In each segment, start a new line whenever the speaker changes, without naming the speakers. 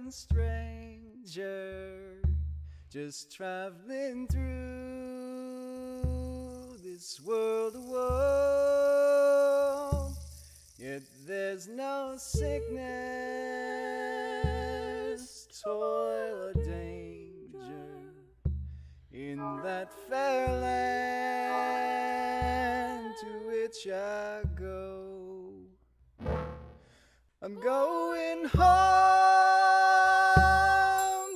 wayfaring stranger, just traveling through this world of woe. Yet there's no sickness, toil, or danger in that fair land to which I go. I'm going home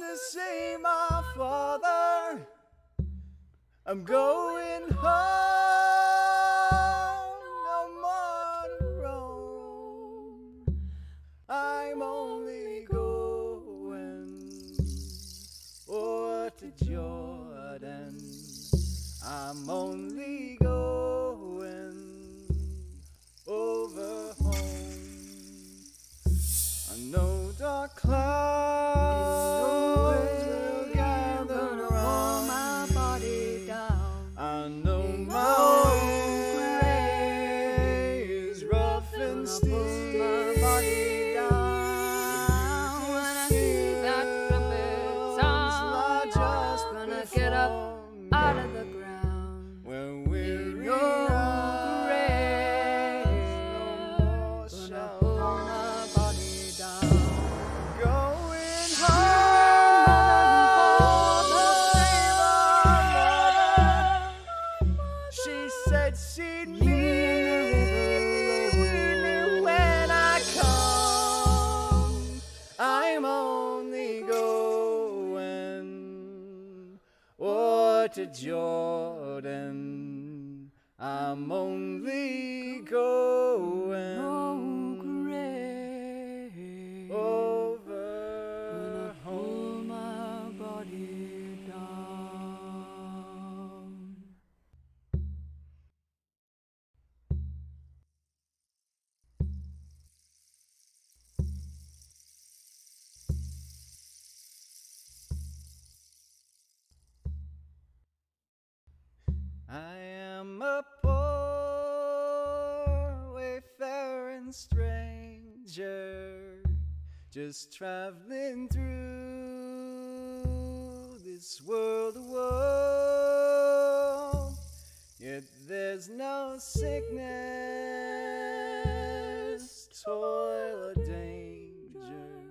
to see my father. I'm going home, no more to roam. I'm only going to Jordan. I'm only going over home. I know dark clouds will gather around my body down. I know my way is rough and steep. My body down. When I see that trumpet sound, I just gonna get up out of the ground. When we're no grave, no more shall hold my body down. Going home to see my mother. She said she'd meet me when I come. I'm only going to Jordan. I'm only going over home. My body down. I am a poor wayfaring stranger, just traveling through this world of woe. Yet there's no sickness, toil, or danger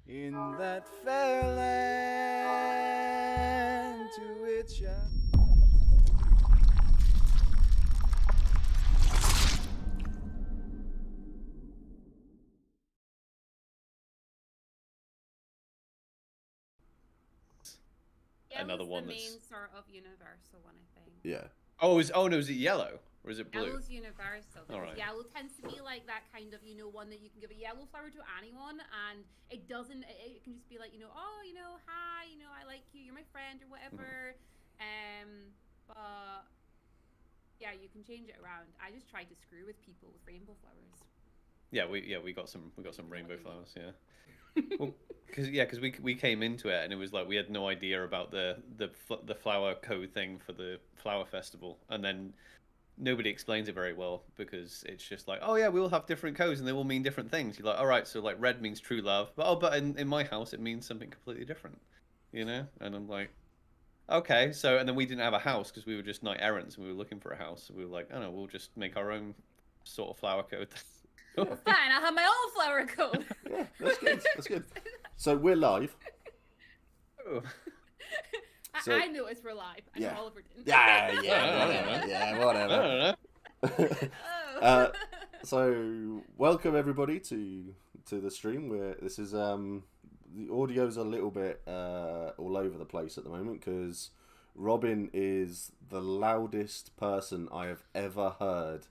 in that fair land to which I...
Another one
the
that's
main sort of universal one, I think.
Yeah.
oh no, is it yellow or is it blue?
Yellow's universal.
All right.
Yellow tends to be like that kind of, one that you can give a yellow flower to anyone, and it doesn't. It can just be like, oh, hi, I like you, you're my friend or whatever. But yeah, you can change it around. I just tried to screw with people with rainbow flowers.
We got some rainbow flowers. Yeah. Well, because we came into it and it was like we had no idea about the flower code thing for the flower festival, and then nobody explains it very well because it's just like, oh yeah, we all have different codes and they all mean different things. You're like, all right, so like red means true love, but in my house it means something completely different, And I'm like, okay, so and then we didn't have a house because we were just knight errants and we were looking for a house. So we were like, oh no, we'll just make our own sort of flower code.
Fine, I'll have my own flower code.
Yeah, that's good. That's good. So we're live.
Oh.
So-
I noticed we're live. I know Oliver didn't.
Yeah, whatever.
Oh.
So welcome everybody to the stream. Where this is the audio's a little bit all over the place at the moment because Robin is the loudest person I have ever heard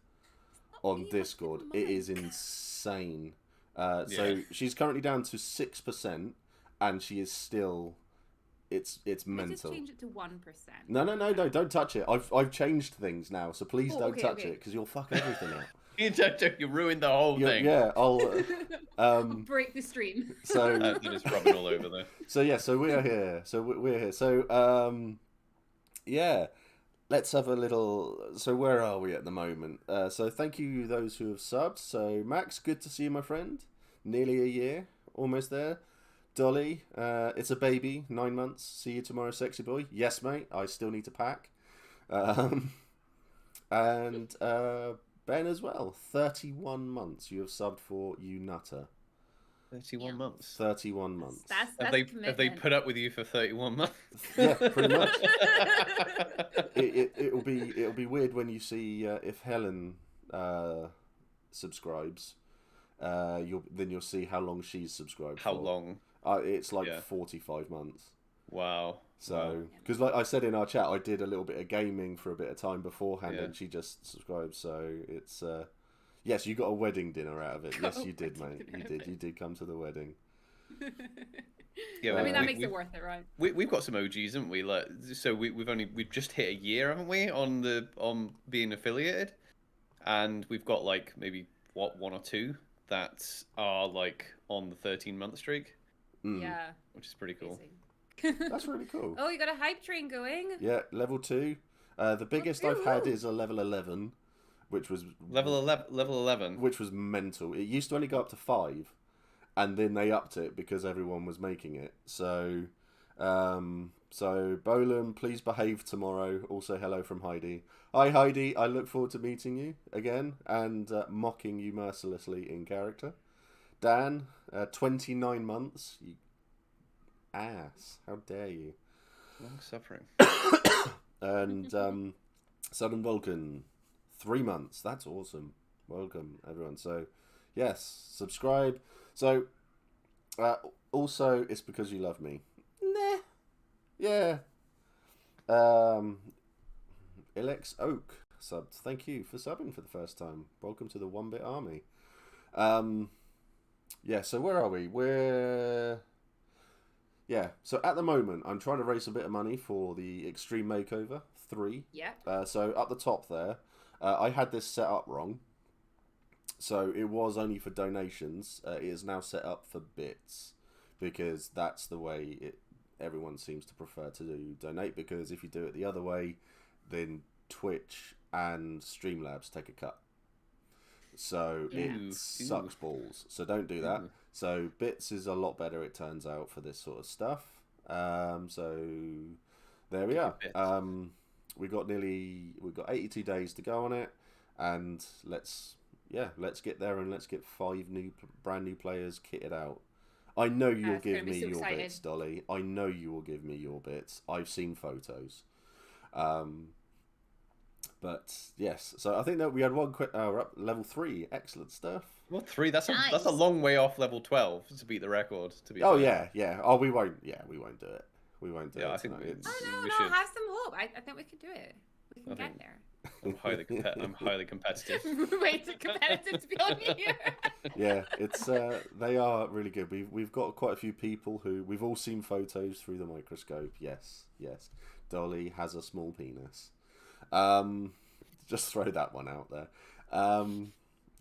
on Discord. It is insane. So she's currently down to 6%, and she is still. It's mental.
Just change it to 1%.
No, don't touch it. I've changed things now, so please don't touch it because you'll fuck everything up.
You ruined the whole thing.
Yeah, I'll
break the stream.
So
that is rubbing all over there.
So yeah, so we're here. So yeah. Let's have a little... So where are we at the moment? So thank you those who have subbed. So Max, good to see you, my friend. Nearly a year. Almost there. Dolly, it's a baby, 9 months. See you tomorrow, sexy boy. Yes, mate. I still need to pack. And Ben as well, 31 months. You have subbed for you nutter.
31 months.
31 months.
That's
Have they put up with you for 31 months?
Yeah, pretty much. It'll be weird when you see if Helen subscribes. You'll see how long she's subscribed.
How
for.
long?
It's like 45 months.
Wow.
So, because like I said in our chat, I did a little bit of gaming for a bit of time beforehand, and she just subscribed. So it's yes, you got a wedding dinner out of it. Yes, you did, mate. You did. You did come to the wedding.
Yeah,
I mean that makes it worth it, right?
We've got some OGs, haven't we? Like, so we've just hit a year, haven't we, on being affiliated, and we've got like maybe one or two that are like on the 13-month streak.
Yeah,
which is pretty cool.
That's really cool.
Oh, you got a hype train going.
Yeah, level 2. The biggest I've had is a level 11, which was
level 11,
which was mental. It used to only go up to 5, and then they upped it because everyone was making it. So, Bolan, please behave tomorrow. Also, hello from Heidi. Hi, Heidi. I look forward to meeting you again and mocking you mercilessly in character. Dan, 29 months. You ass. How dare you?
Long suffering.
And Southern Vulcan, 3 months. That's awesome. Welcome, everyone. So, yes, subscribe. So, also, it's because you love me. Nah. Yeah. Ilex Oak subbed. Thank you for subbing for the first time. Welcome to the 1-Bit Army. Yeah, so where are we? Yeah, so at the moment, I'm trying to raise a bit of money for the Extreme Makeover 3.
Yeah.
So up the top there, I had this set up wrong. So it was only for donations. It is now set up for bits, because that's the way everyone seems to prefer to donate, because if you do it the other way, then Twitch and Streamlabs take a cut. So it sucks balls. So don't do that. So bits is a lot better, it turns out, for this sort of stuff. So there we are. We've got 82 days to go on it, and let's get there, and let's get 5 brand new players kitted out. I know you'll give me your bits, Dolly. I know you will give me your bits. I've seen photos. But yes, so I think that we had one quick. We're up level 3. Excellent stuff.
Well, 3. That's
nice.
That's a long way off level 12 to beat the record. To be.
Oh fair. Yeah. Oh, we won't. Yeah, we won't do it. We won't do it.
I think
we should. Have some hope. I think we can do it. We can get there.
I'm highly competitive.
Way too competitive to be on here.
Yeah, it's they are really good. We've got quite a few people who we've all seen photos through the microscope. Yes. Dolly has a small penis. Just throw that one out there.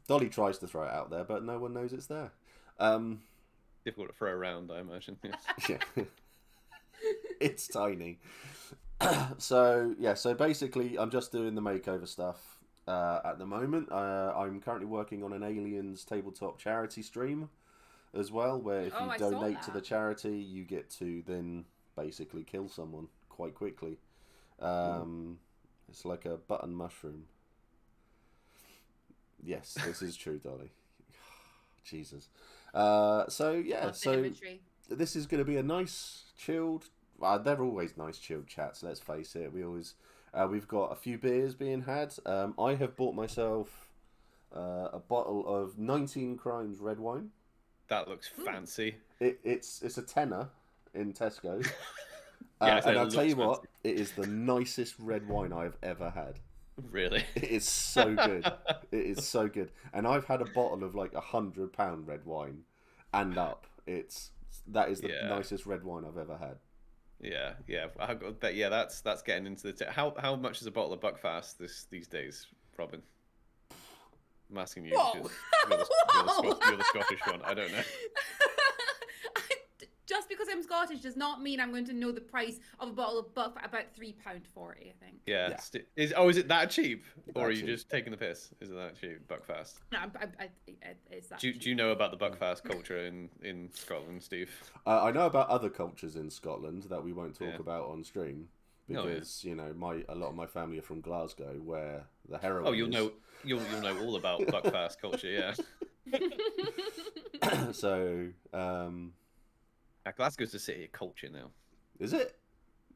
Dolly tries to throw it out there, but no one knows it's there.
Difficult to throw around, I imagine. Yes.
Yeah. It's tiny. So basically I'm just doing the makeover stuff at the moment. I'm currently working on an Aliens tabletop charity stream as well, where if you donate to the charity, you get to then basically kill someone quite quickly. It's like a button mushroom. Yes, this is true, Dolly. Jesus. So this is going to be a nice, chilled. They're always nice, chilled chats. Let's face it. We've got a few beers being had. I have bought myself a bottle of 19 Crimes red wine.
That looks fancy.
It's a tenner in Tesco.
Yeah,
and I'll tell you what, it is the nicest red wine I've ever had.
Really?
It is so good. It is so good. And I've had a bottle of like £100 red wine and up. That is the nicest red wine I've ever had. Yeah.
That's getting into the. How much is a bottle of Buckfast these days, Robin? I'm asking you because you're the Scottish one. I don't know.
Just because I'm Scottish does not mean I'm going to know the price of a bottle of Buck at about £3.40, I think.
Yeah. Is it that cheap, or are you
cheap.
just taking the piss? Is it that cheap, Buckfast?
No, it's that
Do you know about the Buckfast culture in Scotland, Steve?
I know about other cultures in Scotland that we won't talk
Yeah.
about on stream because
Oh, yeah.
you know a lot of my family are from Glasgow, where the heroine.
Oh, you'll know all about Buckfast culture, yeah.
So,
Yeah, Glasgow's the city of culture now.
is it?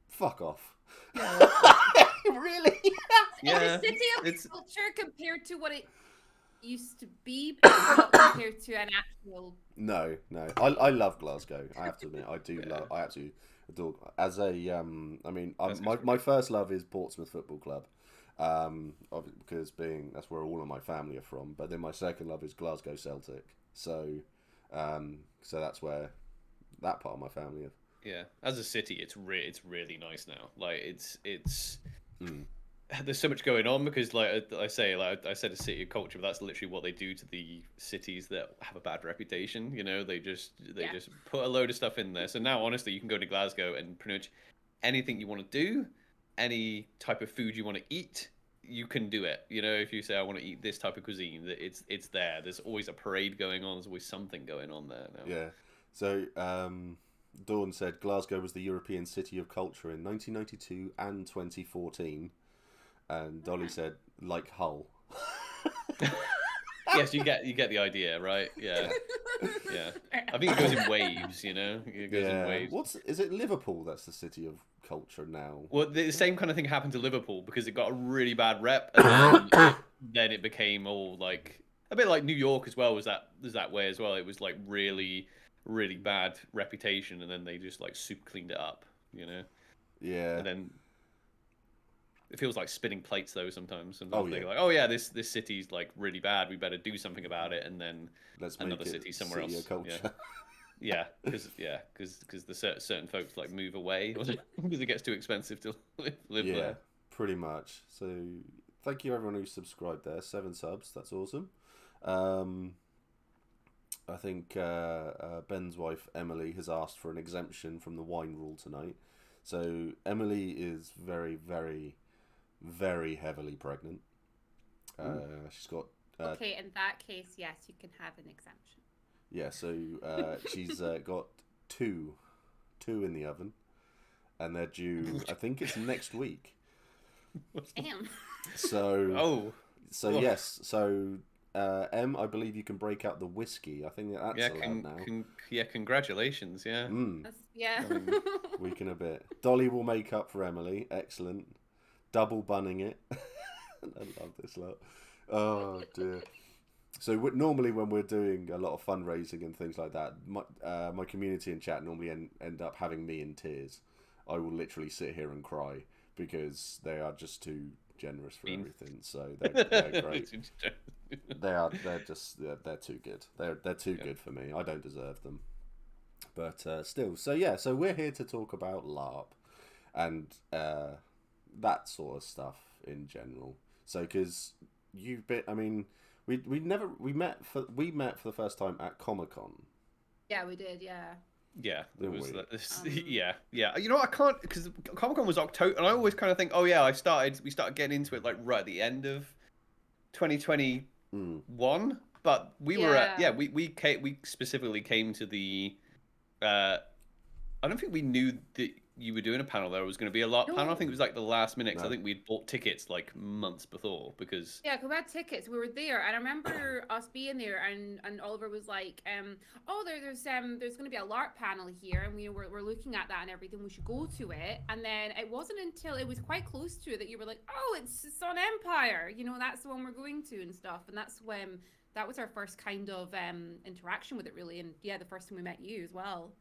Fuck off.
No.
Really?
Yeah,
It's a city of
it's
culture compared to what it used to be, but not compared to an actual.
No. I love Glasgow. I have to admit, I do
Yeah.
love. I absolutely adore. As a, I mean,
That's
my first love is Portsmouth Football Club, because that's where all of my family are from. But then my second love is Glasgow Celtic. So, so that's where that part of my family is.
yeah. As a city, it's really nice now. Like it's there's so much going on because like I said a city of culture, but that's literally what they do to the cities that have a bad reputation. You know, they just put a load of stuff in there. So now honestly, you can go to Glasgow and pretty much anything you want to do, any type of food you want to eat, you can do it. You know, if you say I want to eat this type of cuisine, it's there. There's always a parade going on. There's always something going on there now.
Yeah. So, Dawn said Glasgow was the European City of Culture in 1992 and 2014. And Dolly said, like Hull.
Yes, you get the idea, right? Yeah, yeah. I think it goes in waves, you know. It goes in waves.
Is it Liverpool that's the city of culture now?
Well, the same kind of thing happened to Liverpool because it got a really bad rep, and then it became all like a bit like New York as well. Was that way as well? It was like really bad reputation, and then they just like super cleaned it up, you know.
Yeah.
And then it feels like spinning plates though sometimes. And
Oh,
they're
yeah.
like, oh yeah, this city's like really bad. We better do something about it, and then
Let's
another
make it
city somewhere
city
else.
of culture.
Yeah. Because the certain folks like move away because it gets too expensive to live
Yeah,
there.
pretty much. So thank you everyone who subscribed there. 7 subs. That's awesome. I think Ben's wife Emily has asked for an exemption from the wine rule tonight. So Emily is very, very, very heavily pregnant. She's got.
Okay, in that case, yes, you can have an exemption.
Yeah, so she's got two in the oven, and they're due. I think it's next week.
Damn.
So yes, so Em, I believe you can break out the whiskey. I think that's allowed now.
Congratulations, yeah.
Yeah.
Week and a bit. Dolly will make up for Emily. Excellent. Double bunning it. I love this lot. Oh dear. So normally when we're doing a lot of fundraising and things like that, my community and chat normally end up having me in tears. I will literally sit here and cry because they are just too generous for everything. So they're great. They're too good. They're too good for me. I don't deserve them. But still, so we're here to talk about LARP and that sort of stuff in general. So because you've been, I mean, we met for the first time at Comic-Con.
Yeah, we did. Yeah.
Yeah, there was yeah. You know what, I can't, because Comic-Con was October, and I always kind of think, oh yeah, we started getting into it like right at the end of 2021, but we were we specifically came to the I don't think we knew that you were doing a panel there. It was going to be a LARP panel. I think it was like the last minute, because I think we'd bought tickets like months before because...
Yeah, because we had tickets. We were there, and I remember us being there, and Oliver was like, oh, there's going to be a LARP panel here, and we're looking at that and everything. We should go to it. And then it wasn't until it was quite close to it that you were like, oh, it's on Empire. You know, that's the one we're going to and stuff. And that's when that was our first kind of interaction with it, really. And yeah, the first time we met you as well.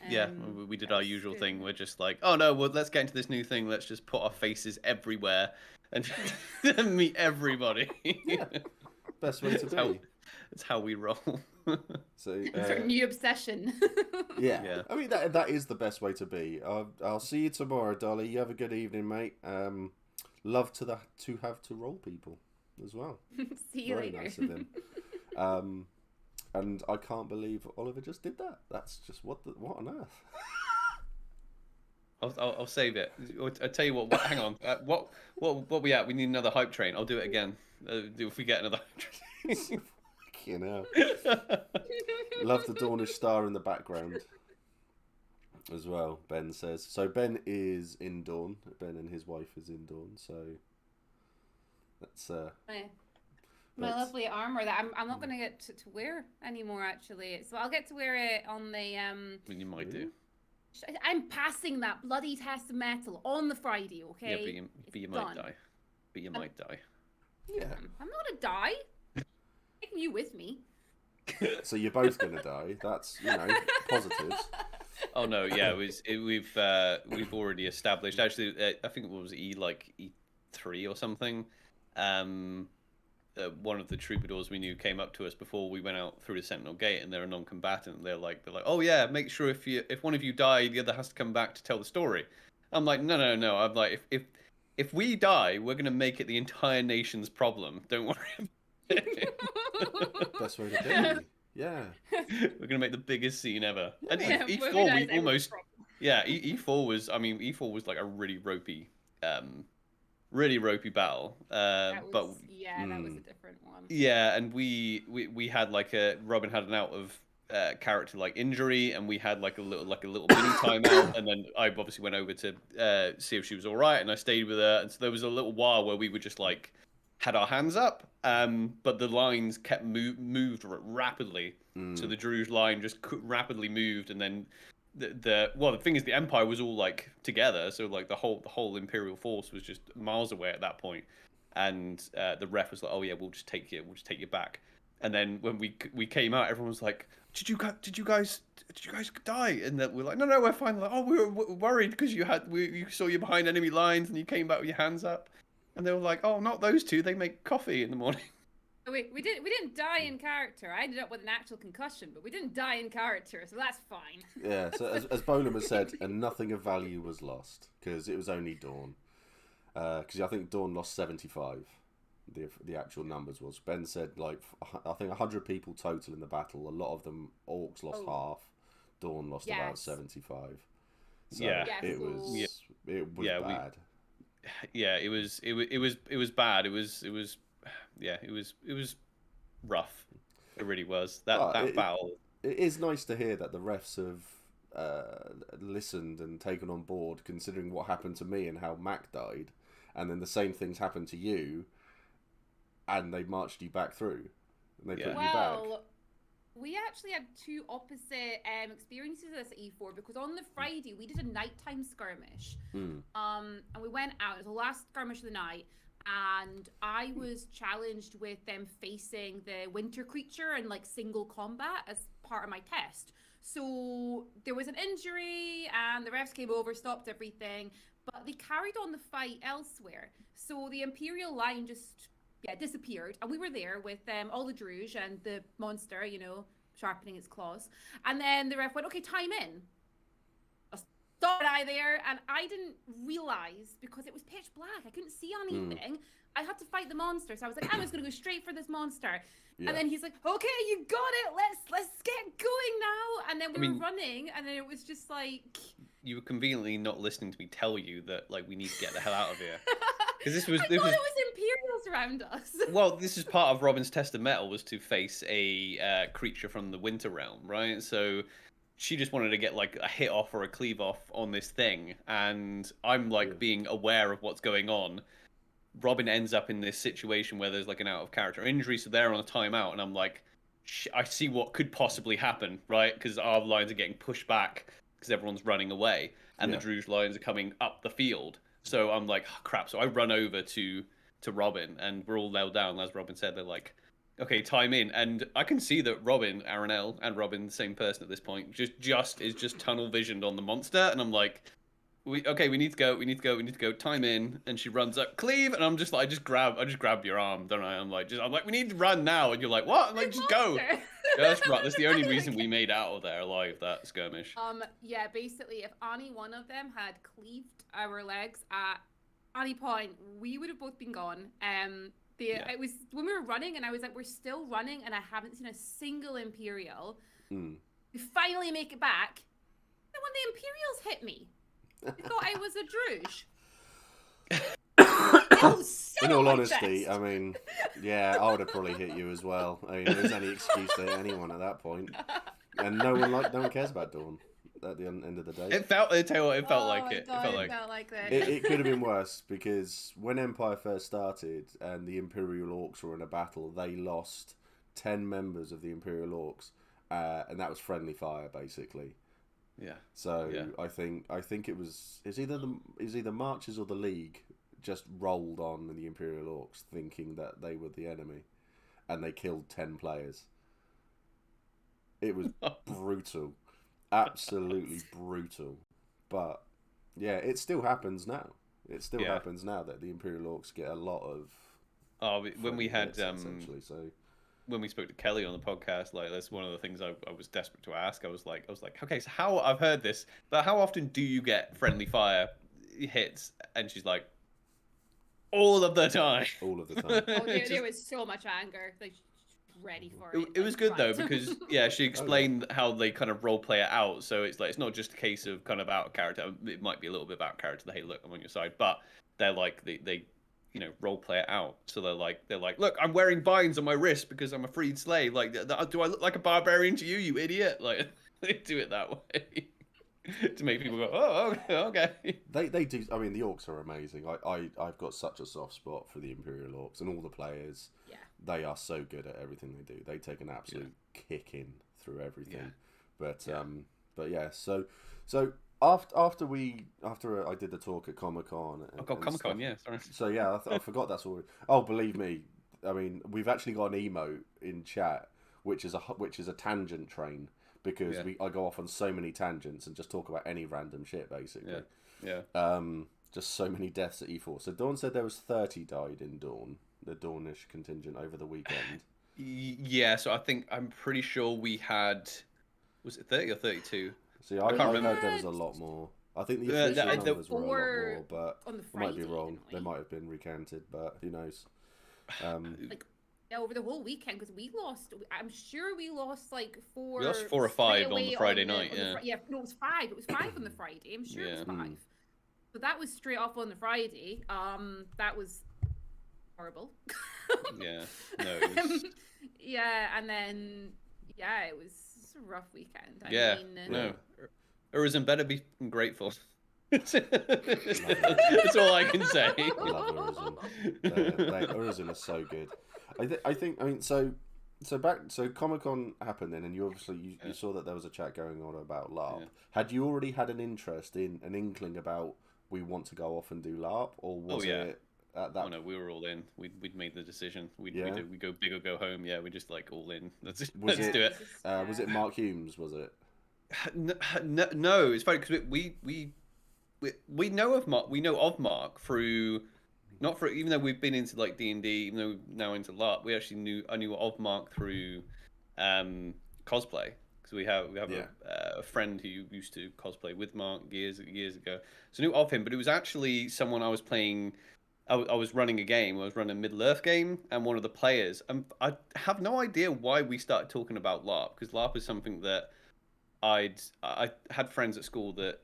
Yeah, we did our usual thing. We're just like, oh no, well, let's get into this new thing. Let's just put our faces everywhere and meet everybody.
Yeah, best way to be.
It's how we roll.
So
it's our new obsession.
Yeah. I mean that is the best way to be. I'll see you tomorrow, Dolly. You have a good evening, mate. Love to the 2Have2Roll people as well.
See you
Very
later.
nice of them. and I can't believe Oliver just did that. That's just what on earth?
I'll save it. I'll tell you what. Hang on. What we at? We need another hype train. I'll do it again. If we get another hype train.
You know. Love the Dornish star in the background as well. Ben says so. Ben is in Dawn. Ben and his wife is in Dawn. So that's
my lovely armor that I'm not going to get to wear anymore. Actually, so I'll get to wear it on the
You might do.
I'm passing that bloody test of metal on the Friday, okay?
Yeah, but you might die. But you might die.
Yeah.
I'm not gonna die. Taking you with me.
So you're both gonna die. That's positives.
Oh no, yeah, we've already established. Actually, I think it was E3 or something. One of the troubadours we knew came up to us before we went out through the Sentinel Gate, and they're a non-combatant. They're like, oh yeah, make sure if one of you die, the other has to come back to tell the story. I'm like, no. I'm like, if we die, we're gonna make it the entire nation's problem. Don't worry.
Best way to be. Yeah.
We're gonna make the biggest scene ever.
Yeah.
And E4, we almost, yeah. E4 was, E4 was like a really ropey battle.
That was
but
a different one.
yeah, and we had Robin had an out of character injury, and we had a little mini timeout, and then I obviously went over to see if she was all right, and I stayed with her, and so there was a little while where we were just had our hands up, but the lines kept moved rapidly, so the Druge line just rapidly moved, and then the thing is, the Empire was all together, so the whole Imperial force was just miles away at that point, and the ref was like, oh yeah, we'll just take you back. And then when we came out, everyone was like, did you guys die? And we're like, no, we're fine. Like, oh, we were worried because we saw you behind enemy lines and you came back with your hands up. And they were like, oh, not those two, they make coffee in the morning.
Wait, we didn't die in character. I ended up with an actual concussion, but we didn't die in character, so that's fine.
Yeah, so as Bolam has said, and nothing of value was lost because it was only Dawn. Because I think Dawn lost 75. The actual numbers was. Ben said I think 100 people total in the battle. A lot of them orcs lost half. Dawn lost about 75. So it was bad.
Yeah, it was bad. It was rough. It really was. That battle.
It is nice to hear that the refs have listened and taken on board, considering what happened to me and how Mac died, and then the same things happened to you, and they marched you back through, and they put you back.
Well, we actually had two opposite experiences of this at E4, because on the Friday we did a nighttime skirmish, and we went out. It was the last skirmish of the night, and I was challenged with them facing the winter creature in single combat as part of my test. So there was an injury, and the refs came over, stopped everything, but they carried on the fight elsewhere. So the Imperial line just disappeared, and we were there with all the Druge and the monster, sharpening its claws. And then the ref went, okay, time in. Stop I there, and I didn't realize, because it was pitch black, I couldn't see anything. I had to fight the monster, so I was like, I'm just gonna go straight for this monster. Yeah. And then he's like, okay, you got it, let's get going now. And then we were running, and then it was just
you were conveniently not listening to me tell you that we need to get the hell out of here. Because this was
it was Imperials around us.
Well, this is part of Robin's test of metal, was to face a creature from the Winter Realm, right? So she just wanted to get a hit off or a cleave off on this thing, and I'm being aware of what's going on. Robin ends up in this situation where there's an out of character injury, so they're on a timeout, and I'm like, I see what could possibly happen, right? Because our lines are getting pushed back because everyone's running away, and the Druge lines are coming up the field. So I'm like, oh, crap. So I run over to Robin, and we're all nailed down. As Robin said, they're like, okay, time in. And I can see that Robin, Aranel, and Robin, the same person at this point, just tunnel visioned on the monster. And I'm like, we need to go. Time in. And she runs up, cleave. And I'm just like, I just grab your arm, don't I? I'm like, we need to run now. And you're like, what? I'm like, just go. That's right. That's the only reason we made out of there alive, that skirmish.
Yeah, basically, if any one of them had cleaved our legs at any point, we would have both been gone. It was when we were running, and I was like, we're still running, and I haven't seen a single Imperial. We finally make it back, and when the Imperials hit me, they thought I was a Druge.
In all honesty, I mean, yeah, I would have probably hit you as well. I mean, there's any excuse to hit anyone at that point, and no one cares about Dawn at the end of the day.
It felt. I tell you what, it felt like it.
God,
it felt
like that.
It could have been worse because when Empire first started and the Imperial Orcs were in a battle, they lost 10 members of the Imperial Orcs, and that was friendly fire basically.
Yeah.
So yeah. I think it's either Marches or the League just rolled on the Imperial Orcs thinking that they were the enemy, and they killed 10 players. It was brutal. Absolutely brutal. But yeah, it still happens now. It still happens now that the Imperial Orcs get a lot of
when we had
essentially, so
when we spoke to Kelly on the podcast, like that's one of the things I was desperate to ask. I was like, okay, so how, I've heard this, but how often do you get friendly fire hits? And she's like, all of the time.
All of the time.
Oh, there was so much anger. Like, ready for it.
It was good though, because she explained how they kind of role play it out. So it's like, it's not just a case of kind of out of character. It might be a little bit about character. Hey, look, I'm on your side, but they're like they role play it out. So they're like, look, I'm wearing vines on my wrist because I'm a freed slave. Like, do I look like a barbarian to you, you idiot? Like, they do it that way. To make people go, oh, okay.
They do. I mean, the Orcs are amazing. I've got such a soft spot for the Imperial Orcs and all the players. Yeah. They are so good at everything they do. They take an absolute kick in through everything. Yeah. But yeah. So after I did the talk at Comic-Con.
Comic-Con, yeah. Sorry.
So yeah, I forgot that's all. Oh, believe me. I mean, we've actually got an emote in chat, which is a tangent train. Because I go off on so many tangents and just talk about any random shit, basically. Yeah. Just so many deaths at E4. So Dawn said there was 30 died in Dawn, the Dawnish contingent over the weekend.
Yeah, so I'm pretty sure we had, was it 30 or 32?
See, I can't remember. There was a lot more. I think the official numbers were a lot more, but I might be wrong. They might have been recanted, but who knows?
Over the whole weekend, because we lost. I'm sure we lost like 4.
We lost 4 or 5 on the Friday night.
No, it was 5. It was 5 on the Friday. I'm sure it was 5. So that was straight off on the Friday. That was horrible.
Yeah. No. It was...
and then it was a rough weekend.
No. Urzen better be grateful. That's all I can say.
Love Urzen. Urzen is so good. I think so Comic-Con happened then, and you obviously you saw that there was a chat going on about LARP. Had you already had an interest in an inkling about we want to go off and do LARP, or was it at that?
Oh no, we were all in. We'd made the decision. We go big or go home. Yeah, we just like all in. Let's do it.
Was it Mark Humes? Was it?
No, it's funny because we know of Mark through. Even though we've been into like D&D, even though we're now into LARP, I knew of Mark through cosplay, because we have a friend who used to cosplay with Mark years ago. So I knew of him, but it was actually someone I was playing. I was running a game. I was running a Middle-earth game, and one of the players. I have no idea why we started talking about LARP, because LARP is something that I had friends at school that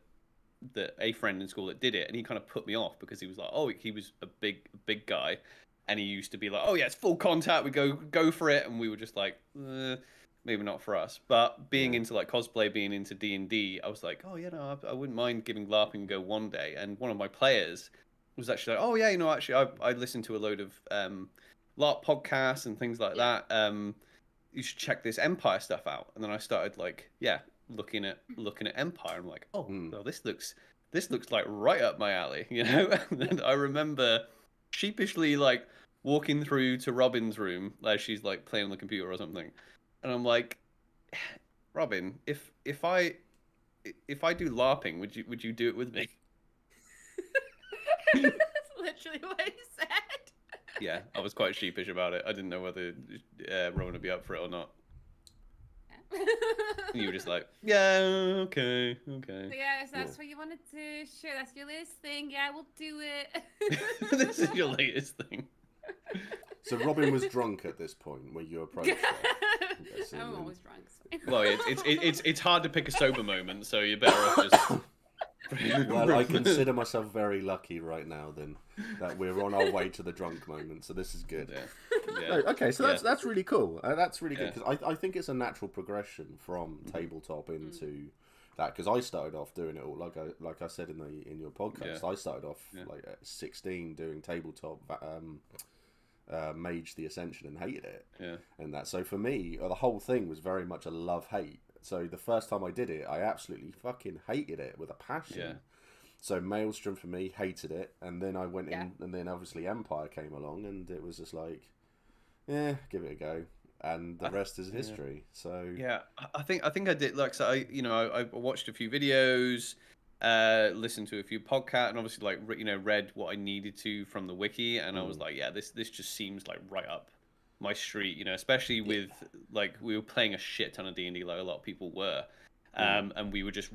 a friend in school that did it, and he kind of put me off because he was like, he was a big guy, and he used to be like, it's full contact, we go for it, and we were just like, maybe not for us. But being into like cosplay, being into D&D, I was like, I wouldn't mind giving LARPing a go one day. And one of my players was actually like, actually I listened to a load of LARP podcasts and things like that. You should check this Empire stuff out. And then I started like looking at Empire. I'm like, well, this looks like right up my alley, And then I remember sheepishly like walking through to Robin's room, like she's like playing on the computer or something, and I'm like, Robin, if I do LARPing, would you do it with me?
That's literally what he said.
Yeah, I was quite sheepish about it. I didn't know whether Rowan would be up for it or not. And you were just like, okay.
So yeah, so that's what you wanted to share. That's your latest thing. Yeah, we'll do it.
This is your latest thing.
So Robin was drunk at this point when you approached her. I'm guessing,
I'm
and-
always drunk. So.
Well, it's hard to pick a sober moment, so you're better off just.
Well, I consider myself very lucky right now then that we're on our way to the drunk moment, so this is good.
Yeah.
No, okay, so that's really cool. That's really good
Yeah.
because I think it's a natural progression from tabletop into that, because I started off doing it all like I said in your podcast.
Yeah.
I started off like at 16 doing tabletop Mage the Ascension and hated it.
Yeah.
And that, so for me, the whole thing was very much a love-hate. So the first time I did it, I absolutely fucking hated it with a passion.
Yeah.
So Maelstrom for me, hated it, and then I went in, and then obviously Empire came along, and it was just like, give it a go, and the rest is history. So
yeah, I think I did, like, so I watched a few videos, listened to a few podcasts, and obviously like read what I needed to from the wiki, and I was like, yeah, this just seems like right up my street, especially with like we were playing a shit ton of D&D like a lot of people were, and we were just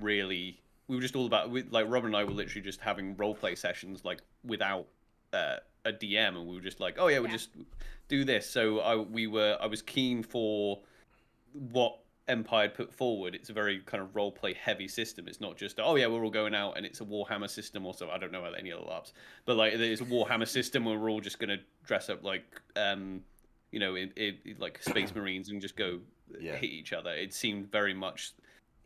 all about, like Robin and I were literally just having roleplay sessions like without a DM, and we were just like, oh yeah, we'll just do this. So I was keen for what Empire had put forward. It's a very kind of roleplay heavy system. It's not just we're all going out and it's a Warhammer system. Also, I don't know about any other LARPs, but like it's a Warhammer system where we're all just gonna dress up like like Space Marines and just go hit each other. It seemed very much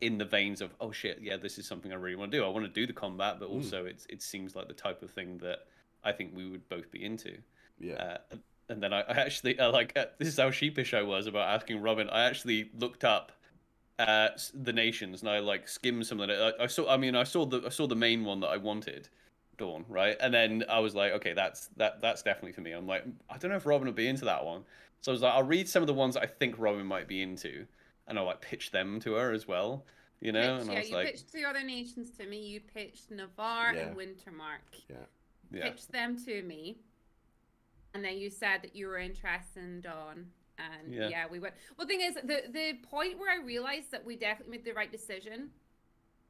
in the veins of, oh shit, yeah, this is something I really want to do. I want to do the combat, but also it seems like the type of thing that I think we would both be into.
yeah.
And then I actually this is how sheepish I was about asking Robin. I actually looked up the nations, and I like skimmed some of it. I saw the main one that I wanted, Dawn, right? And then I was like, okay, that's definitely for me. I'm like, I don't know if Robin would be into that one. So I was like, I'll read some of the ones that I think Robin might be into, and I'll like pitch them to her as well, And I was
you
like,
pitched two other nations to me. You pitched Navarre and Wintermark.
Yeah.
Pitched them to me, and then you said that you were interested in Dawn. And we went. Well, the thing is, the point where I realized that we definitely made the right decision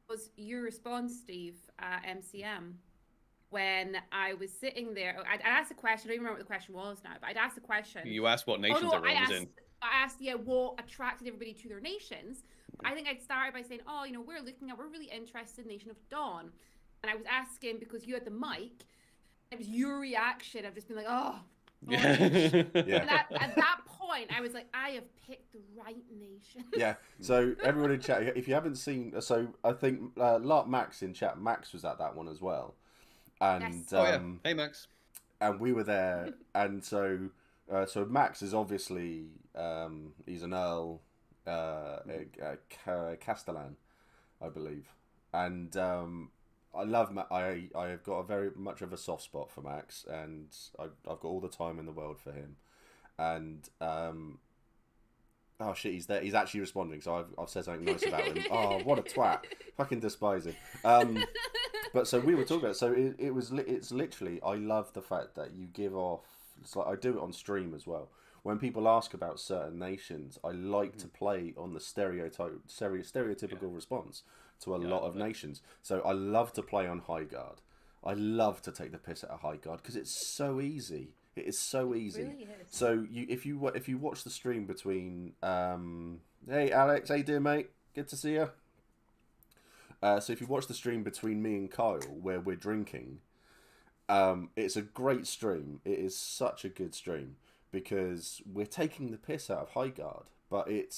was your response, Steve, at MCM. When I was sitting there, I'd asked a question. I don't even remember what the question was now, but I'd asked a question.
You asked what nations everyone was in.
I asked, what attracted everybody to their nations. I think I'd started by saying, we're really interested in Nation of Dawn. And I was asking because you had the mic. It was your reaction of just being like,
Yeah.
And at that point, I was like, I have picked the right nation.
Yeah. So everyone in chat, if you haven't seen, so I think Larp Max in chat, Max was at that one as well. And
yes.
Hey Max.
And we were there, and so Max is obviously he's an Earl, Castellan, I believe, and I love I have got a very much of a soft spot for Max, and I've got all the time in the world for him, and oh shit, he's there. He's actually responding, so I've said something nice about him. Oh, what a twat! Fucking despise him. But so we were talking about. So it's literally. I love the fact that you give off. It's like I do it on stream as well. When people ask about certain nations, I like to play on the stereotypical response to a lot of nations. So I love to play on High Guard. I love to take the piss out of High Guard because it's so easy. It is so easy.
It really is.
So if you watch the stream between hey Alex, how you doing, mate? Good to see you. So if you watch the stream between me and Kyle where we're drinking, it's a great stream. It is such a good stream because we're taking the piss out of High Guard, but it's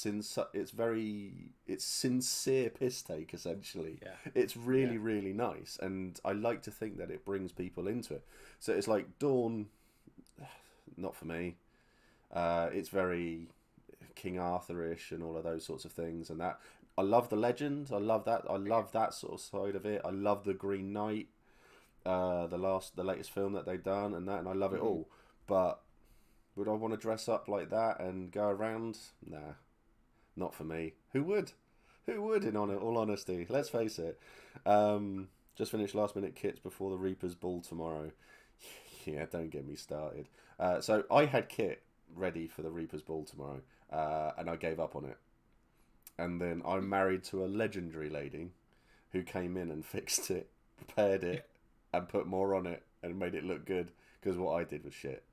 sincere piss take essentially.
Yeah.
It's really nice, and I like to think that it brings people into it. So it's like Dawn, not for me. It's very King Arthurish and all of those sorts of things, and that I love the legend. I love that. I love that sort of side of it. I love the Green Knight, the latest film that they've done, and I love it all. But would I want to dress up like that and go around? Nah, not for me. Who would? Who would? In all honesty, let's face it. Just finished last minute kits before the Reaper's Ball tomorrow. Yeah, don't get me started. So I had kit ready for the Reaper's Ball tomorrow, and I gave up on it. And then I'm married to a legendary lady who came in and fixed it, prepared it, and put more on it, and made it look good, because what I did was shit.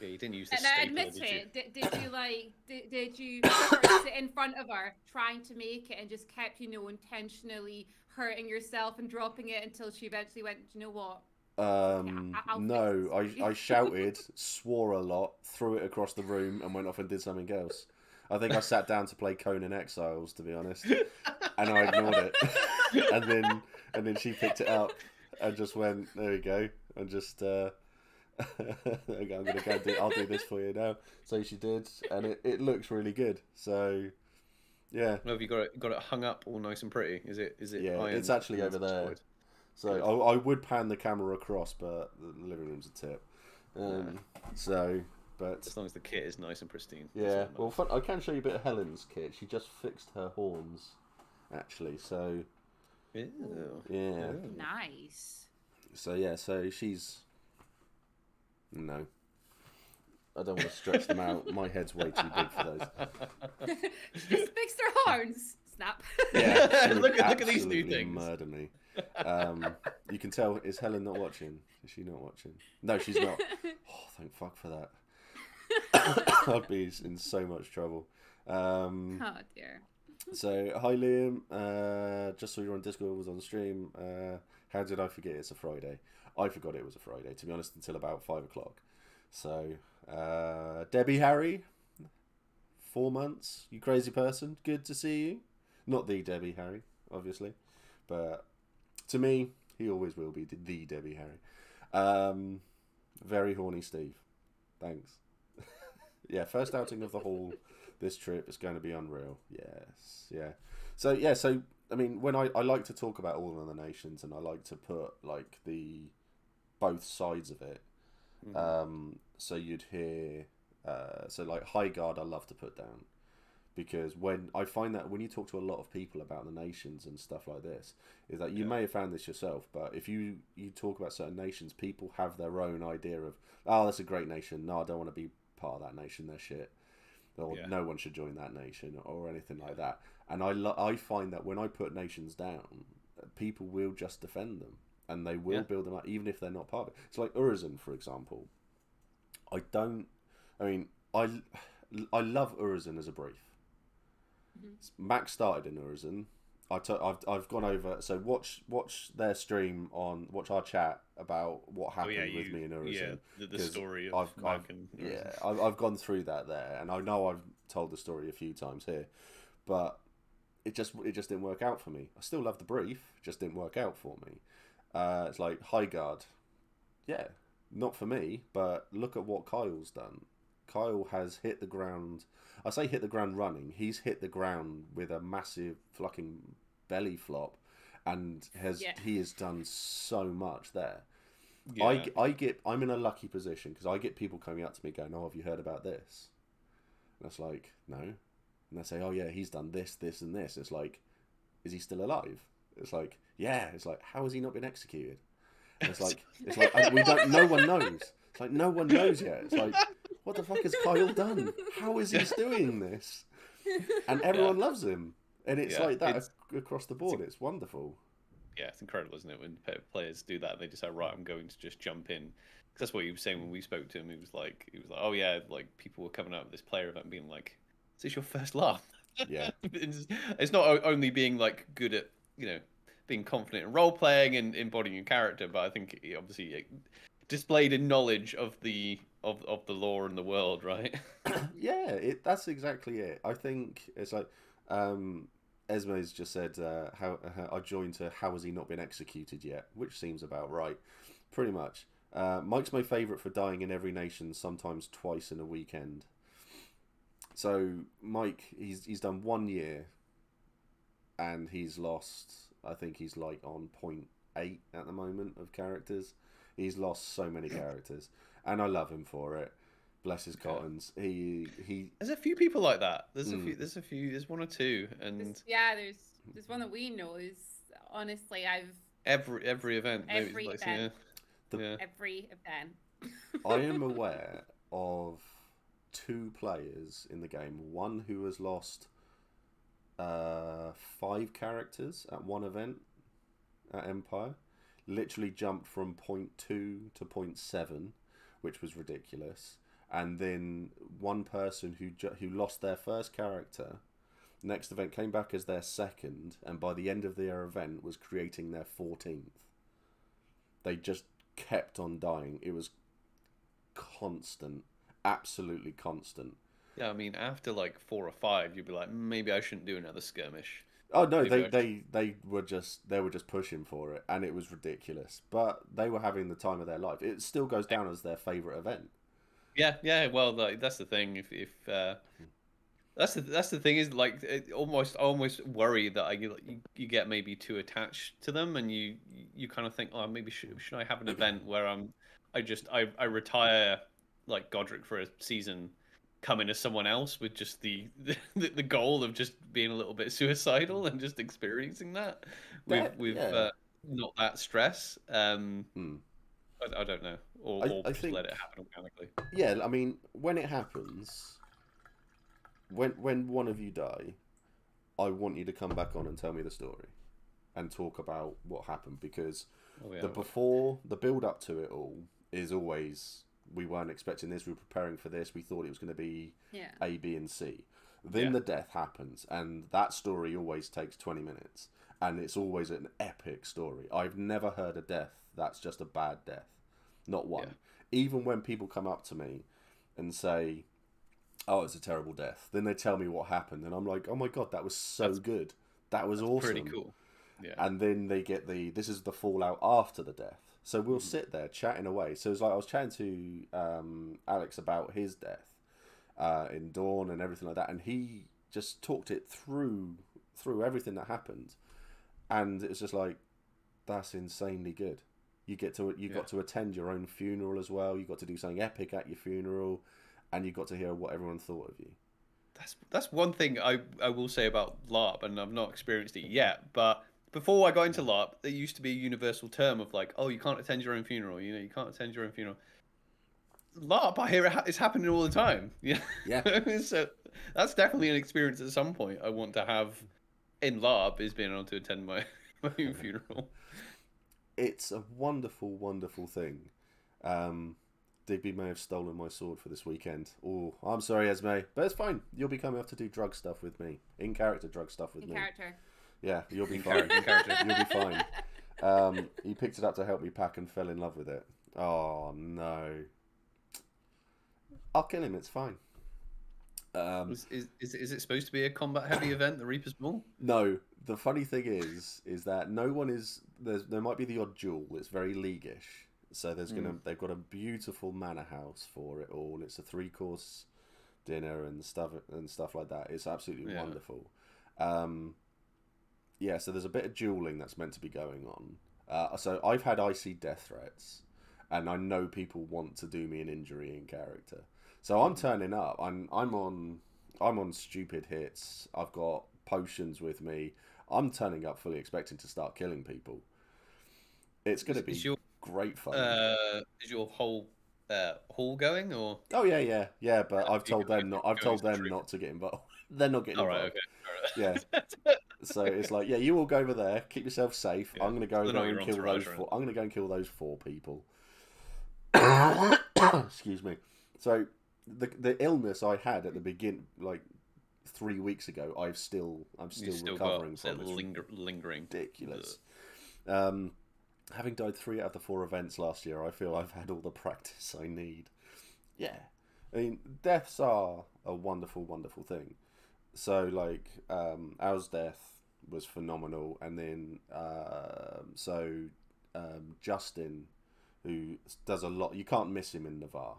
Yeah, you didn't use the
And
stapler,
admit
did you?
it. Did you sort of sit in front of her trying to make it and just kept, intentionally hurting yourself and dropping it until she eventually went, "Do you know what? Okay, I'll
No,
fix this."
I shouted, swore a lot, threw it across the room, and went off and did something else. I think I sat down to play Conan Exiles, to be honest, and I ignored it. and then she picked it up and just went, "There you go," and just okay, I'm gonna go I'll do this for you now. So she did, and it looks really good. So yeah.
Well, have you got it hung up all nice and pretty? Is it?
Yeah,
ironed
it's actually
and
over there.
destroyed?
So I would pan the camera across, but the living room's a tip. So, but
as long as the kit is nice and pristine.
yeah. Well, I can show you a bit of Helen's kit. She just fixed her horns, actually. So
Ew.
yeah.
Nice.
So yeah. So she's no. I don't want to stretch them out. My head's way too big for those.
Just fix their horns. Snap.
Yeah, she would
Look at these new
absolutely
things.
Murder me. You can tell. Is Helen not watching? Is she not watching? No, she's not. Oh, thank fuck for that. I'd be in so much trouble.
Oh dear.
So hi Liam. Just saw you on Discord. Was on the stream. How did I forget it's a Friday? I forgot it was a Friday. To be honest, until about 5 o'clock. So Debbie Harry. 4 months. You crazy person. Good to see you. Not the Debbie Harry, obviously, but to me, he always will be the Debbie Harry. Very horny Steve. Thanks. Yeah, first outing of the hall this trip is going to be unreal. Yes, yeah. So yeah, so I mean, when I like to talk about all of the nations, and I like to put like the both sides of it. So you'd hear, so like Highguard, I love to put down. Because when I find that when you talk to a lot of people about the nations and stuff like this, is that you may have found this yourself, but if you talk about certain nations, people have their own idea of, oh, that's a great nation. No, I don't want to be part of that nation. They're shit. Or no one should join that nation or anything like that. And I find that when I put nations down, people will just defend them and they will build them up, even if they're not part of it. It's like Urizen, for example. I love Urizen as a brief. Max started in Urizen. I've gone over. So watch their stream watch our chat about what happened with me in Urizen.
Yeah, the story of Mac and Urizen.
I've gone through that there, and I know I've told the story a few times here, but it just didn't work out for me. I still love the brief, it just didn't work out for me. It's like Highguard, not for me. But look at what Kyle's done. Kyle has hit the ground. I say hit the ground running. He's hit the ground with a massive fucking belly flop, and he has done so much there. Yeah. I'm in a lucky position because I get people coming up to me going, "Oh, have you heard about this?" And it's like, no. And they say, "Oh yeah, he's done this, this, and this." It's like, is he still alive? It's like, yeah. It's like, how has he not been executed? And it's like we don't. No one knows. It's like no one knows yet. It's like, what the fuck has Kyle done? How is he doing this? And everyone loves him. And it's like that across the board. It's wonderful.
Yeah, it's incredible, isn't it? When players do that, they just say, right, I'm going to just jump in. Because that's what he was saying when we spoke to him. He was like, oh yeah, like people were coming out of this player event being like, is this your first laugh?
Yeah.
It's not only being like good at, being confident in role playing and embodying your character, but I think he obviously displayed a knowledge of the lore and the world, right?
Yeah, that's exactly it. I think it's like Esme's just said, how I joined to how has he not been executed yet, which seems about right, pretty much. Mike's my favourite for dying in every nation, sometimes twice in a weekend. So Mike, he's done 1 year, and he's lost. I think he's like on 0.8 at the moment of characters. He's lost so many characters, and I love him for it. Bless his cottons. He.
There's a few people like that. There's a few. There's one or two, and
there's one that we know. Is honestly, I've
every event.
Every event.
Every event. I am aware of 2 players in the game. One who has lost 5 characters at one event at Empire. Literally jumped from 0.2 to 0.7, which was ridiculous. and then one person who lost their first character, next event came back as their second, and by the end of their event was creating their 14th. They just kept on dying. It was constant, absolutely constant.
Yeah, I mean, after like 4 or 5, you'd be like, maybe I shouldn't do another skirmish.
Oh no, they were just pushing for it, and it was ridiculous. But they were having the time of their life. It still goes down as their favorite event.
Yeah. Well, like, that's the thing. If that's the thing is, like, I almost worry that you get maybe too attached to them, and you kind of think, oh, maybe should I have an event where I retire like Godric for a season, come in as someone else with just the goal of just being a little bit suicidal and just experiencing that with not that stress. I don't know, or
I
just
think,
let it happen organically.
Yeah, I mean, when it happens, when one of you die, I want you to come back on and tell me the story, and talk about what happened, because the build up to it all is always, we weren't expecting this, we were preparing for this, we thought it was going to be A, B, and C. Then the death happens, and that story always takes 20 minutes, and it's always an epic story. I've never heard a death that's just a bad death. Not one. Yeah. Even when people come up to me and say, oh, it's a terrible death, then they tell me what happened, and I'm like, oh my god, that was so good. That was awesome.
Pretty cool. Yeah.
And then they get this is the fallout after the death. So we'll sit there chatting away. So it's like I was chatting to Alex about his death in Dawn and everything like that, and he just talked it through everything that happened, and it's just like, that's insanely good. You got to attend your own funeral as well. You got to do something epic at your funeral, and you got to hear what everyone thought of you.
That's one thing I will say about LARP, and I've not experienced it yet, but before I got into LARP, there used to be a universal term of like, oh, you can't attend your own funeral. You can't attend your own funeral. LARP, I hear it's happening all the time. Yeah. So that's definitely an experience at some point I want to have in LARP, is being able to attend my own funeral.
It's a wonderful, wonderful thing. Digby may have stolen my sword for this weekend. Oh, I'm sorry, Esme, but it's fine. You'll be coming up to do drug stuff with me. In character drug stuff with me.
In character.
Yeah, you'll be fine. In character. You'll be fine. He picked it up to help me pack and fell in love with it. Oh, no. I'll kill him, it's fine.
Is it supposed to be a combat-heavy event, the Reaper's Ball?
No. The funny thing is that no one is... There might be the odd duel. It's very leaguish. So they've got a beautiful manor house for it all. It's a 3-course dinner and stuff like that. It's absolutely wonderful. So there's a bit of dueling that's meant to be going on. So I've had icy death threats, and I know people want to do me an injury in character. So I'm turning up. I'm on stupid hits. I've got potions with me. I'm turning up fully expecting to start killing people. It's going to be great fun.
Is your whole hall going, or?
Oh yeah. But I've told them not. I've told them not to get involved. They're not getting involved.
All right.
Yeah. So it's like, you all go over there. Keep yourself safe. Yeah. I'm going to go and kill those 4. I'm going to go and kill those 4 people. Excuse me. So the illness I had at the beginning, like 3 weeks ago, I'm still recovering from.
Lingering.
Ridiculous. Having died 3 out of the 4 events last year, I feel I've had all the practice I need. Yeah. I mean, deaths are a wonderful, wonderful thing. So, like, Al's death was phenomenal. And then, Justin, who does a lot... You can't miss him in Navarre.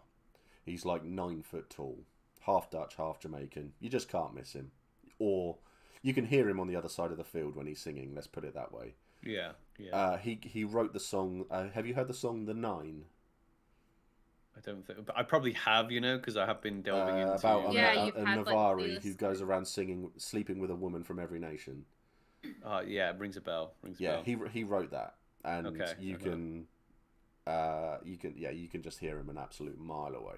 He's like 9 foot tall. Half Dutch, half Jamaican. You just can't miss him. Or you can hear him on the other side of the field when he's singing, let's put it that way.
Yeah.
He wrote the song. Have you heard the song "The Nine"?
I don't think, but I probably have, because I have been delving into
about a Navarre who goes around singing, sleeping with a woman from every nation.
It rings a bell.
He wrote that, and you can just hear him an absolute mile away.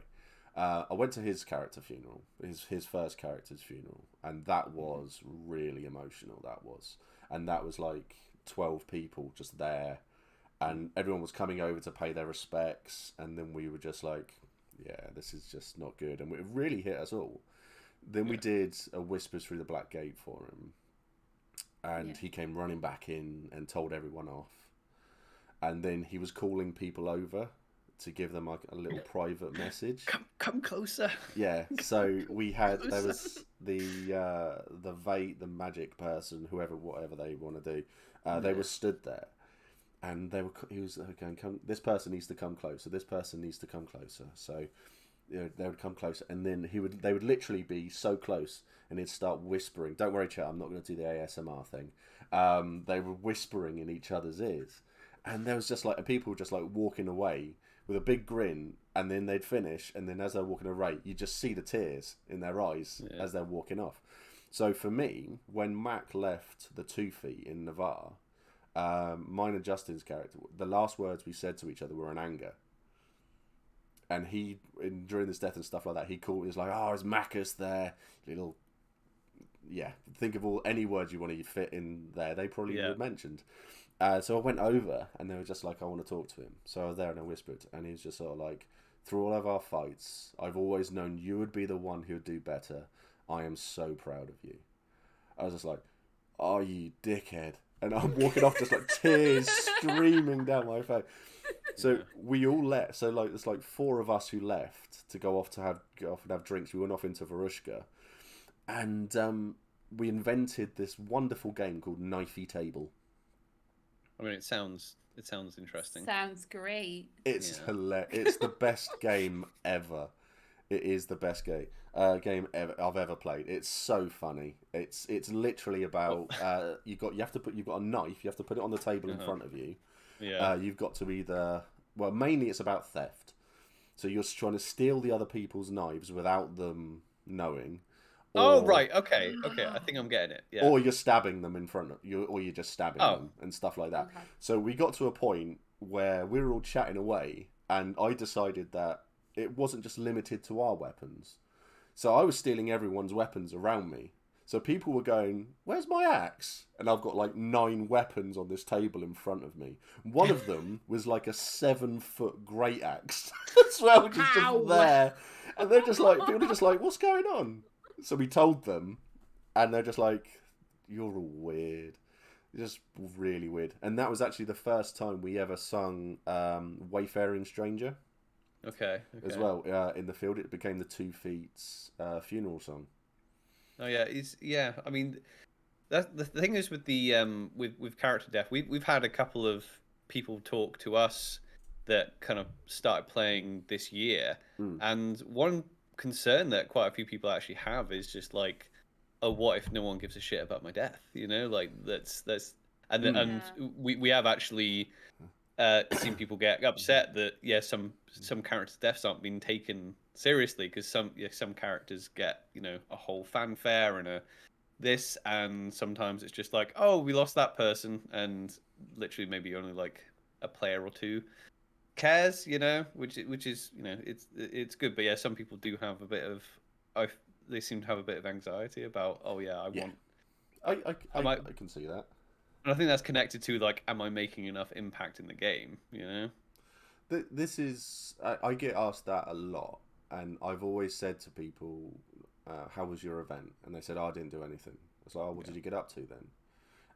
I went to his character funeral, his first character's funeral, and that was really emotional. That was like 12 people just there, and everyone was coming over to pay their respects, and then we were just like, yeah, this is just not good, and it really hit us all. Then we did a Whispers Through the Black Gate for him, and he came running back in and told everyone off. And then he was calling people over to give them like a little private message.
Come closer.
Yeah, so we had there was the Vate, the magic person, whatever they want to do. They were stood there, and he was going, "Come, this person needs to come closer. This person needs to come closer." So, they would come closer, and then they would literally be so close, and he'd start whispering. Don't worry, chat. I'm not going to do the ASMR thing. They were whispering in each other's ears. And there was just like people just like walking away with a big grin, and then they'd finish, and then as they're walking away, you just see the tears in their eyes as they're walking off. So for me, when Mac left the 2 feet in Navarre, mine and Justin's character, the last words we said to each other were in anger. And during this death and stuff like that, he was like, "Oh, is Macus there? Little." Yeah, think of any words you want to fit in there. They probably would have mentioned. So I went over, and they were just like, "I want to talk to him." So I was there, and I whispered, and he was just sort of like, "Through all of our fights, I've always known you would be the one who would do better. I am so proud of you." I was just like, "Oh, you dickhead." And I'm walking off just like tears streaming down my face. So we all left. So like there's like 4 of us who left to go off and have drinks. We went off into Varushka, and we invented this wonderful game called Knifey Table.
I mean, it sounds interesting.
Sounds great.
It's hilarious. It's the best game ever. It is the best game I've ever played. It's so funny. It's literally about you've got a knife. You have to put it on the table in front of you.
Yeah.
You've got to mainly it's about theft. So you're trying to steal the other people's knives without them knowing.
Right. Okay. I think I'm getting it. Yeah.
Or you're stabbing them in front of you, or you're just stabbing them and stuff like that.
Okay.
So we got to a point where we were all chatting away, and I decided that it wasn't just limited to our weapons. So I was stealing everyone's weapons around me. So people were going, "Where's my axe?" And I've got like 9 weapons on this table in front of me. One of them was like a 7-foot great axe as well, which is just there. And they're just like, people are just like, "What's going on?" So we told them, and they're just like, "You're all weird." Just really weird. And that was actually the first time we ever sung Wayfaring Stranger.
Okay.
As well. In the field, it became the 2 Feet's funeral song.
Oh yeah, I mean, that the thing is with the with character death, we've had a couple of people talk to us that kind of started playing this year, and one concern that quite a few people actually have is just like, "Oh, what if no one gives a shit about my death?" Like that's and we have actually seen people get upset that some characters' deaths aren't being taken seriously because some characters get a whole fanfare and and sometimes it's just like, "Oh, we lost that person," and literally maybe only like a player or 2 cares, which is it's good, but some people do have a bit of they seem to have a bit of anxiety about
I can see that.
And I think that's connected to like, am I making enough impact in the game?
This is I get asked that a lot, and I've always said to people, "How was your event?" And they said, "I didn't do anything." I was like, "Oh, what did you get up to then?"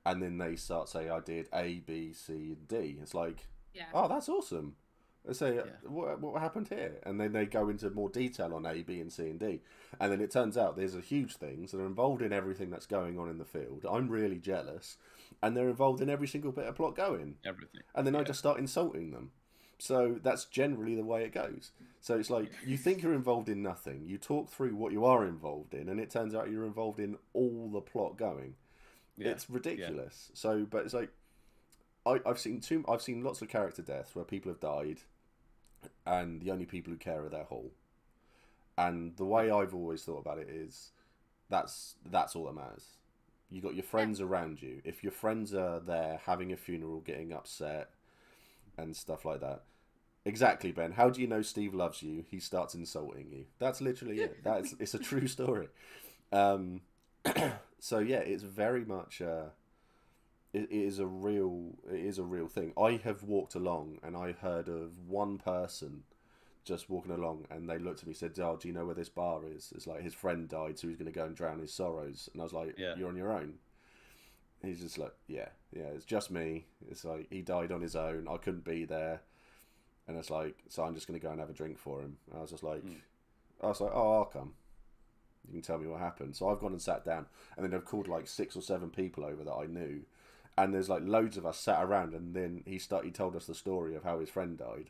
And then they start saying, "I did A, B, C, and D." It's like, "Oh, that's awesome." They say, what happened here? And then they go into more detail on A, B, and C, and D. And then it turns out there's a huge things that are involved in everything that's going on in the field. I'm really jealous. And they're involved in every single bit of plot going.
Everything.
And then I just start insulting them. So that's generally the way it goes. So it's like, you think you're involved in nothing. You talk through what you are involved in, and it turns out you're involved in all the plot going. Yeah. It's ridiculous. Yeah. So, but it's like, I've seen lots of character deaths where people have died, and the only people who care are their hull. And the way I've always thought about it is, that's all that matters. You got your friends around you. If your friends are there having a funeral, getting upset, and stuff like that. Exactly, Ben. How do you know Steve loves you? He starts insulting you. That's literally it. It's a true story. So yeah, it's very much. It is a real thing. I have walked along and I heard of one person just walking along, and they looked at me and said, "Oh, do you know where this bar is?" It's like his friend died, so he's going to go and drown his sorrows. And I was like, "You're on your own." And he's just like, "Yeah, it's just me." It's like he died on his own. I couldn't be there, and it's like, so I'm just going to go and have a drink for him. And I was just like, "Oh, I'll come. You can tell me what happened." So I've gone and sat down, and then I've called like 6 or 7 people over that I knew, and there's like loads of us sat around, and then he told us the story of how his friend died.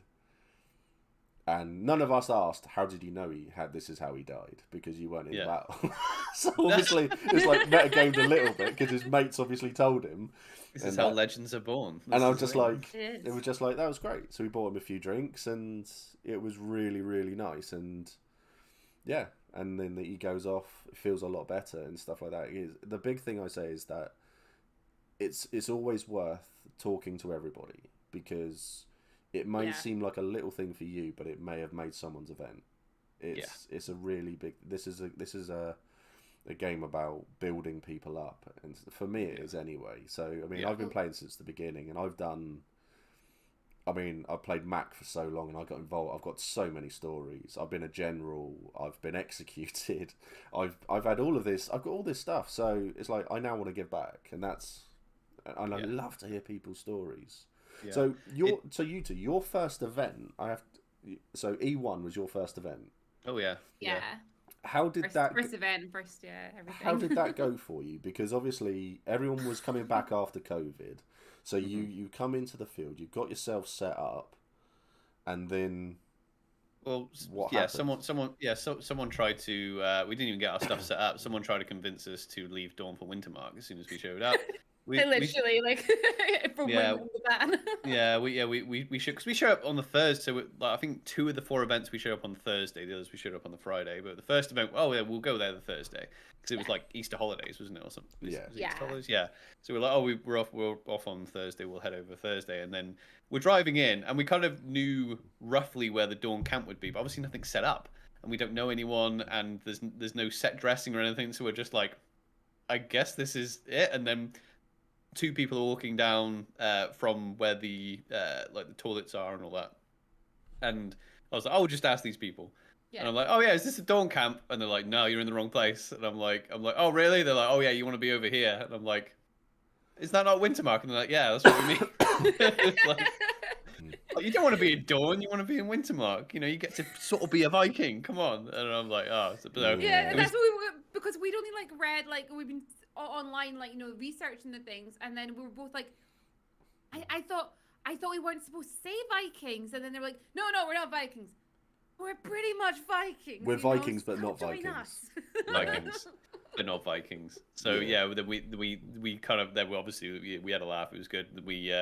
And none of us asked, how did you know this is how he died? Because you weren't in the battle. So obviously, it's like metagamed a little bit because his mates obviously told him.
This is how legends are born.
And I was just like, it was just like, that was great. So we bought him a few drinks, and it was really, really nice. And yeah, and then he goes off, it feels a lot better and stuff like that. The big thing I say is that it's always worth talking to everybody, because it may seem like a little thing for you, but it may have made someone's event. It's a really big. This is a game about building people up, and for me it is anyway. So I mean, I've been playing since the beginning, and I've played Mac for so long, and I got involved. I've got so many stories. I've been a general. I've been executed. I've had all of this. I've got all this stuff. So it's like I now want to give back, and I love to hear people's stories. Yeah. So you two, your first event. So E1 was your first event.
Oh yeah.
Yeah.
How did
first event, everything.
How did that go for you? Because obviously everyone was coming back after COVID. So you come into the field, you've got yourself set up, and then what happened? Someone tried to. We didn't even get our stuff set up. Someone tried to convince us to leave Dawn for Wintermark as soon as we showed up.
From the ban.
We should, because we show up on the Thursday. So I think 2 of the 4 events we showed up on the Thursday. The others we showed up on the Friday. But the first event, we'll go there the Thursday, because it was like Easter holidays, wasn't it, or something? Was it Easter holidays? Yeah. So we're like, we're off on Thursday. We'll head over Thursday, and then we're driving in, and we kind of knew roughly where the Dawn camp would be, but obviously nothing's set up, and we don't know anyone, and there's no set dressing or anything. So we're just like, I guess this is it, and then 2 people are walking down from where the like the toilets are and all that, and I was like, we'll just ask these people. And I'm like, is this a Dawn camp? And they're like, no, you're in the wrong place. And I'm like, oh really? They're like, oh yeah, you want to be over here? And I'm like, is that not Wintermark? And they're like, yeah, that's what we mean. Like, you don't want to be in Dawn, you want to be in Wintermark. You get to sort of be a Viking. Come on. And I'm like,
that's what because we'd only read, we've been online, researching the things, and then we were both like, I thought we weren't supposed to say Vikings, and then they were like, no, we're not Vikings. We're pretty much Vikings.
We're Vikings, but not Vikings.
Vikings, but not Vikings. So we kind of, then we had a laugh. It was good. We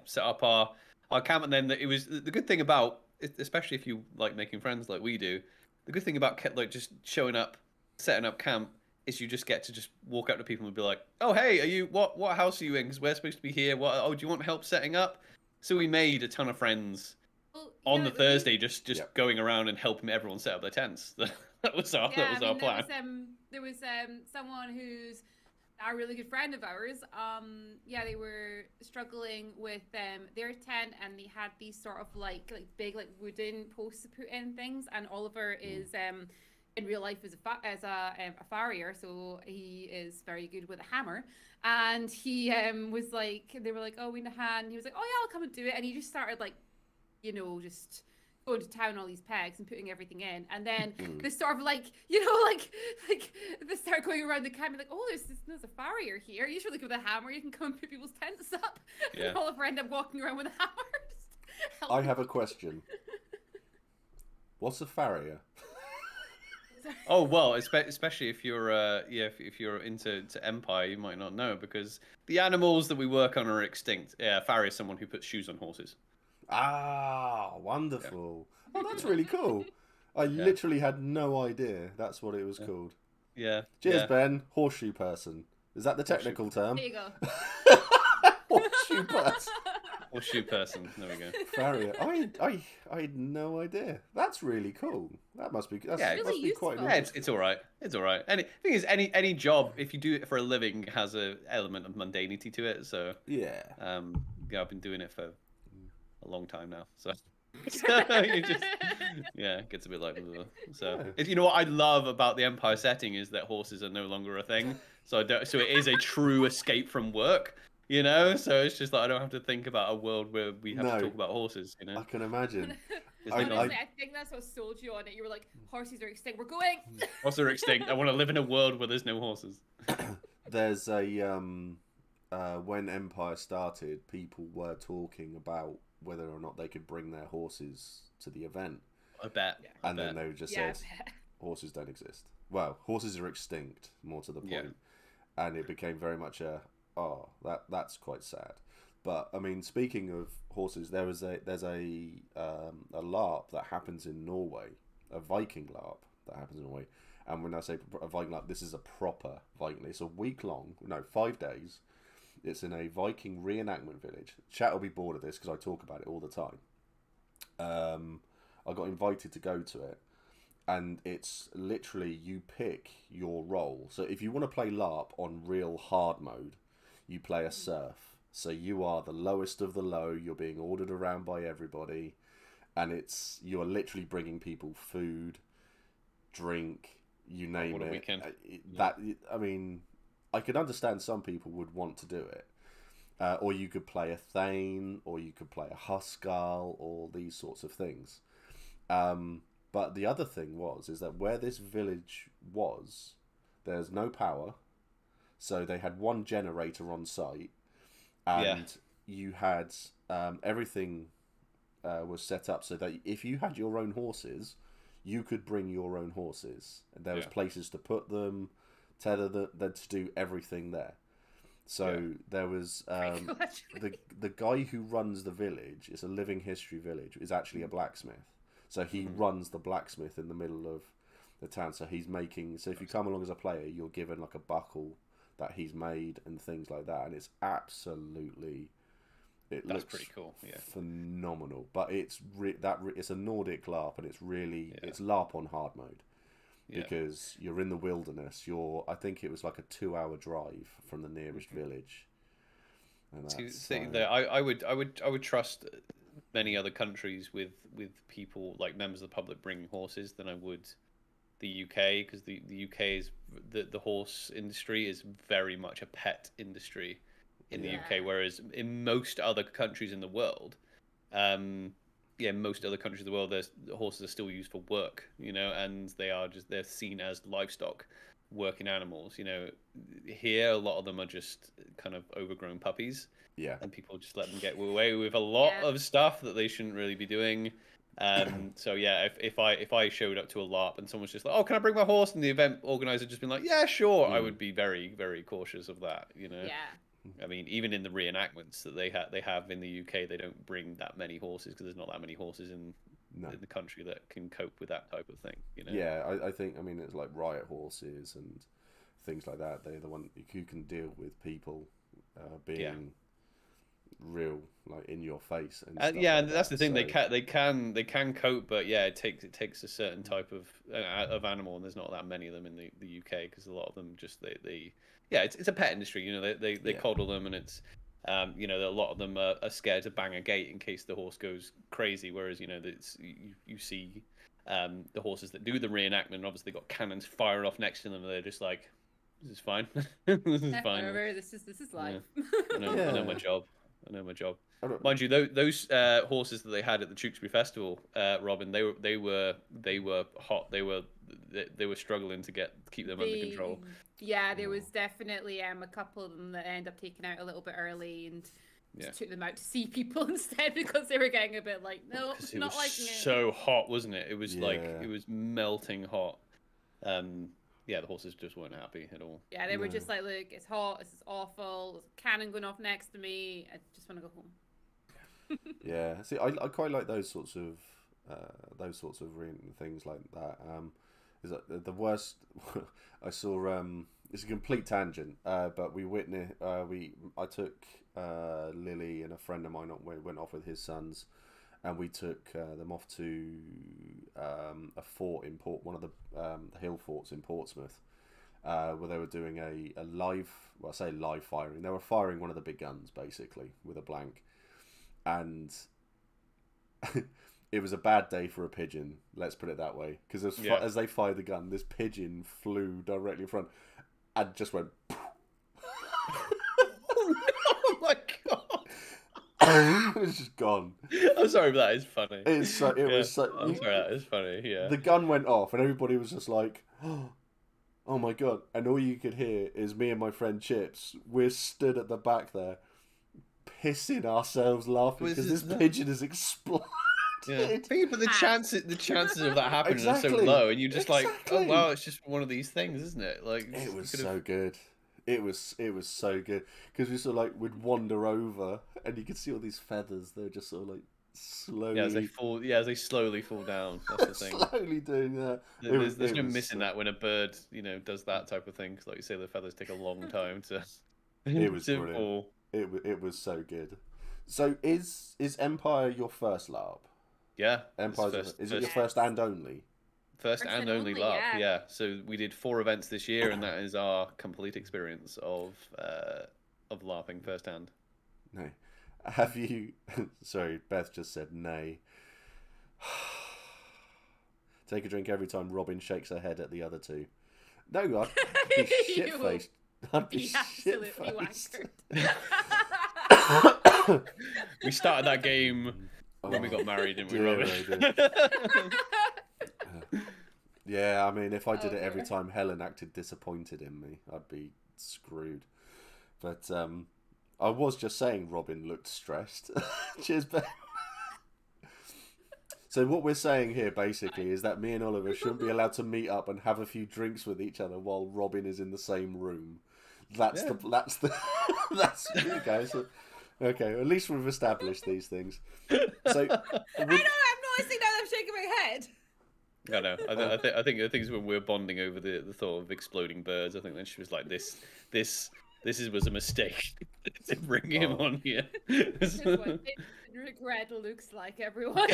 set up our camp, and then it was the good thing about, especially if you like making friends like we do, the good thing about just showing up, setting up camp, is you just get to just walk up to people and be like, oh hey, are you what house are you in? Because we're supposed to be here. Do you want help setting up? So we made a ton of friends on the Thursday, just going around and helping everyone set up their tents. That was our plan.
There was someone who's a really good friend of ours. They were struggling with their tent, and they had these sort of big wooden posts to put in things. And Oliver is in real life as a farrier, so he is very good with a hammer. And he was like, they were like, oh, we need a hand. He was like, oh yeah, I'll come and do it. And he just started just going to town all these pegs and putting everything in. And then this sort of they start going around the camp and like, oh, there's a farrier here. You should look with a hammer. You can come and put people's tents up. Yeah. And Oliver ended up walking around with a hammer.
I have a question. What's a farrier?
Oh well, especially if you're if you're into Empire, you might not know, because the animals that we work on are extinct. Yeah, farrier is someone who puts shoes on horses.
Ah, wonderful. Yeah. Oh, that's really cool. I literally had no idea that's what it was called.
Yeah.
Cheers, Ben. Horseshoe person. Is that the technical term?
There you go.
Horseshoe person.
Horseshoe person. There we go.
Farrier. I had no idea. That's really cool. That must be. That's
really
must be quite.
Yeah, it's all right. It's all right. And the thing is, any job, if you do it for a living, has an element of mundanity to it. So
yeah.
I've been doing it for a long time now. So So you just, yeah, it gets a bit like, ugh. So
Yeah.
you know what I love about the Empire setting is that horses are no longer a thing. So so it is a true escape from work, you know. So it's just like I don't have to think about a world where we have to
No.
talk about horses, you know.
I can imagine.
Honestly, I think that's what sold you on it. You were like, horses are extinct. We're going.
Horses are extinct. I want to live in a world where there's no horses.
There's a when Empire started, people were talking about whether or not they could bring their horses to the event,
I bet.
Yeah.
I
and
bet.
then they just
Yeah,
said horses don't exist. Well, horses are extinct, more to the point,
Yeah.
and it became very much a that's quite sad. But I mean, speaking of horses, there's a LARP that happens in Norway, a Viking LARP that happens in Norway. And when I say a Viking LARP, this is a proper Viking. It's a week long, no, 5 days. It's in a Viking reenactment village. Chat will be bored of this because I talk about it all the time. I got invited to go to it, and it's literally you pick your role. So if you want to play LARP on real hard mode, you play a serf. So you are the lowest of the low. You're being ordered around by everybody, and you're literally bringing people food, drink, you name
what a
it.
weekend.
I mean, I could understand some people would want to do it. Or you could play a Thane, or you could play a Huskarl, or these sorts of things. But the other thing is that where this village was, there's no power. So they had one generator on site, and you had everything was set up so that if you had your own horses, you could bring your own horses. And there was places to put them, tether them, to do everything there. So there was the guy who runs the village. It's a living history village. Is actually a blacksmith. So he runs the blacksmith in the middle of the town. So he's making. So if you come along as a player, you're given like a buckle that he's made and things like that, and it's absolutely. That's looks
pretty cool. Yeah,
phenomenal. But it's it's a Nordic LARP, and it's really it's LARP on hard mode. Because you're in the wilderness. I think it was like a 2-hour drive from the nearest village. And
I would trust many other countries with people like members of the public bringing horses than I would the UK, because the UK is the horse industry is very much a pet industry in the UK, whereas in most other countries in the world, most other countries of the world, the horses are still used for work, you know, and they're seen as livestock, working animals. You know, here a lot of them are just kind of overgrown puppies. Yeah. And people just let them get away with a lot of stuff that they shouldn't really be doing. So yeah, if I showed up to a LARP and someone's just like, oh, can I bring my horse? And the event organizer just been like, yeah, sure. I would be very, very cautious of that, you know?
Yeah.
I mean, even in the reenactments that they have in the UK, they don't bring that many horses because there's not that many horses in the country that can cope with that type of thing, you know?
Yeah, I think, I mean, it's like riot horses and things like that. They're the one who can deal with people being real, like in your face. And stuff
and that's the thing. So... They can cope, but yeah, it takes a certain type of animal, and there's not that many of them in the UK because a lot of them just it's a pet industry. You know, they coddle them, and it's you know, a lot of them are scared to bang a gate in case the horse goes crazy. Whereas you know, you see the horses that do the reenactment, obviously got cannons firing off next to them, and they're just like, this is fine. This is fine.
Remember, this is life.
I know my job. I know my job. Mind you, those horses that they had at the Tewkesbury Festival, Robin, they were hot. They were struggling to keep them under control.
Yeah, there was definitely a couple of them that ended up taking out a little bit early and just took them out to see people instead because they were getting a bit like, no, not liking it.
So hot, wasn't it? It was like it was melting hot. Yeah, the horses just weren't happy at all.
Yeah, they were just like, look, it's hot, this is awful, there's a cannon going off next to me, I just want to go home.
Yeah, see, I quite like those sorts of things like that. Is that the worst? I saw. It's a complete tangent, but I took Lily and a friend of mine. We went off with his sons, and we took them off to a fort in one of the hill forts in Portsmouth, where they were doing a live. Well, I say live firing. They were firing one of the big guns basically with a blank, and it was a bad day for a pigeon. Let's put it that way. Because as they fired the gun, this pigeon flew directly in front and just went.
Oh my god!
It was just gone.
I'm sorry, but that is funny.
It was so.
I'm sorry, that is funny. Yeah.
The gun went off, and everybody was just like, "Oh my god!" And all you could hear is me and my friend Chips. We're stood at the back there, pissing ourselves laughing because this pigeon has exploded.
Yeah. But the chances of that happening are so low, and you're just like, oh wow, it's just one of these things, isn't it? Like
it was so good. It was so good because we sort of like would wander over, and you could see all these feathers. They're just sort of like slowly.
As they slowly fall down. That's the thing.
Slowly doing that.
There's no missing that when a bird, does that type of thing. Because, like you say, the feathers take a long time to.
It was
to
brilliant.
fall.
It was so good. So is Empire your first LARP?
Yeah.
Is it your first and only?
First and only LARP, yeah. So we did 4 events this year, and that is our complete experience of LARPing firsthand.
No. Have you... Sorry, Beth just said nay. Take a drink every time Robin shakes her head at the other two. No, I'd be shit-faced. I'd be shit-faced.
We started that game when we got married, didn't we, Robin?
Yeah, I mean, if I did it every time Helen acted disappointed in me, I'd be screwed. But I was just saying Robin looked stressed. Cheers, Ben. So what we're saying here, basically, is that me and Oliver shouldn't be allowed to meet up and have a few drinks with each other while Robin is in the same room. That's you guys. Okay, at least we've established these things. So
I know, I'm noticing now that I'm shaking my head.
I know. I think the things when we're bonding over the thought of exploding birds, I think then she was like, this was a mistake to bring him on here.
This is what regret looks like, everyone.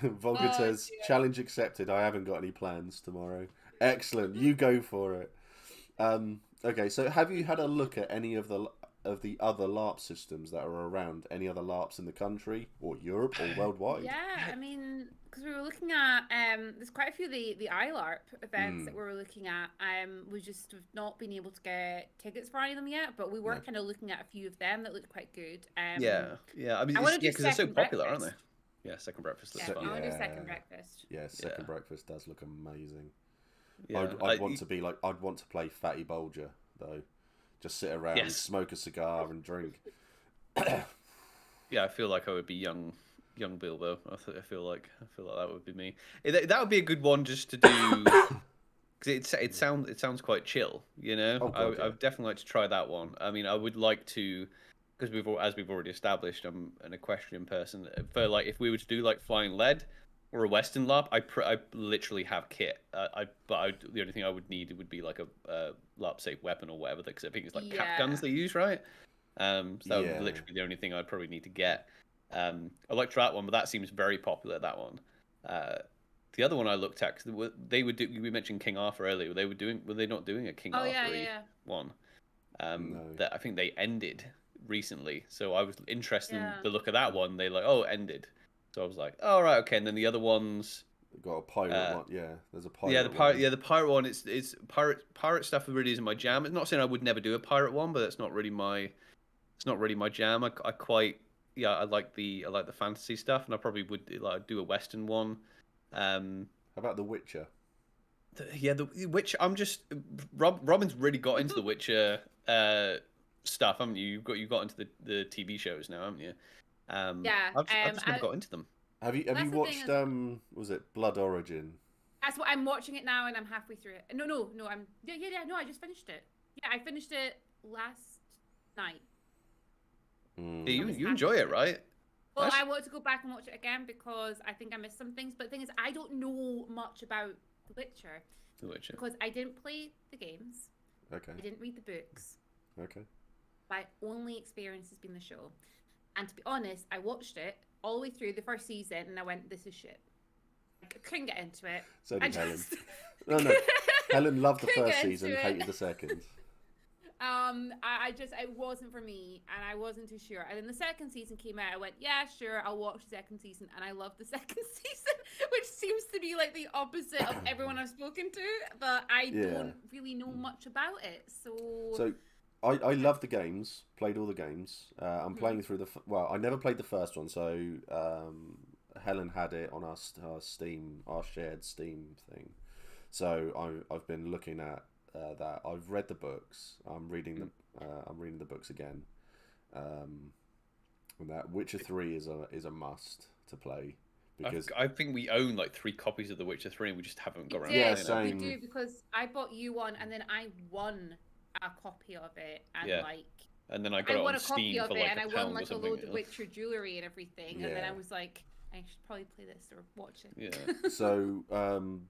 Volga says, challenge accepted. I haven't got any plans tomorrow. Excellent. You go for it. Okay, so have you had a look at any of the other LARP systems that are around? Any other LARPs in the country or Europe or worldwide?
Yeah, I mean, because we were looking at there's quite a few of the iLARP events that we were looking at. We just have not been able to get tickets for any of them yet, but we were kind of looking at a few of them that looked quite good.
Yeah. I mean, because they're so popular, aren't they? Yeah, Second Breakfast looks fun.
I want to do Second Breakfast.
Yeah, Second Breakfast does look amazing.
Yeah,
I'd want to play Fatty Bulger though. Just sit around, smoke a cigar, and drink.
Yeah, I feel like I would be young Bilbo. I feel like that would be me. That would be a good one just to do. Because it sounds quite chill, I would definitely like to try that one. I mean, I would like to, because as we've already established, I'm an equestrian person. For like, if we were to do like Flying Lead or a Western LARP, I literally have kit. The only thing I would need would be like a LARP safe weapon or whatever. Because I think it's like cap guns they use, right? So that would literally be the only thing I'd probably need to get. I'd like to try that one, but that seems very popular. That one. The other one I looked at, cause we mentioned King Arthur earlier. Were they not doing a King Arthur one?
No.
That I think they ended recently. So I was interested in the look of that one. They ended. So I was like, oh, right, okay. And then the other ones,
got a pirate one. Yeah, there's a pirate.
Yeah, the pirate one. It's pirate stuff really isn't my jam. It's not saying I would never do a pirate one, but that's not really my. It's not really my jam. I like the fantasy stuff, and I probably would do a Western one.
How about The Witcher?
The Witcher. I'm just Robin's really got into the Witcher stuff, haven't you? You got into the TV shows now, haven't you? I've just never got into them.
Have you watched was it Blood Origin?
That's what I'm watching it now, and I'm halfway through it. No, I'm no, I just finished it. Yeah, I finished it last night.
You enjoy it, right?
Well, I want to go back and watch it again because I think I missed some things. But the thing is, I don't know much about The Witcher. Because I didn't play the games.
Okay.
I didn't read the books.
Okay.
My only experience has been the show. And to be honest, I watched it all the way through the first season, and I went, "This is shit." I couldn't get into it.
So did Helen. No. Helen loved the first season, hated the second.
I just, it wasn't for me, and I wasn't too sure. And then the second season came out. I went, yeah, sure, I'll watch the second season, and I loved the second season, which seems to be like the opposite of everyone I've spoken to. But I don't really know much about it,
So I love the games. Played all the games. I'm playing through well, I never played the first one, so Helen had it on our Steam, our shared Steam thing. So I've been looking at that. I've read the books. I'm reading the books again. And that Witcher 3 is a must to play, because
I think we own like 3 copies of The Witcher 3 and we just haven't got around to
yeah,
it.
same.
we do, because I bought you one, and then I won a copy of it, and like.
And then I got it
won
on
a copy
Steam
of
for
it,
like
and I
£1
won like
or
a
something.
load of Witcher jewelry and everything, and then I was like, I should probably play this or watch it.
Yeah.
So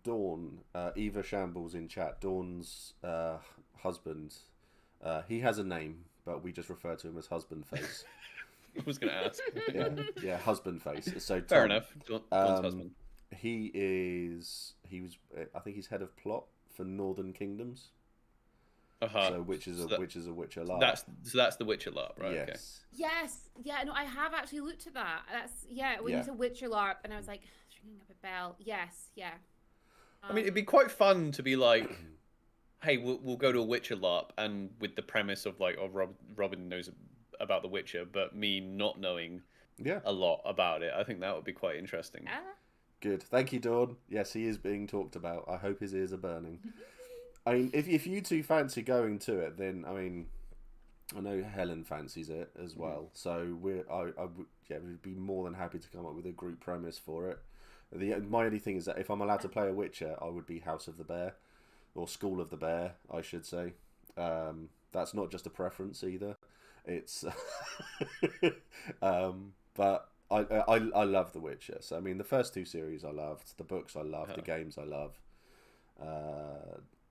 Dawn, Eva Shambles in chat. Dawn's husband. He has a name, but we just refer to him as Husband Face.
I was going to ask.
yeah, Husband Face. So Tom,
fair enough. Dawn's husband.
He was. I think he's head of plot for Northern Kingdoms. So which is a Witcher LARP.
That's the Witcher LARP, right?
Yes.
Okay.
Yes, yeah, no, I have actually looked at that. That's when you said Witcher LARP, and I was like, it's ringing up a bell. Yes, yeah.
I mean, it'd be quite fun to be like, hey, we'll go to a Witcher LARP, and with the premise of like, Robin knows about the Witcher, but me not knowing a lot about it. I think that would be quite interesting.
Good, thank you, Dawn. Yes, he is being talked about. I hope his ears are burning. I mean, if you two fancy going to it, then I mean, I know Helen fancies it as well. So we'd be more than happy to come up with a group premise for it. My only thing is that if I'm allowed to play a Witcher, I would be House of the Bear, or School of the Bear, I should say. That's not just a preference either. It's, but I love The Witcher. So I mean, the first 2 series I loved, the books I loved, the games I love.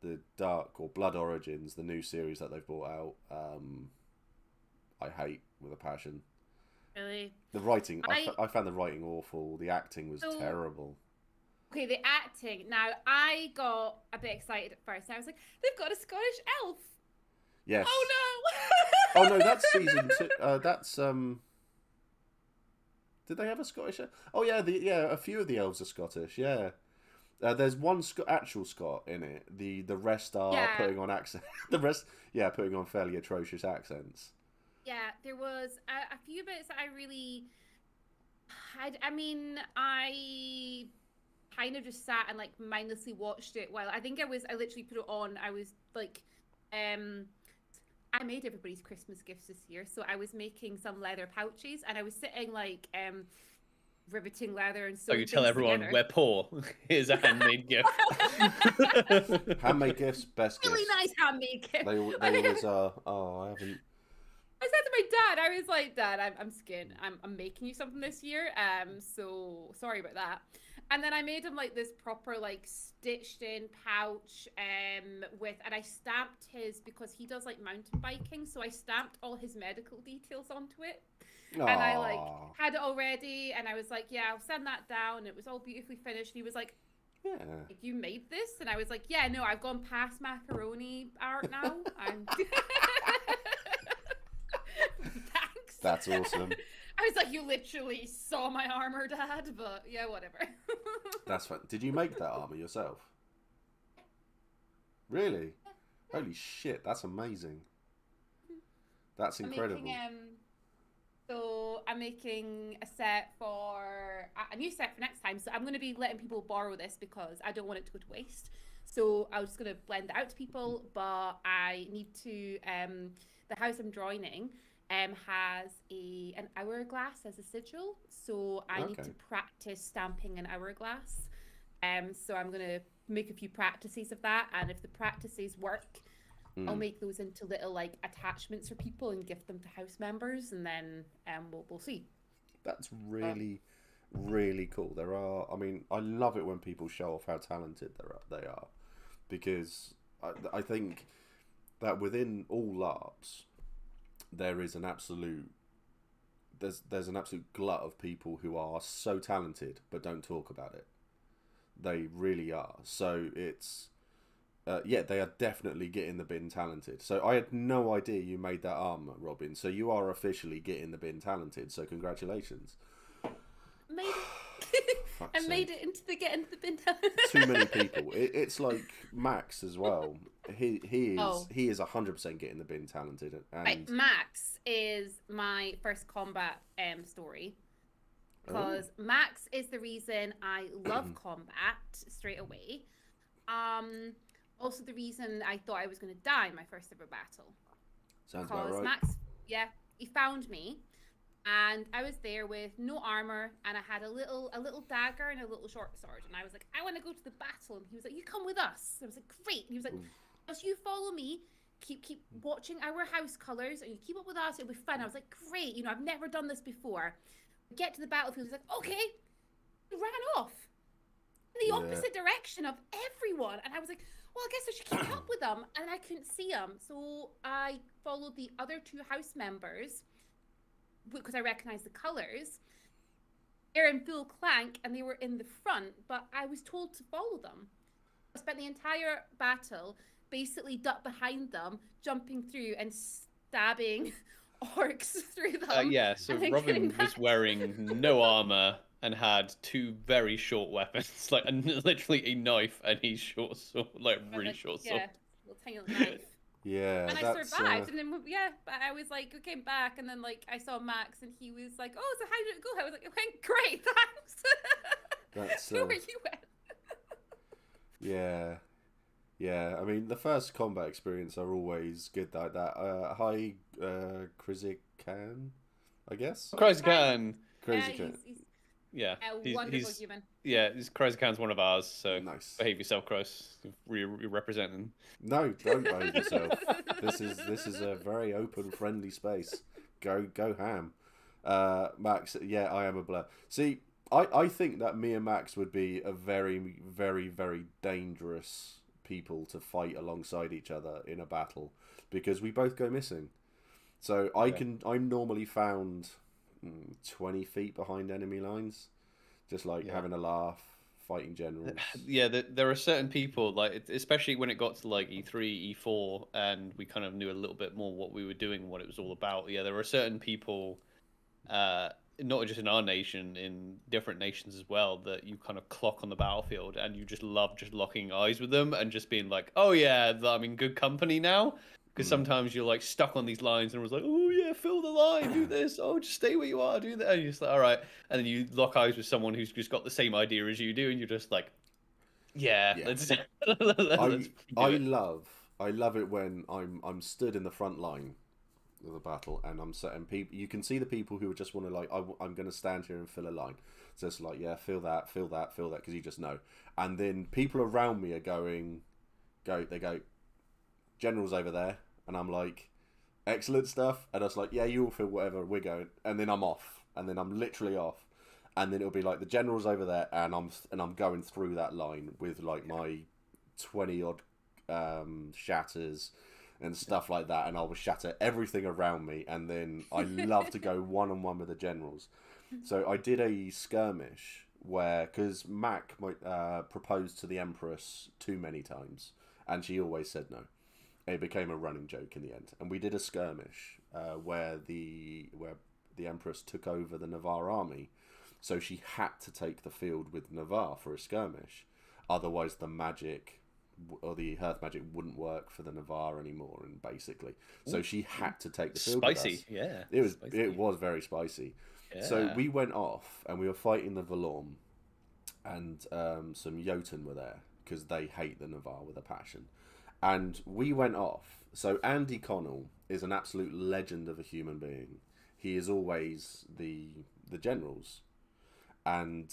The Dark or Blood Origins, the new series that they've brought out, I hate with a passion.
Really?
The writing, I found the writing awful. The acting was terrible.
Okay, the acting. Now, I got a bit excited at first. I was like, they've got a Scottish elf.
Yes.
Oh no!
Oh no, that's season 2. That's Did they have a Scottish? Oh yeah, a few of the elves are Scottish. Yeah. There's one actual Scot in it. The rest are putting on accent. The rest, putting on fairly atrocious accents.
Yeah, there was a few bits that I really. I mean, I kind of just sat and like mindlessly watched it. While I literally put it on. I was like, I made everybody's Christmas gifts this year, so I was making some leather pouches, and I was sitting like riveting leather and so.
So you tell everyone
together.
we're poor. Here's a handmade gift.
Handmade gifts, best gifts.
Really nice handmade gift.
They always are. Oh, I haven't.
I said to my dad, I was like, Dad, I'm skinned. I'm making you something this year. So sorry about that. And then I made him like this proper like stitched in pouch and I stamped his, because he does like mountain biking, so I stamped all his medical details onto it.
Aww.
And I like had it already, and I was like, yeah, I'll send that down. It was all beautifully finished. And he was like,
yeah,
you made this? And I was like, yeah, no, I've gone past macaroni art now. Thanks.
That's awesome.
I was like, you literally saw my armor, Dad, but yeah, whatever.
That's fun. Did you make that armor yourself? Really? Holy shit, that's amazing. That's incredible.
I'm making a set for a new set for next time. So I'm going to be letting people borrow this because I don't want it to go to waste. So I was just going to blend it out to people, but I need to. The house I'm joining has an hourglass as a sigil, so I need to practice stamping an hourglass. So I'm going to make a few practices of that, and if the practices work, I'll make those into little like attachments for people and gift them to house members, and then we'll see.
That's really, really cool. I mean, I love it when people show off how talented they are, because I think that within all LARPs, there's an absolute glut of people who are so talented but don't talk about it. They really are. So yeah, they are definitely getting the bin talented. So I had no idea you made that armor, Robin. So you are officially getting the bin talented. So congratulations.
Made it. I made it into the bin.
Too many people. It's like Max as well. He is 100% getting the bin talented. And
right, Max is my first combat story. Because Max is the reason I love combat straight away. Also the reason I thought I was going to die in my first ever battle.
Sounds about right.
Max, he found me, and I was there with no armor, and I had a little dagger and a little short sword, and I was like, I want to go to the battle, and he was like, you come with us. And I was like, great. And he was like, as you follow me, keep watching our house colors, and you keep up with us, it'll be fun. I was like, great. I've never done this before. We get to the battlefield. He's like, okay. He ran off in the opposite direction of everyone, and I was like, well, I guess I should keep up with them, and I couldn't see them. So I followed the other 2 house members because I recognized the colors. They're in full clank, and they were in the front, but I was told to follow them. I spent the entire battle basically ducked behind them, jumping through and stabbing orcs through them.
So Robin was wearing no armor and had 2 very short weapons, like literally a knife and a short sword, really short sword.
Yeah, little tiny little knife.
Yeah,
and I survived, and then but I was like, I came back, and then I saw Max, and he was like, "Oh, so how did it go?" I was like, "It went great, thanks." That's where you went.
Yeah. I mean, the first combat experience are always good like that. Hi, Krizikan, I guess.
Krizikan.
Yeah, wonderful human.
Yeah, Krizikan's one of ours, so
nice.
Behave yourself, Kroz. You're representing.
No, don't behave yourself. This is a very open, friendly space. Go ham. Max, yeah, I am a blur. See, I think that me and Max would be a very, very, very dangerous people to fight alongside each other in a battle because we both go missing. So I'm normally found 20 feet behind enemy lines, just having a laugh, fighting generals.
Yeah, there are certain people, especially when it got to E3, E4, and we kind of knew a little bit more what we were doing, what it was all about. Yeah, there were certain people, not just in our nation, in different nations as well, that you kind of clock on the battlefield, and you just love just locking eyes with them and just being like, oh yeah, I'm in good company now. Because sometimes you're stuck on these lines, and it was like, oh yeah, fill the line, do this. Oh, just stay where you are, do that. And you're just like, all right. And then you lock eyes with someone who's just got the same idea as you do, and you're just like, let's
I love it when I'm stood in the front line of the battle, and I'm certain people. You can see the people who just want to I'm going to stand here and fill a line. So it's fill that, because you just know. And then people around me are they go. Generals over there, and I'm like, excellent stuff, and I was like, yeah, you all feel whatever, we're going, and then I'm off, and then I'm literally off, and then it'll be the generals over there, and I'm going through that line with my 20 odd shatters and stuff like that, and I will shatter everything around me, and then I love to go one-on-one with the generals. So I did a skirmish where, because Mac proposed to the Empress too many times, and she always said no. It became a running joke in the end, and we did a skirmish where the Empress took over the Navarre army, so she had to take the field with Navarre for a skirmish, otherwise the magic or the Hearth magic wouldn't work for the Navarre anymore, and basically, so she had to take the field.
Spicy,
with us.
Yeah.
It was very spicy. Yeah. So we went off and we were fighting the Valorm, and some Jotun were there because they hate the Navarre with a passion. And we went off. So Andy Connell is an absolute legend of a human being. He is always the generals, and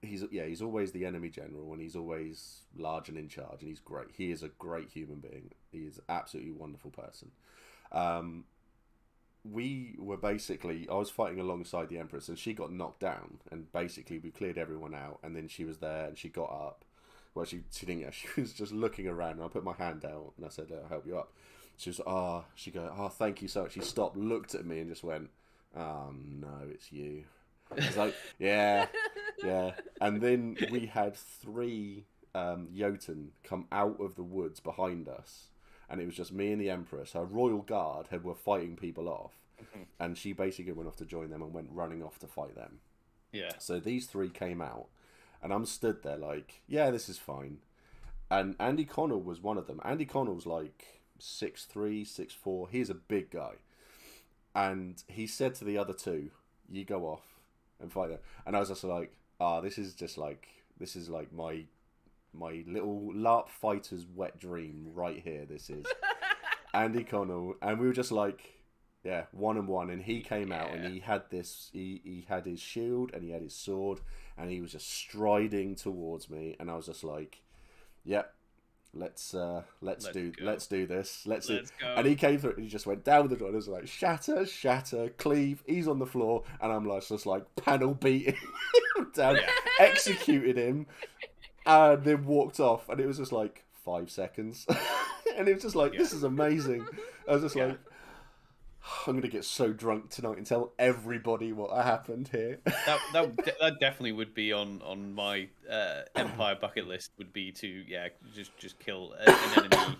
he's always the enemy general, and he's always large and in charge, and he's great. He is a great human being. He is an absolutely wonderful person. We were I was fighting alongside the Empress, and she got knocked down, and basically we cleared everyone out, and then she was there, and she got up. Well, she didn't yet. She was just looking around, and I put my hand out, and I said, I'll help you up. She was, she go, thank you so much. She stopped, looked at me, and just went, oh, no, it's you. I was like, yeah. And then we had 3 Jotun come out of the woods behind us, and it was just me and the Empress. Her royal guard were fighting people off, and she basically went off to join them and went running off to fight them.
Yeah.
So these three came out, and I'm stood there like, yeah, this is fine. And Andy Connell was one of them. Andy Connell's like 6'3", 6'4". He's a big guy. And he said to the other two, you go off and fight them. And I was just like, this is like my little LARP fighter's wet dream right here. This is Andy Connell. And we were just like, yeah, 1-on-1. And he came out and he had this, he had his shield and he had his sword and he was just striding towards me. And I was just like, yep. Let's do this. Let's go. And he came through and he just went down the door and it was like shatter, cleave. He's on the floor and I'm like just like panel beating him down, executed him, and then walked off. And it was just like 5 seconds, and it was just like this is amazing. I was just like, I'm gonna get so drunk tonight and tell everybody what happened here.
That definitely would be on my Empire bucket list. Would be to just kill an enemy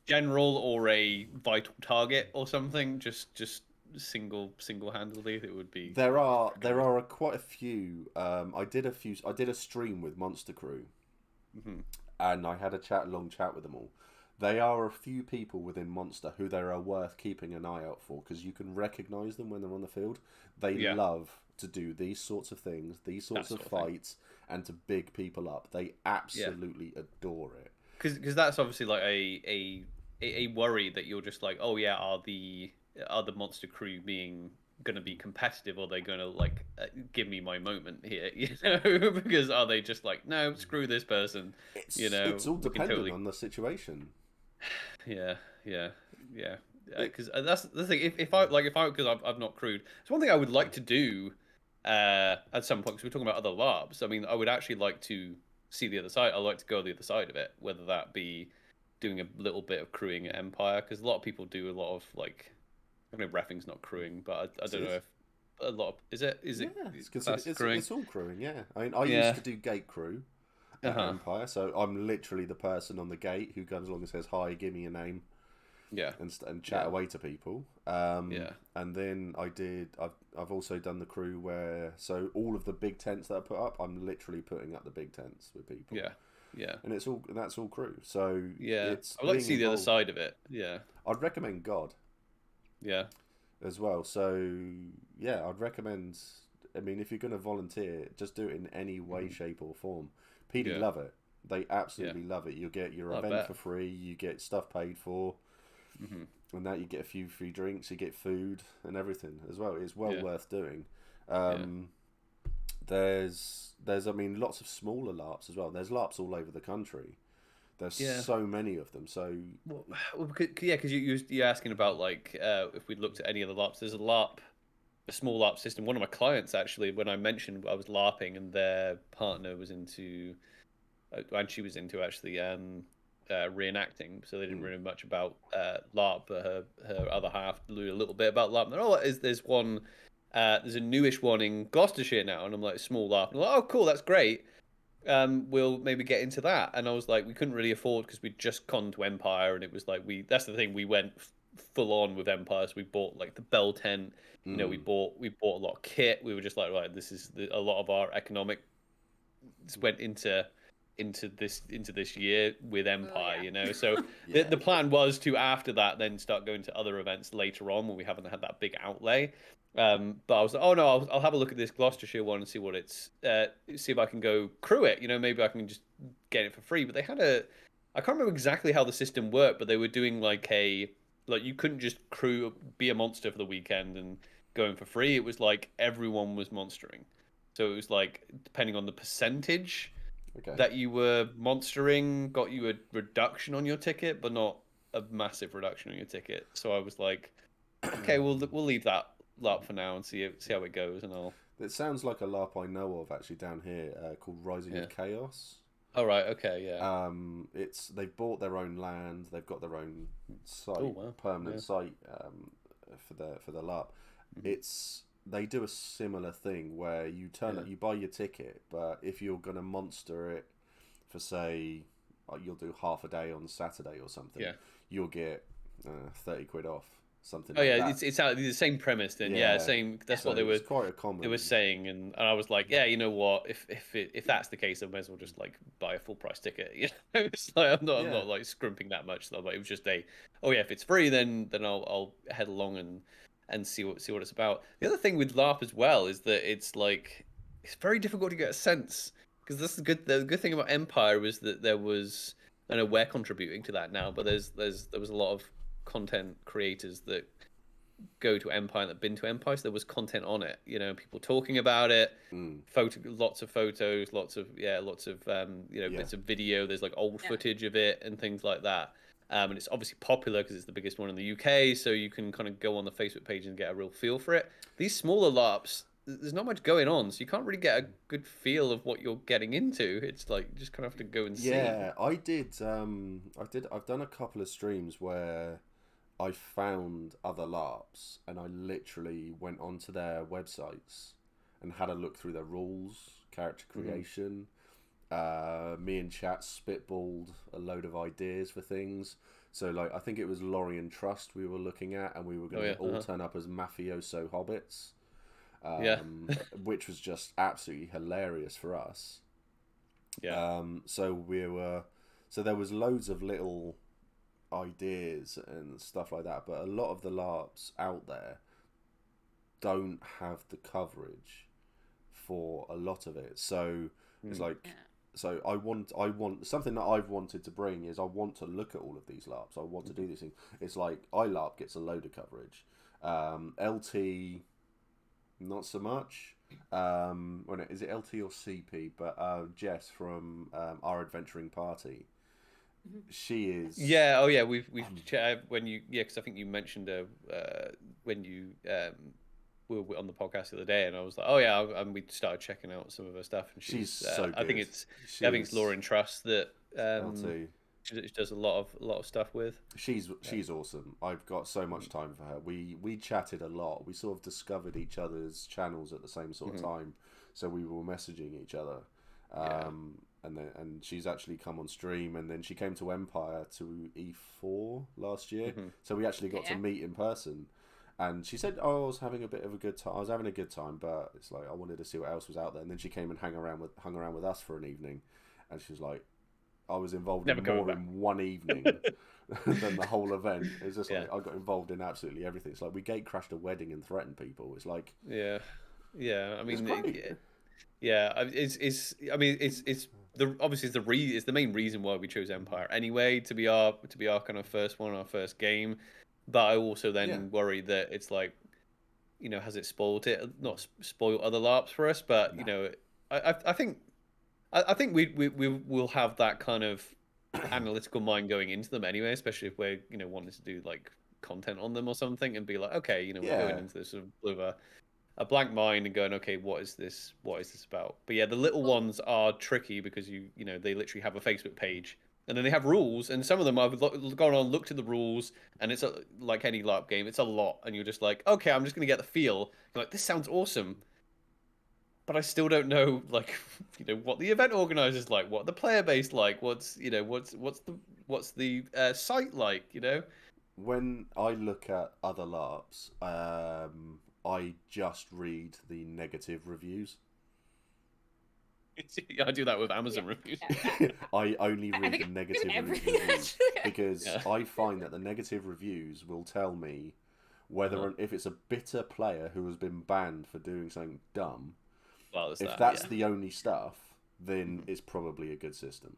general or a vital target or something. Just single-handedly. It would be.
There are quite a few. I did a stream with Monster Crew, and I had a long chat with them all. They are a few people within Monster who they are worth keeping an eye out for because you can recognise them when they're on the field. They love to do these sorts of things, these sorts of fights, and to big people up. They absolutely adore it.
Because that's obviously like a worry that you're just like, oh yeah, are the Monster Crew going to be competitive, or are they going to like give me my moment here, because are they just like, no, screw this person,
it's all dependent on the situation.
Because that's the thing. If I because I've not crewed, it's one thing I would like to do at some point, because we're talking about other LARPs. I mean, I would actually like to see the other side. I'd like to go the other side of it, whether that be doing a little bit of crewing at Empire, because a lot of people do a lot of like, I mean, reffing's not crewing, but I don't know if a lot of is it
it's all crewing. Yeah, I mean, I used to do gate crew at Empire, so I'm literally the person on the gate who comes along and says hi, give me your name, and chat away to people. And then I've also done the crew where, so all of the big tents that I put up, I'm literally putting up the big tents with people. And that's all crew. So it's
I'd like to see the other side of it.
I'd recommend God. As well. So I'd recommend. I mean, if you're going to volunteer, just do it in any way, shape, or form. PD love it. They absolutely love it. You'll get your event for free. You get stuff paid for, and that you get a few free drinks. You get food and everything as well. It's well worth doing. There's I mean, lots of smaller LARPs as well. There's LARPs all over the country. There's so many of them. So
because you're asking about like if we looked at any of the LARPs. There's a small LARP system. One of my clients actually, when I mentioned I was LARPing and their partner was into, and she was into actually reenacting, so they didn't really know much about LARP, but her other half knew a little bit about LARP. And there's one, there's a newish one in Gloucestershire now, and I'm like, small LARP. And I'm like, oh cool, that's great. We'll maybe get into that. And I was like, we couldn't really afford, because we'd just gone to Empire, and it was like that's the thing, we went full on with Empire. So we bought like the bell tent, we bought a lot of kit. We were just like, right, this is a lot of our economic went into this year with Empire, So the plan was to, after that, then start going to other events later on when we haven't had that big outlay. But I was like, oh no, I'll have a look at this Gloucestershire one and see what it's, see if I can go crew it. Maybe I can just get it for free. But they had I can't remember exactly how the system worked, but they were doing like you couldn't just be a monster for the weekend and going for free. It was like everyone was monstering. So it was like, depending on the percentage that you were monstering, got you a reduction on your ticket, but not a massive reduction on your ticket. So I was like, okay, we'll leave that LARP for now and see how it goes. And
It sounds like a LARP I know of actually down here called Rising of Chaos.
Oh right, okay, yeah.
They've bought their own land. They've got their own site, permanent site for the LARP. They do a similar thing where you turn up, you buy your ticket, but if you're gonna monster it for say you'll do half a day on Saturday or something, you'll get 30 quid off. Something like that.
It's out the same premise then. Yeah, same. That's
so
what they were.
Quite a common.
They were saying, and I was like, yeah, you know what? If that's the case, I might as well just like buy a full price ticket. You know, it's like I'm not like scrimping that much. So, but it was just if it's free, then I'll head along and see what it's about. The other thing with LARP as well is that it's like it's very difficult to get a sense, because this is good. The good thing about Empire was that there was, I know we're contributing to that now, but there was a lot of content creators that go to Empire, that have been to Empire, so there was content on it, you know, people talking about it, lots of photos, lots of bits of video. There's like old footage of it and things like that, and it's obviously popular because it's the biggest one in the UK, so you can kind of go on the Facebook page and get a real feel for it. These smaller LARPs, there's not much going on, so you can't really get a good feel of what you're getting into. It's like you just kind of have to go and see.
I've done a couple of streams where I found other LARPs and I literally went onto their websites and had a look through their rules, character creation. Me and chat spitballed a load of ideas for things. So like I think it was Lorien Trust we were looking at, and we were going to all turn up as mafioso hobbits. Which was just absolutely hilarious for us. So there was loads of little ideas and stuff like that, but a lot of the LARPs out there don't have the coverage for a lot of it. So it's like, so I want something that I've wanted to bring is I want to look at all of these LARPs. I want to do these things. It's like iLARP gets a load of coverage. LT, not so much. Is it LT or CP? But Jess from Our Adventuring Party, she is.
Yeah. Oh yeah. We've when you because I think you mentioned when you were on the podcast the other day, and I was like, oh yeah, and we started checking out some of her stuff, and
she's so good.
I think it's Lauren Trust that
LT.
She does a lot of stuff with.
She's awesome. I've got so much time for her. We chatted a lot. We sort of discovered each other's channels at the same sort of time, so we were messaging each other. And she's actually come on stream, and then she came to Empire to E4 last year, so we actually got to meet in person. And she said, "Oh, I was having a bit of a good time. I was having a good time, but it's like I wanted to see what else was out there." And then she came and hung around with us for an evening, and she was like, I was involved in more in one evening than the whole event. It's just like I got involved in absolutely everything. It's like we gate crashed a wedding and threatened people. It's like
I mean, it's the main reason why we chose Empire anyway, to be our kind of first one, our first game. But I also then worry that it's like, you know, has it spoiled it? Not spoil other LARPs for us, but you know, I think we will have that kind of analytical mind going into them anyway, especially if we're, you know, wanting to do like content on them or something, and be like, okay, you know, we're going into this sort of with a blank mind and going, okay, what is this about? But yeah, the little ones are tricky because you know, they literally have a Facebook page and then they have rules, and some of them I've gone on, looked at the rules, and it's like any LARP game, it's a lot, and you're just like, okay, I'm just gonna get the feel. You're like, this sounds awesome. But I still don't know, like, you know, what the event organizer's like, what the player base like, what's the site like, you know.
When I look at other LARPs, I just read the negative reviews.
I do that with Amazon reviews.
I only read the negative reviews because I find that the negative reviews will tell me whether if it's a bitter player who has been banned for doing something dumb.
Well,
if that's the only stuff, then it's probably a good system.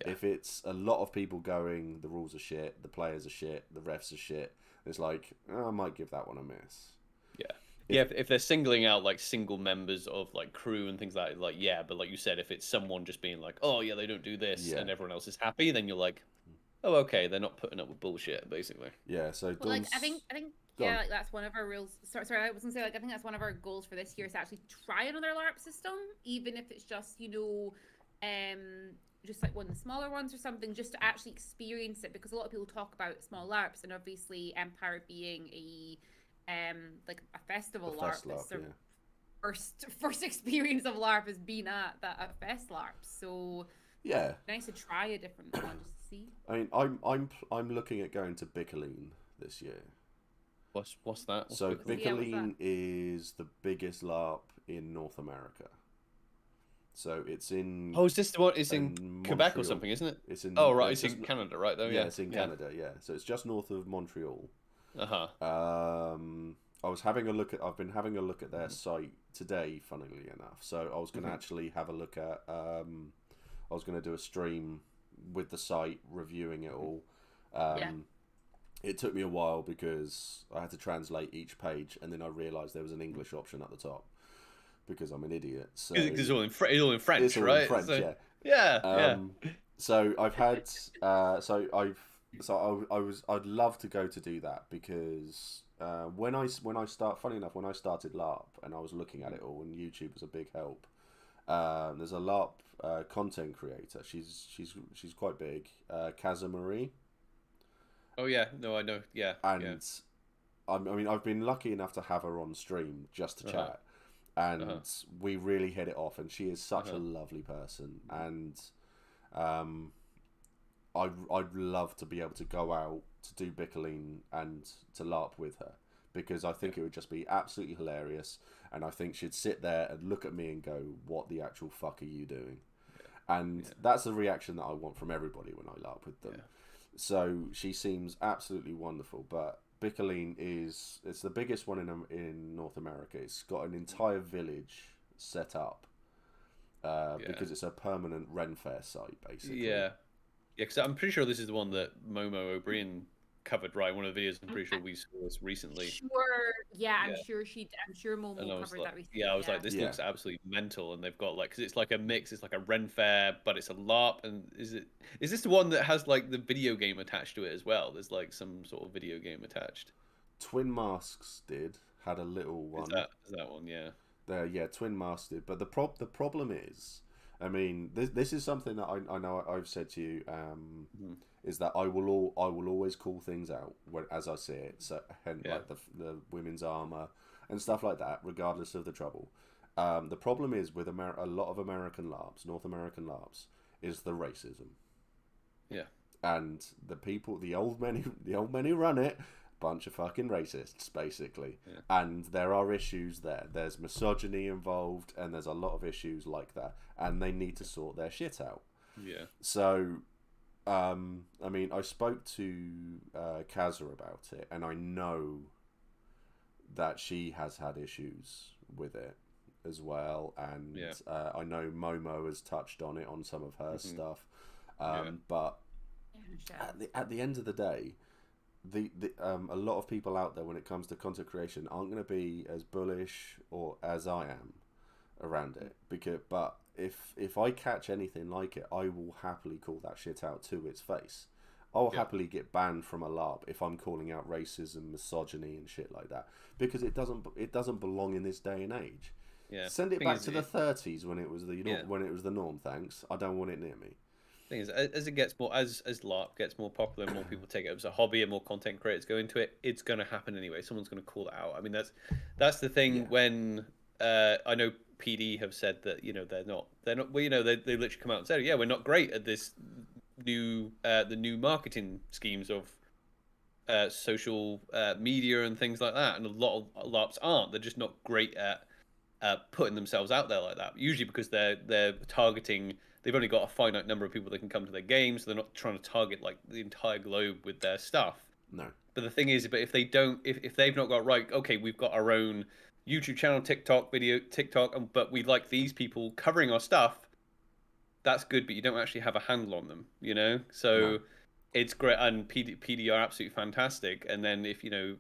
Yeah. If it's a lot of people going, the rules are shit, the players are shit, the refs are shit, it's like, I might give that one a miss.
Yeah. If they're singling out like single members of like crew and things like but like you said, if it's someone just being like, oh yeah, they don't do this, and everyone else is happy, then you're like, oh okay, they're not putting up with bullshit, basically.
Yeah. So
like I think like that's one of our rules. Sorry, I was gonna say, like, I think that's one of our goals for this year is to actually try another LARP system, even if it's just, you know, just like one of the smaller ones or something, just to actually experience it, because a lot of people talk about small LARPs, and obviously Empire being a like a festival LARP, first experience of LARP has been at a fest LARP. So
Yeah.
Nice to try a different one just to see.
I mean, I'm looking at going to Bickerleen this year.
What's that? What's
So
Bickerleen?
Yeah, what's that?
Bickerleen is the biggest LARP in North America. So it's in.
Oh, is this the one? It's in Quebec or
Montreal.
something, isn't it?
It's in.
Oh, right.
It's
It's in Canada, right? Though.
yeah,
Yeah.
it's in Canada. Yeah, so it's just north of Montreal.
Uh huh.
I was having a look at. I've been having a look at their site today, funnily enough. So I was going to actually have a look at. I was going to do a stream with the site, reviewing it all. It took me a while because I had to translate each page, and then I realised there was an English option at the top because I'm an idiot. So
It's all in French,
it's all
right?
in French,
So,
yeah.
yeah.
So I've had. I'd love to go to do that because when I funny enough, when I started LARP and I was looking at it all, and YouTube was a big help. There's a LARP content creator. She's quite big. Kaza Marie.
Oh yeah, no, I know. Yeah,
And I mean, I've been lucky enough to have her on stream just to chat, and we really hit it off. And she is such a lovely person, and I'd love to be able to go out to do Bickerleen and to LARP with her because I think it would just be absolutely hilarious. And I think she'd sit there and look at me and go, "What the actual fuck are you doing?" And that's the reaction that I want from everybody when I LARP with them. So she seems absolutely wonderful. But Bickerleen it's the biggest one in North America. It's got an entire village set up because it's a permanent Ren Fair site, basically.
Yeah, because I'm pretty sure this is the one that Momo O'Brien covered, right? One of the videos. I'm pretty sure we saw this recently.
Sure. Yeah, I'm sure Momo covered that recently.
Yeah, I was like, this looks absolutely mental, and they've got like, because it's like a mix. It's like a Ren Fair, but it's a LARP. And is this the one that has like the video game attached to it as well? There's like some sort of video game attached.
Twin Masks had a little one.
Is that one? Yeah.
Twin Masks did. But the problem is, I mean, this is something that I know I've said to you, is that I will always call things out as I see it. So like the women's armor and stuff like that, regardless of the trouble. The problem is with a lot of American LARPs, North American LARPs, is the racism.
Yeah.
And the old men who run it, bunch of fucking racists, basically. Yeah. And there are issues there. There's misogyny involved, and there's a lot of issues like that, and they need to sort their shit out.
Yeah.
So, I mean, I spoke to Kaza about it, and I know that she has had issues with it as well, and I know Momo has touched on it on some of her stuff, but at the end of the day, a lot of people out there when it comes to content creation aren't going to be as bullish or as I am around it, but if I catch anything like it, I will happily call that shit out to its face. I'll happily get banned from a LARP if I'm calling out racism, misogyny, and shit like that, because it doesn't belong in this day and age.
Yeah.
Send it back to the 30s when it was the norm. Thanks, I don't want it near me.
Thing is, as it gets more, as LARP gets more popular, more people take it up as a hobby, and more content creators go into it, it's going to happen anyway. Someone's going to call it out. I mean, that's the thing. Yeah. When I know PD have said that they're not well, they literally come out and said, yeah, we're not great at this the new marketing schemes of social media and things like that, and a lot of LARPs aren't. They're just not great at putting themselves out there like that. Usually because they're targeting. They've only got a finite number of people that can come to their games. So they're not trying to target like the entire globe with their stuff.
No.
But the thing is, if they don't, if they've not got right, okay, we've got our own YouTube channel, TikTok, but we like these people covering our stuff. That's good, but you don't actually have a handle on them, So no. It's great, and PD are absolutely fantastic. And then if we've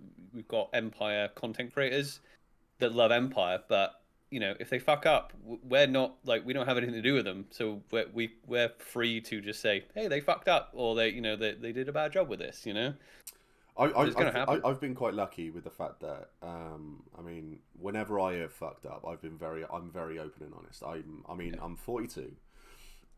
got Empire content creators that love Empire, but if they fuck up, we're not we don't have anything to do with them. So we're free to just say, hey, they fucked up, or they they did a bad job with this.
I've been quite lucky with the fact that I mean, whenever I have fucked up, I'm very open and honest. I'm 42,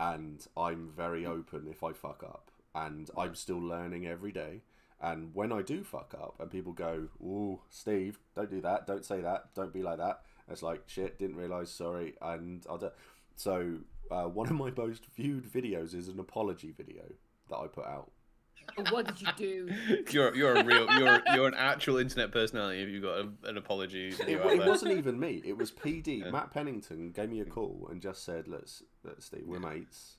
and I'm very open if I fuck up, and I'm still learning every day. And when I do fuck up, and people go, "Ooh, Steve, don't do that, don't say that, don't be like that," it's like, shit, didn't realise, sorry, and So one of my most viewed videos is an apology video that I put out.
What did you do?
You're a real you're an actual internet personality if you've got an apology video out
It
there.
wasn't even me. It was PD.
Yeah.
Matt Pennington gave me a call and just said, "Let's Steve, we're mates.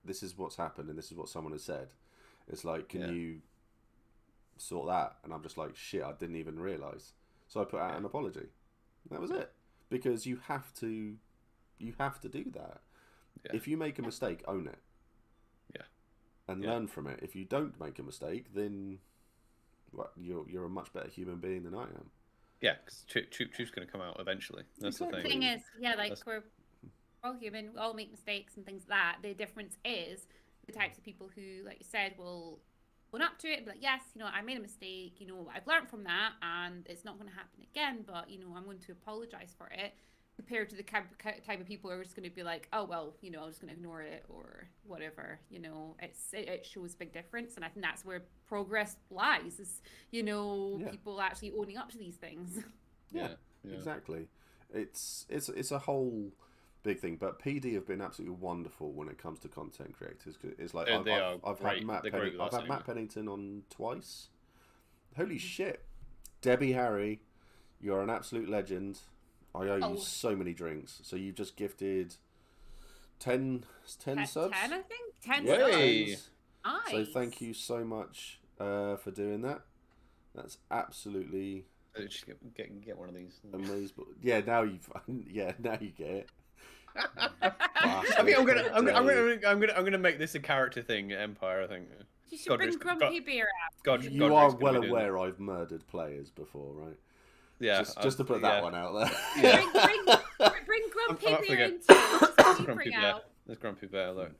This is what's happened, and this is what someone has said. It's like, can you sort that?" And I'm just like, "Shit, I didn't even realise." So I put out an apology. That was it. Because you have to do that.
Yeah.
If you make a mistake, own it.
Yeah.
And learn from it. If you don't make a mistake, then you're a much better human being than I am.
Yeah, because truth's going to come out eventually. That's the
The
thing.
thing is, we're all human, we all make mistakes and things like that. The difference is the types of people who, like you said, will own up to it and be like, yes, I made a mistake, I've learned from that and it's not going to happen again, but, I'm going to apologize for it, compared to the type of people who are just going to be like, oh, well, I'm just going to ignore it or whatever, it shows a big difference. And I think that's where progress lies, is, people actually owning up to these things.
Yeah. Exactly. It's a whole big thing, but PD have been absolutely wonderful when it comes to content creators. It's like I've had Matt Pennington on twice. Holy shit, Debbie Harry, you're an absolute legend. I owe you so many drinks. So you've just gifted 10 subs.
10, I think. 10
Yay.
subs. Nice.
So thank you so much for doing that. That's absolutely
Just get one of these.
amazing. Yeah, now you get it.
I mean, I'm gonna make this a character thing, Empire. I think.
You should bring Grumpy Bear out.
You are well aware I've murdered players before, right?
Yeah.
Just to put that one out there.
Yeah.
Bring Grumpy Bear into it.
Grumpy Bear. There's Grumpy Bear. Look.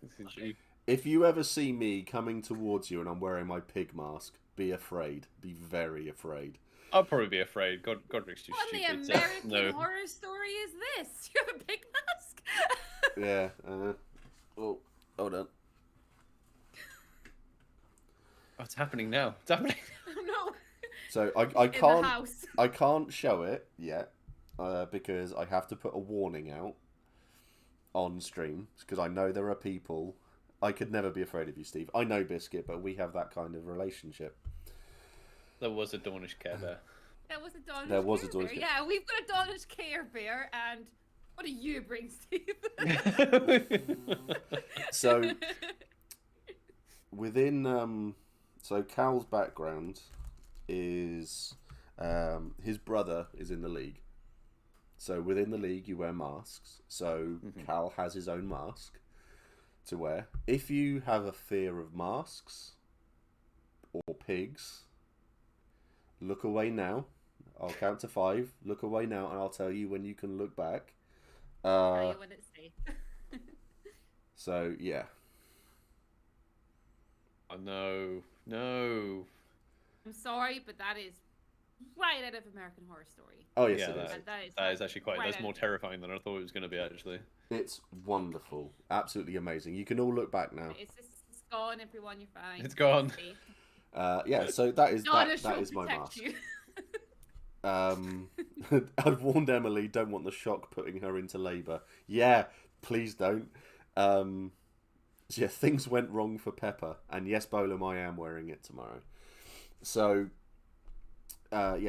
If you ever see me coming towards you and I'm wearing my pig mask, be afraid. Be very afraid.
I'll probably be afraid. Godric's too
What
stupid.
the American Horror Story is this? You have a pig mask?
Yeah. Oh, hold on.
What's happening now? It's happening.
Oh no.
So I can't show it yet because I have to put a warning out on stream because I know there are people. I could never be afraid of you, Steve. I know Biscuit, but we have that kind of relationship.
There was a Dornish Care Bear.
There was a Dornish Care Bear. Yeah, we've got a Dornish Care Bear, and what do you bring, Steve?
So within so Cal's background is his brother is in the league. So within the league you wear masks. So Cal has his own mask to wear. If you have a fear of masks or pigs, look away now. I'll count to 5. Look away now, and I'll tell you when you can look back.
Tell you when it's safe.
So yeah.
Oh, no.
I'm sorry, but that is right out of American Horror Story.
Oh yes,
Yeah,
it is.
that is actually
right
that's more terrifying than I thought it was going to be. Actually,
It's wonderful, absolutely amazing. You can all look back now.
It's gone, everyone. You're fine.
It's gone.
Yeah, so that is that is my mask. I've warned Emily, don't want the shock putting her into labour. Yeah, please don't. So yeah, things went wrong for Pepper, and yes, Bolam, I am wearing it tomorrow. So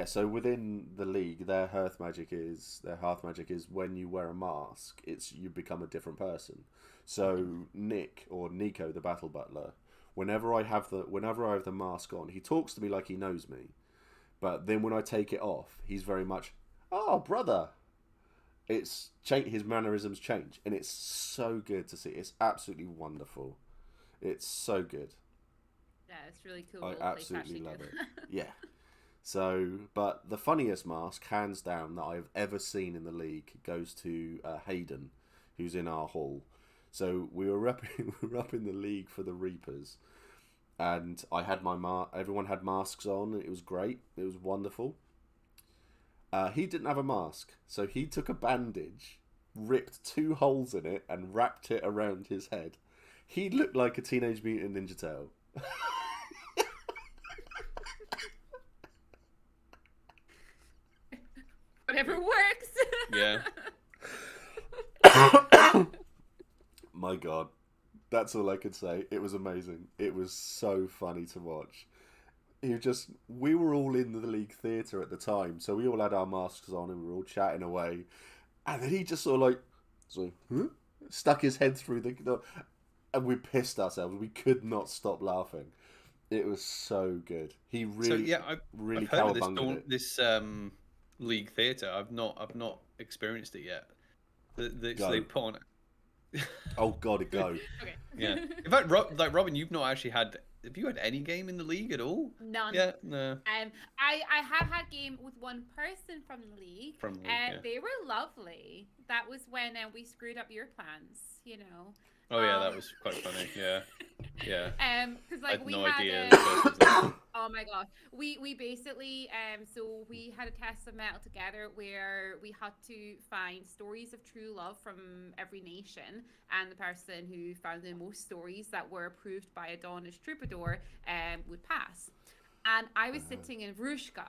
so within the league, their Hearth magic is when you wear a mask, you become a different person. So Nick or Nico, the battle butler, whenever I have the mask on, he talks to me like he knows me, but then when I take it off, he's very much, oh brother. His mannerisms change, and it's so good to see. It's absolutely wonderful. It's so good.
Yeah, it's really cool.
I absolutely love it. Yeah. So, but the funniest mask, hands down, that I've ever seen in the league goes to Hayden, who's in our hall. So we were up in the league for the Reapers, and I had everyone had masks on. It was great. It was wonderful. He didn't have a mask, so he took a bandage, ripped 2 holes in it, and wrapped it around his head. He looked like a Teenage Mutant Ninja Turtle.
Whatever works.
Yeah.
My God, that's all I could say. It was amazing. It was so funny to watch. We were all in the league theatre at the time, so we all had our masks on and we were all chatting away. And then he just sort of like, stuck his head through and we pissed ourselves. We could not stop laughing. It was so good. He really, really cowabunged it.
This league theatre. I've not experienced it yet. So they put on.
Oh God, go!
Okay.
Yeah. In fact, Robin, you've not actually had. Have you had any game in the league at all?
None.
Yeah, no.
I have had game with one person from the league. They were lovely. That was when we screwed up your plans, you know.
Oh yeah, that was quite funny. Yeah, yeah.
Because like we
idea.
Oh my gosh, we basically so we had a test of metal together where we had to find stories of true love from every nation, and the person who found the most stories that were approved by Adonis Troubadour would pass. And I was sitting in Varushka.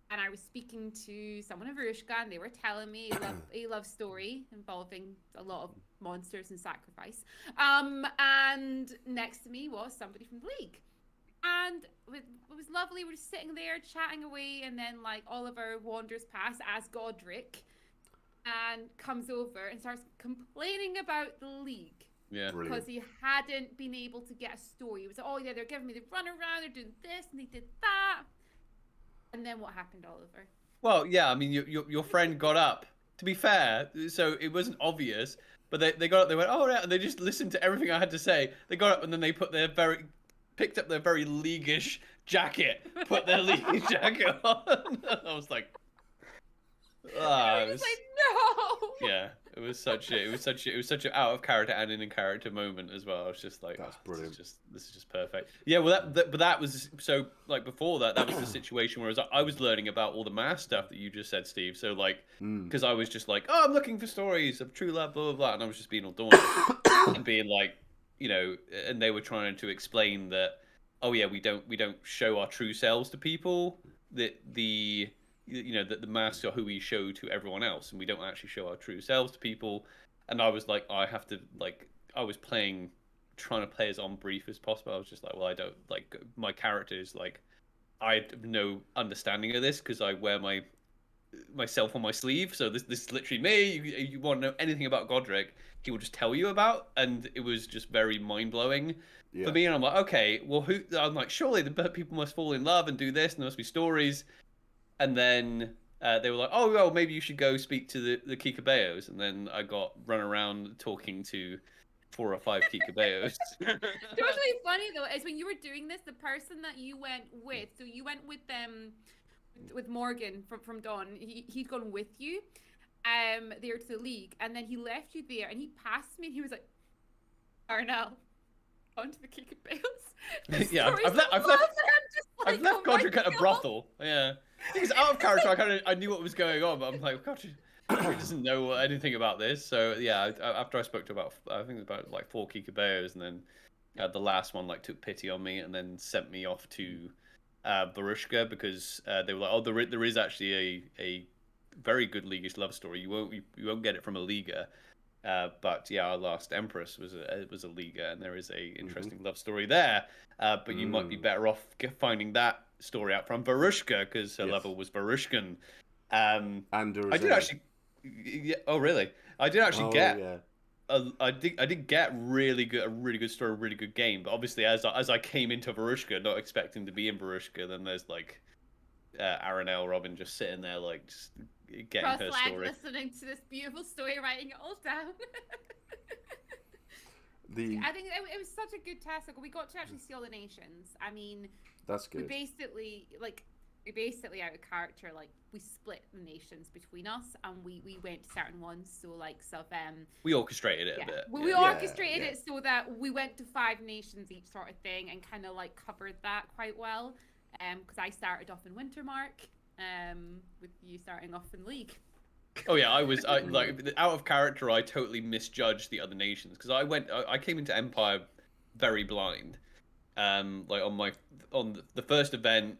And I was speaking to someone in Varushka, and they were telling me a love story involving a lot of monsters and sacrifice. And next to me was somebody from the league. And it was lovely. We were just sitting there chatting away, and then like Oliver wanders past as Godric and comes over and starts complaining about the league.
Yeah.
Because he hadn't been able to get a story. He was like, oh yeah, they're giving me the runaround, they're doing this, and they did that. And then what happened, Oliver?
Well, yeah, I mean, your friend got up. To be fair, so it wasn't obvious, but they got up. They went, oh yeah, and they just listened to everything I had to say. They got up and then they picked up their very leaguish jacket, put their leaguish jacket on. I was like,
I was like, no.
Yeah, it was such an out of character and in character moment as well. I was just like,
that's brilliant.
This is just perfect. Yeah, well, but that was so like before that was the situation where I was learning about all the mass stuff that you just said, Steve. So like, because I was just like, oh, I'm looking for stories of true love, blah blah blah, and I was just being all daunted and being like, you know, and they were trying to explain that, oh yeah, we don't show our true selves to people. That the masks are who we show to everyone else, and we don't actually show our true selves to people. And I was like, I was trying to play as on brief as possible. I was just like, well, I don't like my characters. Like, I have no understanding of this because I wear myself on my sleeve. So this is literally me. You want to know anything about Godric, he will just tell you about, and it was just very mind blowing for me. And I'm like, okay, well, I'm like, surely the people must fall in love and do this, and there must be stories. And then they were like, oh, well, maybe you should go speak to the Kikabeos. And then I got run around talking to 4 or 5 Kikabeos.
What's really funny, though, is when you were doing this, the person that you went with, so you went with with Morgan from Dawn. He'd gone with you there to the league. And then he left you there, and he passed me, and he was like, Arnell, on to the Kikabeos.
Yeah, I've left Godric at a brothel. Yeah. Because out of character, I knew what was going on, but I'm like, God, he doesn't know anything about this. So yeah, after I spoke to I think it was about like 4 Kikabeos, and then the last one like took pity on me and then sent me off to Varushka because they were like, oh, there is actually a very good leaguish love story. You won't get it from a Liga. But yeah, our last Empress was a Liga, and there is a interesting love story there. But you might be better off finding that story out from Varushka because her level was Varushkan. And I did actually. Yeah, oh really? I did actually get. Yeah. I did get a really good story, a really good game. But obviously, as I came into Varushka, not expecting to be in Varushka, then there's like Aranel Robin just sitting there like just getting her story,
listening to this beautiful story, writing it all down. I think it was such a good test. Like, we got to actually see all the nations. I mean,
that's good.
We basically out of character, like we split the nations between us, and we went to certain ones. So like
we orchestrated it a bit.
We orchestrated it so that we went to 5 nations each sort of thing, and kind of like covered that quite well. Because I started off in Wintermark, with you starting off in League.
Oh yeah, I like out of character. I totally misjudged the other nations because I came into Empire very blind. Like on the first event,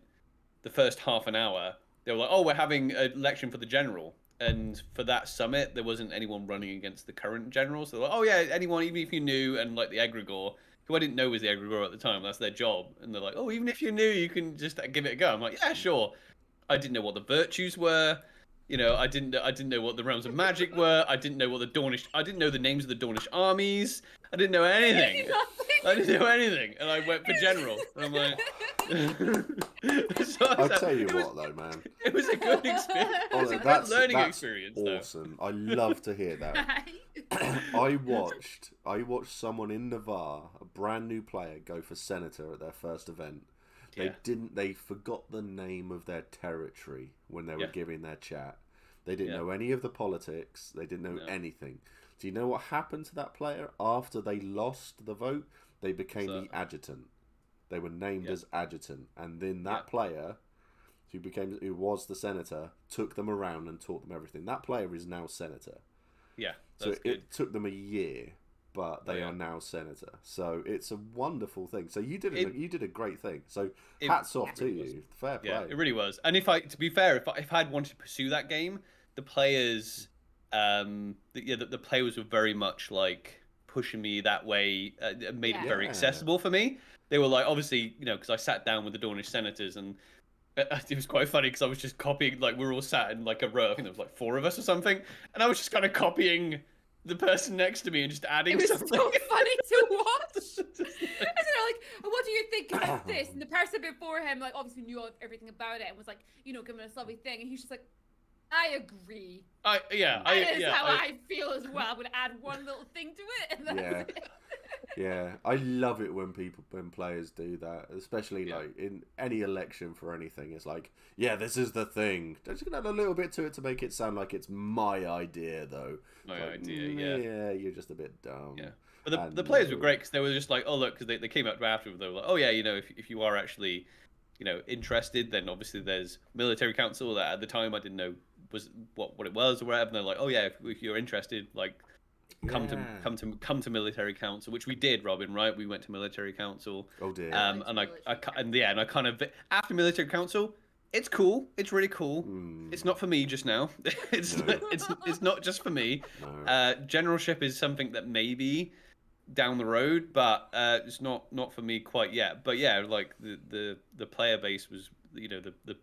the first half an hour, they were like, "Oh, we're having an election for the general," and for that summit, there wasn't anyone running against the current generals. So they're like, oh yeah, anyone, even if you knew, and like the egregore, who I didn't know was the egregore at the time, that's their job. And they're like, oh, even if you knew, you can just give it a go. I'm like, yeah, sure. I didn't know what the virtues were. You know, I didn't know what the realms of magic were. I didn't know what the Dornish. I didn't know the names of the Dornish armies. I didn't know anything. I didn't know anything, and I went for general. And I'm like, so
I'll tell you what, though, man.
It was a good experience. It was a good learning experience.
Awesome. I love to hear that. I watched someone in Navarre, a brand new player, go for senator at their first event. They forgot the name of their territory when they were giving their chat. They didn't know any of the politics. They didn't know anything. Do you know what happened to that player after they lost the vote? They became the adjutant. They were named as adjutant, and then that player, who was the senator, took them around and taught them everything. That player is now senator.
Yeah,
so it took them a year, but they are now senator. So it's a wonderful thing. So you did a great thing. So hats off to you. Fair play.
Yeah, it really was. And to be fair, if I'd wanted to pursue that game, the players, the players were very much like pushing me that way. Made it very accessible for me. They were like, obviously, because I sat down with the Dornish senators, and it was quite funny because I was just copying, like, we were all sat in like a row. I think there was like 4 of us or something, and I was just kind of copying the person next to me and just adding something.
It was so funny to watch. And they're like, what do you think about this? And the person before him, like, obviously knew everything about it and was like, giving us a lovely thing. And he's just like, I agree. That is how I feel as well. I'm going to add one little thing to it. And that's it.
Yeah, I love it when players do that, especially like in any election for anything. It's like, this is the thing. Just gonna add a little bit to it to make it sound like it's my idea, though.
My idea,
yeah. You're just a bit dumb.
Yeah, but the players were great because they were just like, oh look, because they came up to after. They were like, oh yeah, if you are actually, interested, then obviously there's military council that at the time I didn't know was what it was or whatever. And they're like, oh yeah, if you're interested, like. Come to military council, which we did, Robin. Right, we went to military council.
Oh dear.
And I kind of after military council, it's cool. It's really cool. It's not for me just now. It's not just for me.
No.
Generalship is something that maybe down the road, but it's not for me quite yet. But yeah, like the player base was, the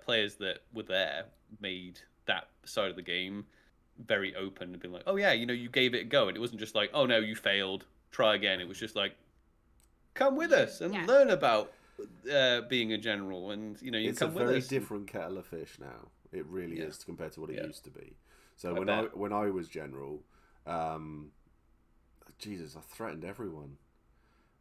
players that were there made that side of the game very open and been like, oh yeah, you gave it a go, and it wasn't just like, oh no, you failed, try again. It was just like, come with us and learn about being a general, and
it's
come with us.
It's a very different kettle of fish now. It really is compared to what it used to be. So when I was general, Jesus, I threatened everyone.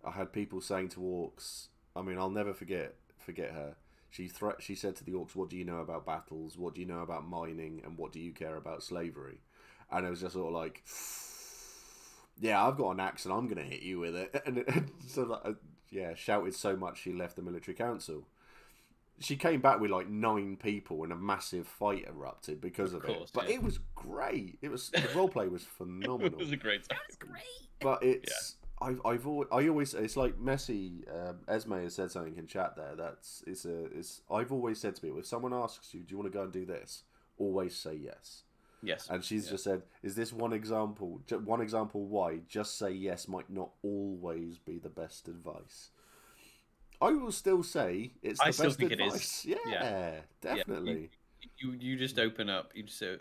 I had people saying to orcs, I mean, I'll never forget her. She said to the orcs, what do you know about battles? What do you know about mining? And what do you care about slavery? And it was just sort of like, yeah, I've got an axe and I'm going to hit you with it. And so, shouted so much she left the military council. She came back with like 9 people and a massive fight erupted because of it. But it was great. The roleplay was phenomenal.
It was a great time.
That was great.
But it's... I always it's like Messi Esme has said something in chat there I've always said to people, if someone asks you, do you want to go and do this, always say yes. And she's just said, is this one example why just say yes might not always be the best advice. I will still say it's the best advice. It is. Yeah, definitely.
You just open up so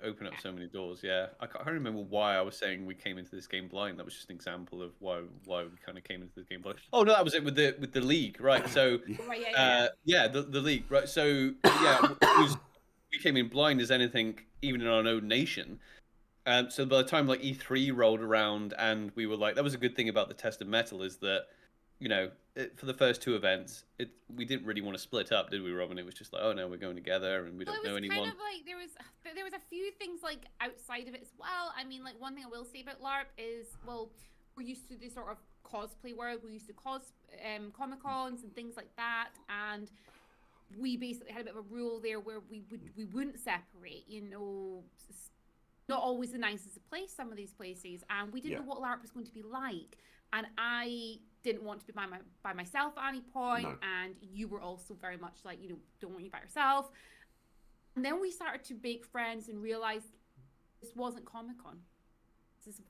many doors. I can't remember why I was saying we came into this game blind. That was just an example of why we kind of came into this game blind. Oh no, that was it with the league, right? So the league, right? So we came in blind as anything, even in our own nation. So by the time like E3 rolled around, and we were like, that was a good thing about the Test of Metal is that, for the first 2 events, we didn't really want to split up, did we, Robin? It was just like, oh no, we're going together, and we don't know anyone.
Kind of like there was a few things like outside of it as well. I mean, like one thing I will say about LARP is, well, we're used to this sort of cosplay world. We're used to Comic Cons and things like that, and we basically had a bit of a rule there where we wouldn't separate. Not always the nicest of place, some of these places, and we didn't know what LARP was going to be like. And I didn't want to be by myself at any point, and you were also very much like, don't want you by yourself. And then we started to make friends and realize this wasn't Comic-Con. This is a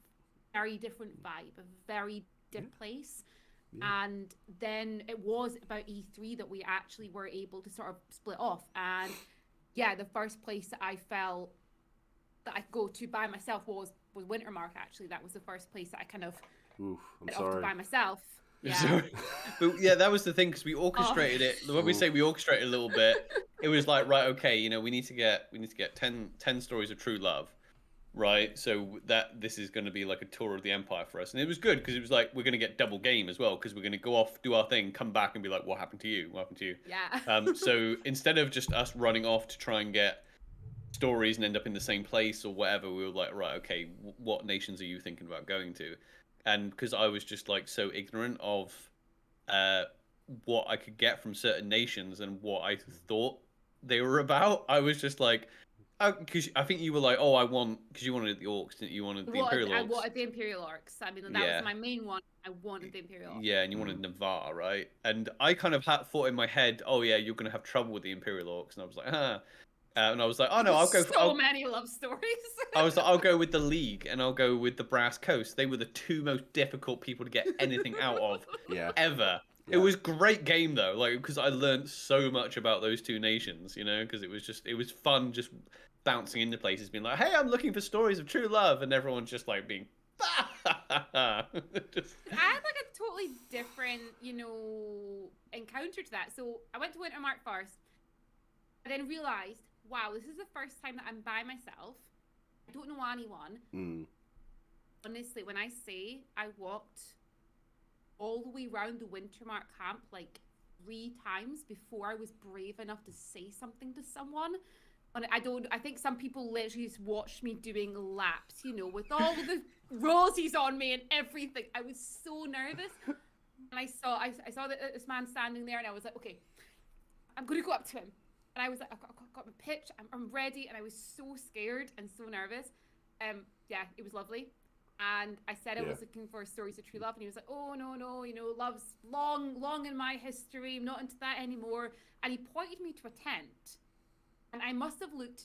very different vibe, a very different place. Yeah. And then it was about E3 that we actually were able to sort of split off. And yeah, the first place that I felt that I go to by myself was Wintermark. Actually, that was the first place that I kind of went off to by myself. Yeah,
but yeah, that was the thing, because we orchestrated it. When we say we orchestrated a little bit, it was like, right, okay, you know, we need to get 10 stories of true love, right? So that this is going to be like a tour of the Empire for us, and it was good because it was like we're going to get double game as well, because we're going to go off, do our thing, come back, and be like, what happened to you? What happened to you?
Yeah.
So instead of just us running off to try and get stories and end up in the same place or whatever, we were like, right, okay, what nations are you thinking about going to? And because I was just like so ignorant of what I could get from certain nations and what I thought they were about, I was just like, because I think you were like, oh, I want, because you wanted the orcs, didn't you? Wanted the Imperial Orcs.
I wanted the Imperial Orcs. I mean, that was my main one. I wanted the Imperial Orcs.
Yeah, and you wanted Navarre, right? And I kind of thought in my head, oh yeah, you're going to have trouble with the Imperial Orcs. And I was like, huh. And I was like, oh no, I'll go for
so many love stories.
I was like, I'll go with the League and I'll go with the Brass Coast. They were the two most difficult people to get anything out of ever. Yeah. It was great game though, like, because I learned so much about those two nations, you know, because it was fun just bouncing into places, being like, hey, I'm looking for stories of true love, and everyone's just like being
I had like a totally different, you know, encounter to that. So I went to Wintermark first. I then realized, wow, this is the first time that I'm by myself. I don't know anyone. Honestly, when I say I walked all the way around the Wintermark camp like 3 times before I was brave enough to say something to someone. And I think some people literally just watched me doing laps, you know, with all of the roses on me and everything. I was so nervous. And I saw this man standing there, and I was like, okay, I'm going to go up to him. And I was like, I've got my pitch, I'm ready. And I was so scared and so nervous. Yeah, it was lovely. And I said I was looking for stories of true love. And he was like, oh, no, you know, love's long in my history. I'm not into that anymore. And he pointed me to a tent. And I must have looked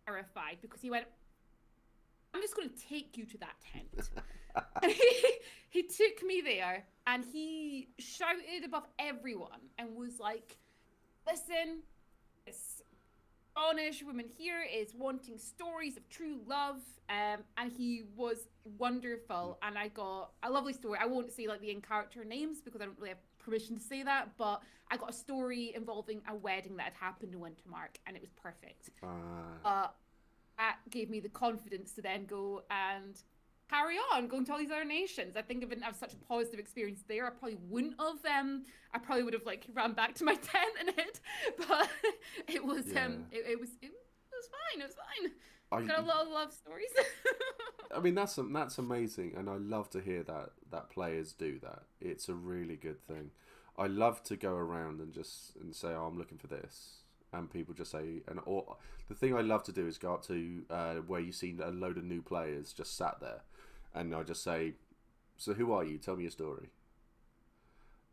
terrified, because he went, I'm just going to take you to that tent. And he took me there, and he shouted above everyone and was like, listen, this Spanish woman here is wanting stories of true love. And he was wonderful. And I got a lovely story. I won't say like the in-character names because I don't really have permission to say that, but I got a story involving a wedding that had happened in Wintermark, and it was perfect. That gave me the confidence to then go and carry on, going to all these other nations. I think if I didn't have such a positive experience there, I probably wouldn't have. I probably would have like ran back to my tent and hid. But it was it was fine. It was fine. Got a lot of love stories.
I mean, that's amazing, and I love to hear that players do that. It's a really good thing. I love to go around and say, oh, I'm looking for this, and people just say, or the thing I love to do is go up to where you see a load of new players just sat there, and I just say, so who are you? Tell me your story.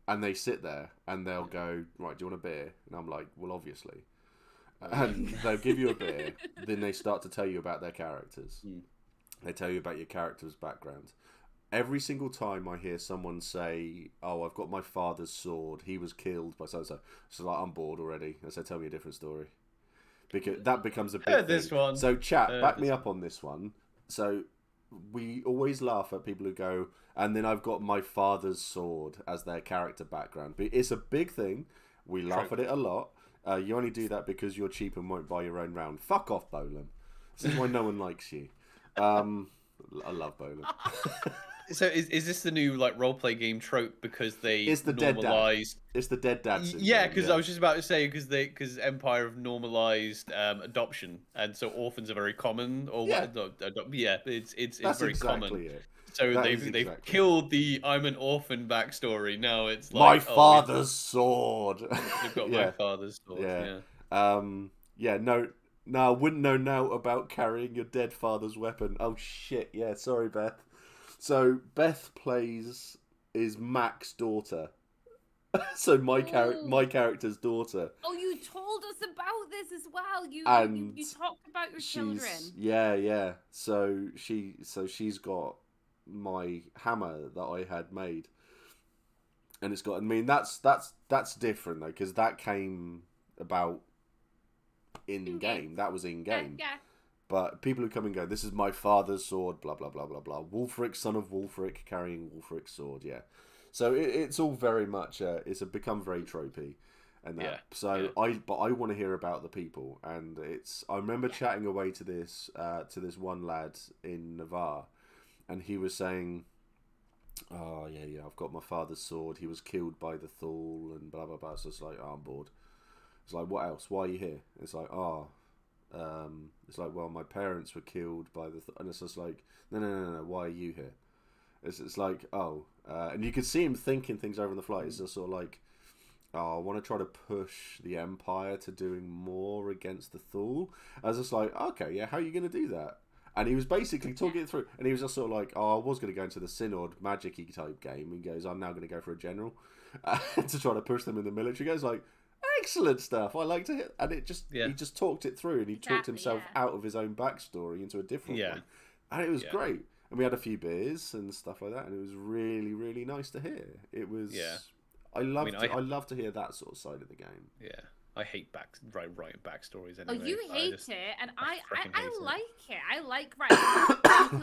And they sit there and they'll go, right, do you want a beer? And I'm like, well, obviously. And they'll give you a beer. Then they start to tell you about their characters. They tell you about your character's background. Every single time I hear someone say, oh, I've got my father's sword, he was killed by so-and-so, so like, I'm bored already. I say, tell me a different story. Because that becomes a big thing.
This one.
So chat, back me up on this one. So we always laugh at people who go, and then I've got my father's sword as their character background. But it's a big thing. We laugh at it a lot. You only do that because you're cheap and won't buy your own round. Fuck off, Bolan. This is why no one likes you. I love Bolan.
So is this the new like roleplay game trope because they normalized?
It's the dead dad syndrome.
Yeah, because I was just about to say because Empire have normalized adoption, and so orphans are very common. Or it's very
exactly
common.
It.
So they've killed the I'm an orphan backstory. Now it's
my
like
father's sword.
You've got my father's sword.
No, I wouldn't know now about carrying your dead father's weapon. Oh shit! Yeah, sorry, Beth. So Beth is Mac's daughter, So my character's daughter.
Oh, you told us about this as well. You
And
you talked about your children.
Yeah. So she's got my hammer that I had made, and it's got. I mean, that's different though, because that came about in game. That was in game.
Yeah.
But people who come and go, this is my father's sword, blah blah blah blah blah. Wulfric, son of Wulfric, carrying Wulfric's sword. Yeah. So it's all very much. It's become very tropey. And that. I want to hear about the people, and I remember chatting away to this one lad in Navarre, and he was saying, "Oh yeah, I've got my father's sword. He was killed by the Thule, and blah blah blah." So it's like, oh, I'm bored. It's like, what else? Why are you here? It's like, it's like, well, my parents were killed by the and it's just like, no. Why are you here? It's like, and you could see him thinking things over on the flight. It's just sort of like, I want to try to push the Empire to doing more against the Thule. I was just like, okay, yeah, how are you going to do that? And he was basically talking it through, and he was just sort of like, I was going to go into the Synod magic-y type game. He goes, I'm now going to go for a general to try to push them in the military. He goes like, excellent stuff. I like to hear, and he just talked it through, and he talked himself out of his own backstory into a different one, and it was great. And we had a few beers and stuff like that, and it was really, really nice to hear. It was, I love to hear that sort of side of the game.
Yeah, I hate writing backstories anyway.
Oh, you hate it, and I like it. I like writing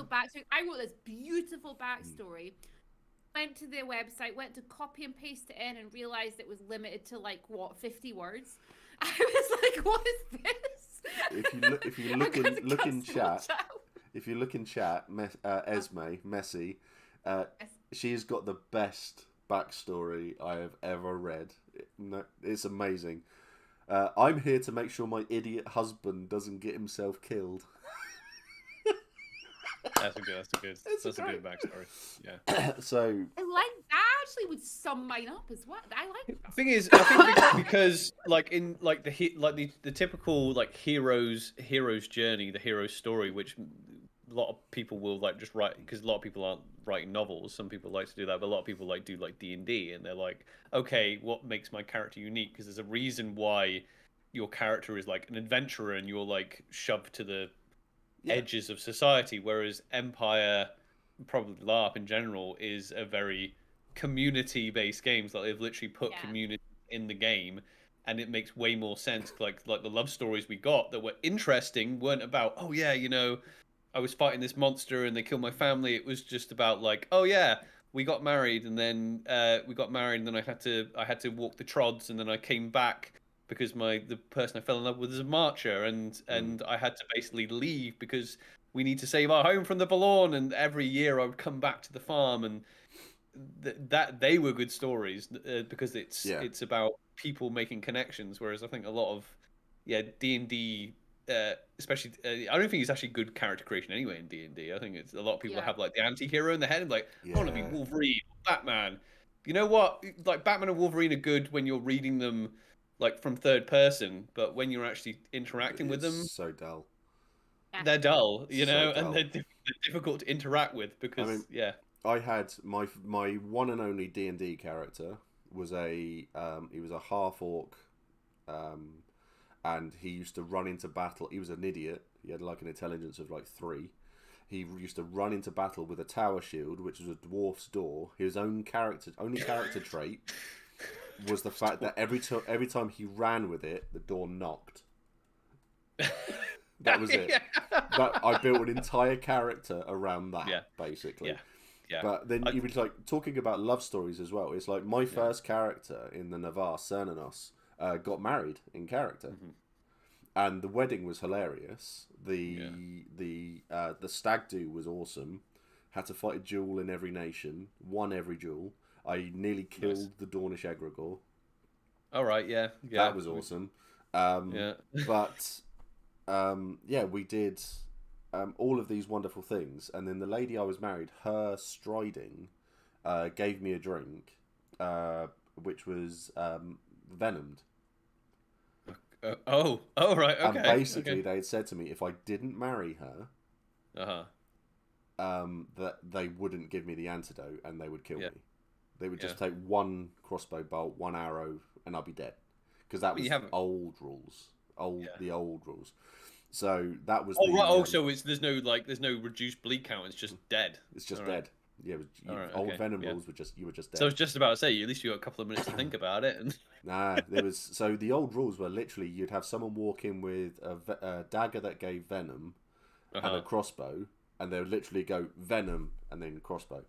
backstory. I wrote this beautiful backstory. Went to their website, went to copy and paste it in, and realized it was limited to 50 words. I was like, "What is this?"
If you look in chat, if you look in chat, Esme Messi, she's got the best backstory I have ever read. It's amazing. I'm here to make sure my idiot husband doesn't get himself killed.
That's a good backstory. Yeah.
So
I like that. Actually, would sum mine up as well. I like that.
The thing is, I think because the typical hero's journey, the hero's story, which a lot of people will just write, because a lot of people aren't writing novels. Some people like to do that, but a lot of people do D&D, and they're like, okay, what makes my character unique? Because there's a reason why your character is an adventurer, and you're shoved to the edges of society, whereas Empire, probably LARP in general, is a very community-based game. So they've literally put community in the game, and it makes way more sense. Like the love stories we got that were interesting weren't about, oh yeah, I was fighting this monster and they killed my family. It was just about oh yeah, we got married, and then I had to walk the trods, and then I came back because the person I fell in love with is a marcher, and I had to basically leave because we need to save our home from the Valorn. And every year I would come back to the farm, and that they were good stories because it's about people making connections. Whereas I think a lot of D&D, especially I don't think it's actually good character creation anyway in D&D. I think it's a lot of people have the anti-hero in their head, and I want to be Wolverine, Batman. You know what? Batman and Wolverine are good when you're reading them from third person, but when you're actually interacting with them,
so dull.
They're dull,
so dull.
and they're difficult to interact with because
I had my one and only D&D character was he was a half orc, and he used to run into battle. He was an idiot. He had an intelligence of 3. He used to run into battle with a tower shield, which was a dwarf's door. His only character trait was the fact that every time he ran with it, the door knocked. That was it. That I built an entire character around that, basically.
Yeah.
But then you were talking about love stories as well. It's my first character in the Navarre, Cernanos, got married in character, and the wedding was hilarious. The stag do was awesome. Had to fight a duel in every nation, won every duel. I nearly killed the Dornish egregore.
All right, yeah.
That was awesome. But we did all of these wonderful things, and then the lady I was married, her striding, gave me a drink, which was venomed.
Oh, right, okay.
And basically, they had said to me if I didn't marry her, that they wouldn't give me the antidote and they would kill me. They would just take one crossbow bolt, one arrow, and I'd be dead. Because that was old rules. The old rules. So that was.
Oh, right. Oh, so there's no reduced bleed count. It's just dead.
It's just dead. Yeah, old Venom rules were just dead.
So I was just about to say, at least you got a couple of minutes to think about it. And...
Nah, there was the old rules were literally you'd have someone walk in with a dagger that gave venom and a crossbow, and they would literally go venom and then crossbow,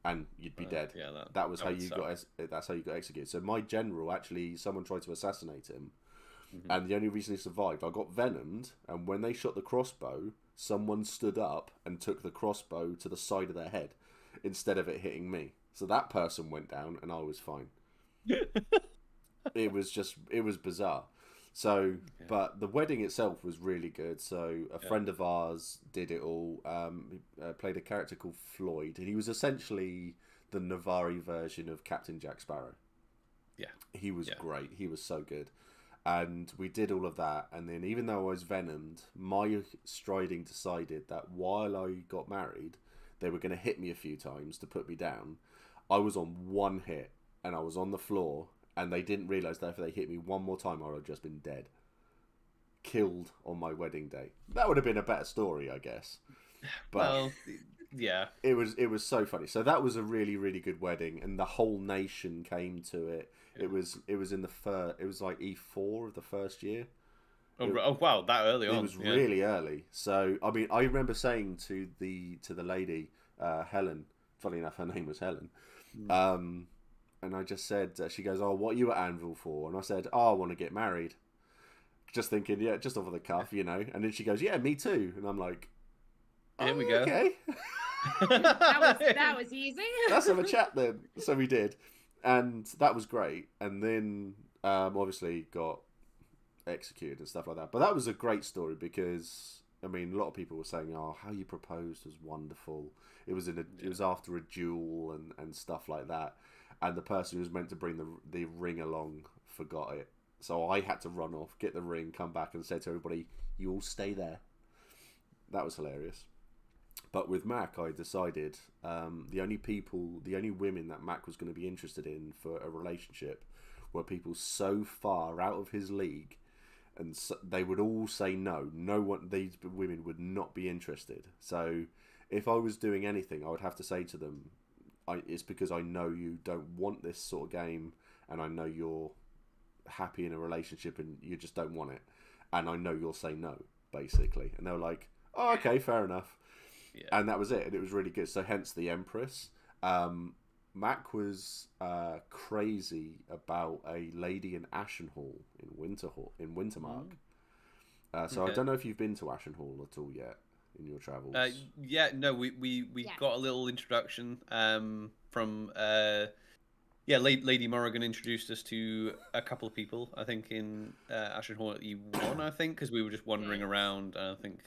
and you'd be dead. Yeah, that was how you got. That's how you got executed. So my general actually, someone tried to assassinate him, and the only reason he survived, I got venomed, and when they shot the crossbow, someone stood up and took the crossbow to the side of their head instead of it hitting me. So that person went down, and I was fine. It was bizarre. So, but the wedding itself was really good. So a friend of ours did it all. He played a character called Floyd. He was essentially the Navari version of Captain Jack Sparrow. Yeah. He was great. He was so good. And we did all of that. And then even though I was venomed, my striding decided that while I got married, they were going to hit me a few times to put me down. I was on one hit and I was on the floor, and they didn't realise that if they hit me one more time, I would have just been dead. Killed on my wedding day. That would have been a better story, I guess. But
well, yeah.
It was so funny. So that was a really, really good wedding, and the whole nation came to it. Yeah. It was in it was like E4 of the first year.
Oh wow, that early on.
It was really early. So I mean, I remember saying to the lady, Helen. Funny enough, her name was Helen. And I just said, she goes, "Oh, what are you at Anvil for?" And I said, "Oh, I want to get married." Just thinking, yeah, just off of the cuff, you know. And then she goes, "Yeah, me too." And I'm like,
"Here we go."
Okay.
that was easy.
Let's have a chat then. So we did, and that was great. And then obviously got executed and stuff like that. But that was a great story because I mean, a lot of people were saying, "Oh, how you proposed was wonderful." It was it was after a duel and stuff like that. And the person who was meant to bring the ring along forgot it. So I had to run off, get the ring, come back and say to everybody, "You all stay there." That was hilarious. But with Mac, I decided the only women that Mac was going to be interested in for a relationship were people so far out of his league, and so they would all say no. These women would not be interested. So if I was doing anything, I would have to say to them, it's because I know you don't want this sort of game, and I know you're happy in a relationship and you just don't want it, and I know you'll say no, basically. And they were like, "Oh, okay, fair enough." Yeah. And that was it, and it was really good. So hence the Empress. Mac was crazy about a lady in Ashenhall in Wintermark. So I don't know if you've been to Ashenhall at all yet in your travels.
No, we got a little introduction from Lady Morrigan introduced us to a couple of people, I think in Ashenhall at E1, I think, because we were just wandering around, and I think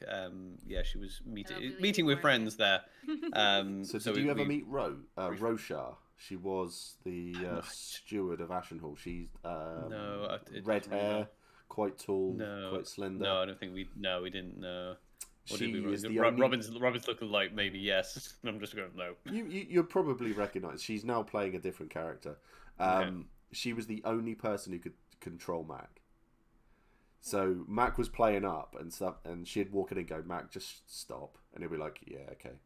she was meeting with friends there.
So did you ever meet Roshar? She was the steward of Ashenhall. She's red hair, quite tall, quite slender.
No, I don't think we didn't know. Robin's looking like maybe yes. I'm just going no.
You'll probably recognise. She's now playing a different character. She was the only person who could control Mac. So Mac was playing up and stuff, and she'd walk in and go, "Mac, just stop," and he'd be like, "Yeah, okay."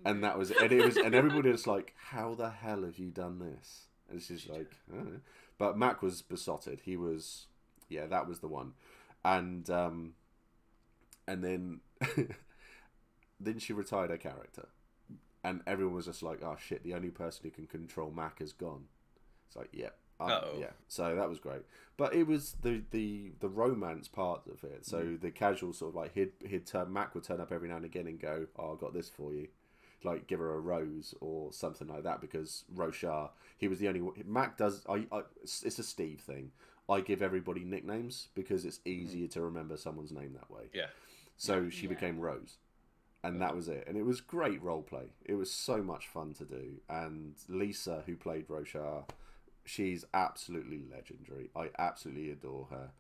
And that was it. And everybody was like, "How the hell have you done this?" And she's like, "I don't know." But Mac was besotted. He was, that was the one, and then then she retired her character, and everyone was just like, "Oh shit, the only person who can control Mac has gone." It's like, yeah. So that was great, but it was the romance part of it. So the casual sort of like Mac would turn up every now and again and go, "Oh, I got this for you," like give her a rose or something like that, because Roshar, he was the only one. Mac does. It's a Steve thing. I give everybody nicknames because it's easier to remember someone's name that way.
Yeah.
So she became Rose, and that was it. And it was great role play. It was so much fun to do. And Lisa, who played Roshar, she's absolutely legendary. I absolutely adore her,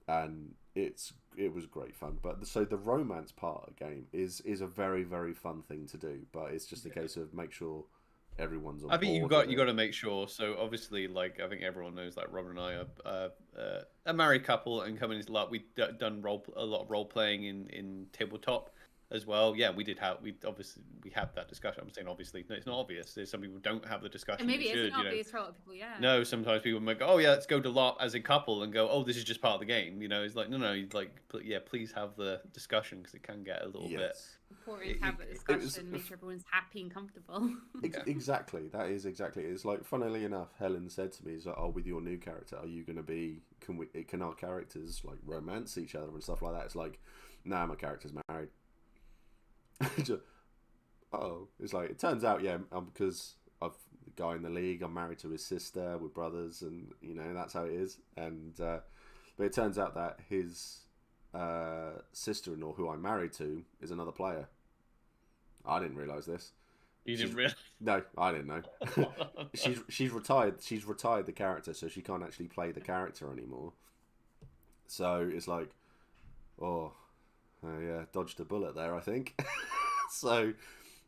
and it was great fun. But so the romance part of the game is a very, very fun thing to do. But it's just a case of make sure everyone's on
I think
board.
you got to make sure. So obviously, like I think everyone knows, like Robin and I are a married couple, and coming into LARP, we've done a lot of role playing in tabletop as well. Yeah, we obviously we had that discussion. I'm saying obviously, no, it's not obvious. There's some people who don't have the discussion.
And maybe
they
it
should,
isn't obvious for a lot of people. Yeah.
No, sometimes people might go, oh yeah, let's go to LARP as a couple, and go, oh, this is just part of the game. You know, it's like no, like yeah, please have the discussion because it can get a little bit.
Important to have a discussion, make sure everyone's happy and comfortable.
Exactly, that is exactly. It's like, funnily enough, Helen said to me, "Is like, oh, with your new character, are you going to be? Can our characters like romance each other and stuff like that?" It's like, nah, my character's married. Oh, it's like it turns out, yeah, because I've the guy in the league. I'm married to his sister. We're brothers, and you know that's how it is. And but it turns out that his sister-in-law, who I'm married to, is another player. I didn't realise this.
You didn't realise?
No, I didn't know. she's retired. She's retired the character, so she can't actually play the character anymore. So it's like, oh yeah, dodged a bullet there, I think. So,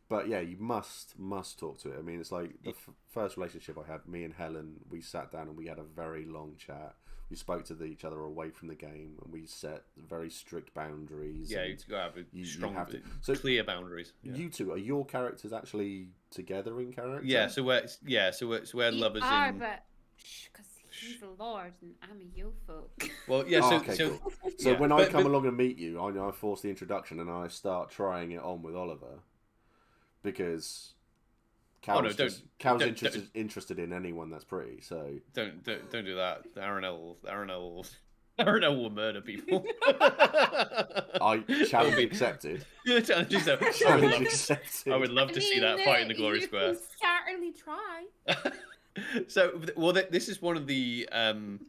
but yeah, you must talk to it. I mean, it's like the first relationship I had. Me and Helen, we sat down and we had a very long chat. We spoke to each other away from the game, and we set very strict boundaries.
Yeah, you have strong, clear boundaries. Yeah.
You two, are your characters actually together in character?
Yeah, so we're lovers in.
But because he's a lord and I'm a yo folk.
Well, yeah.
Cool. So yeah, when I come along and meet you, I force the introduction and I start trying it on with Oliver, because Cal's interested in anyone that's pretty. So
don't do that. Aaron L will murder people.
Challenge accepted.
Challenge accepted. I would love to see that fight in the Glory Square.
You certainly try.
So, well, this is one of the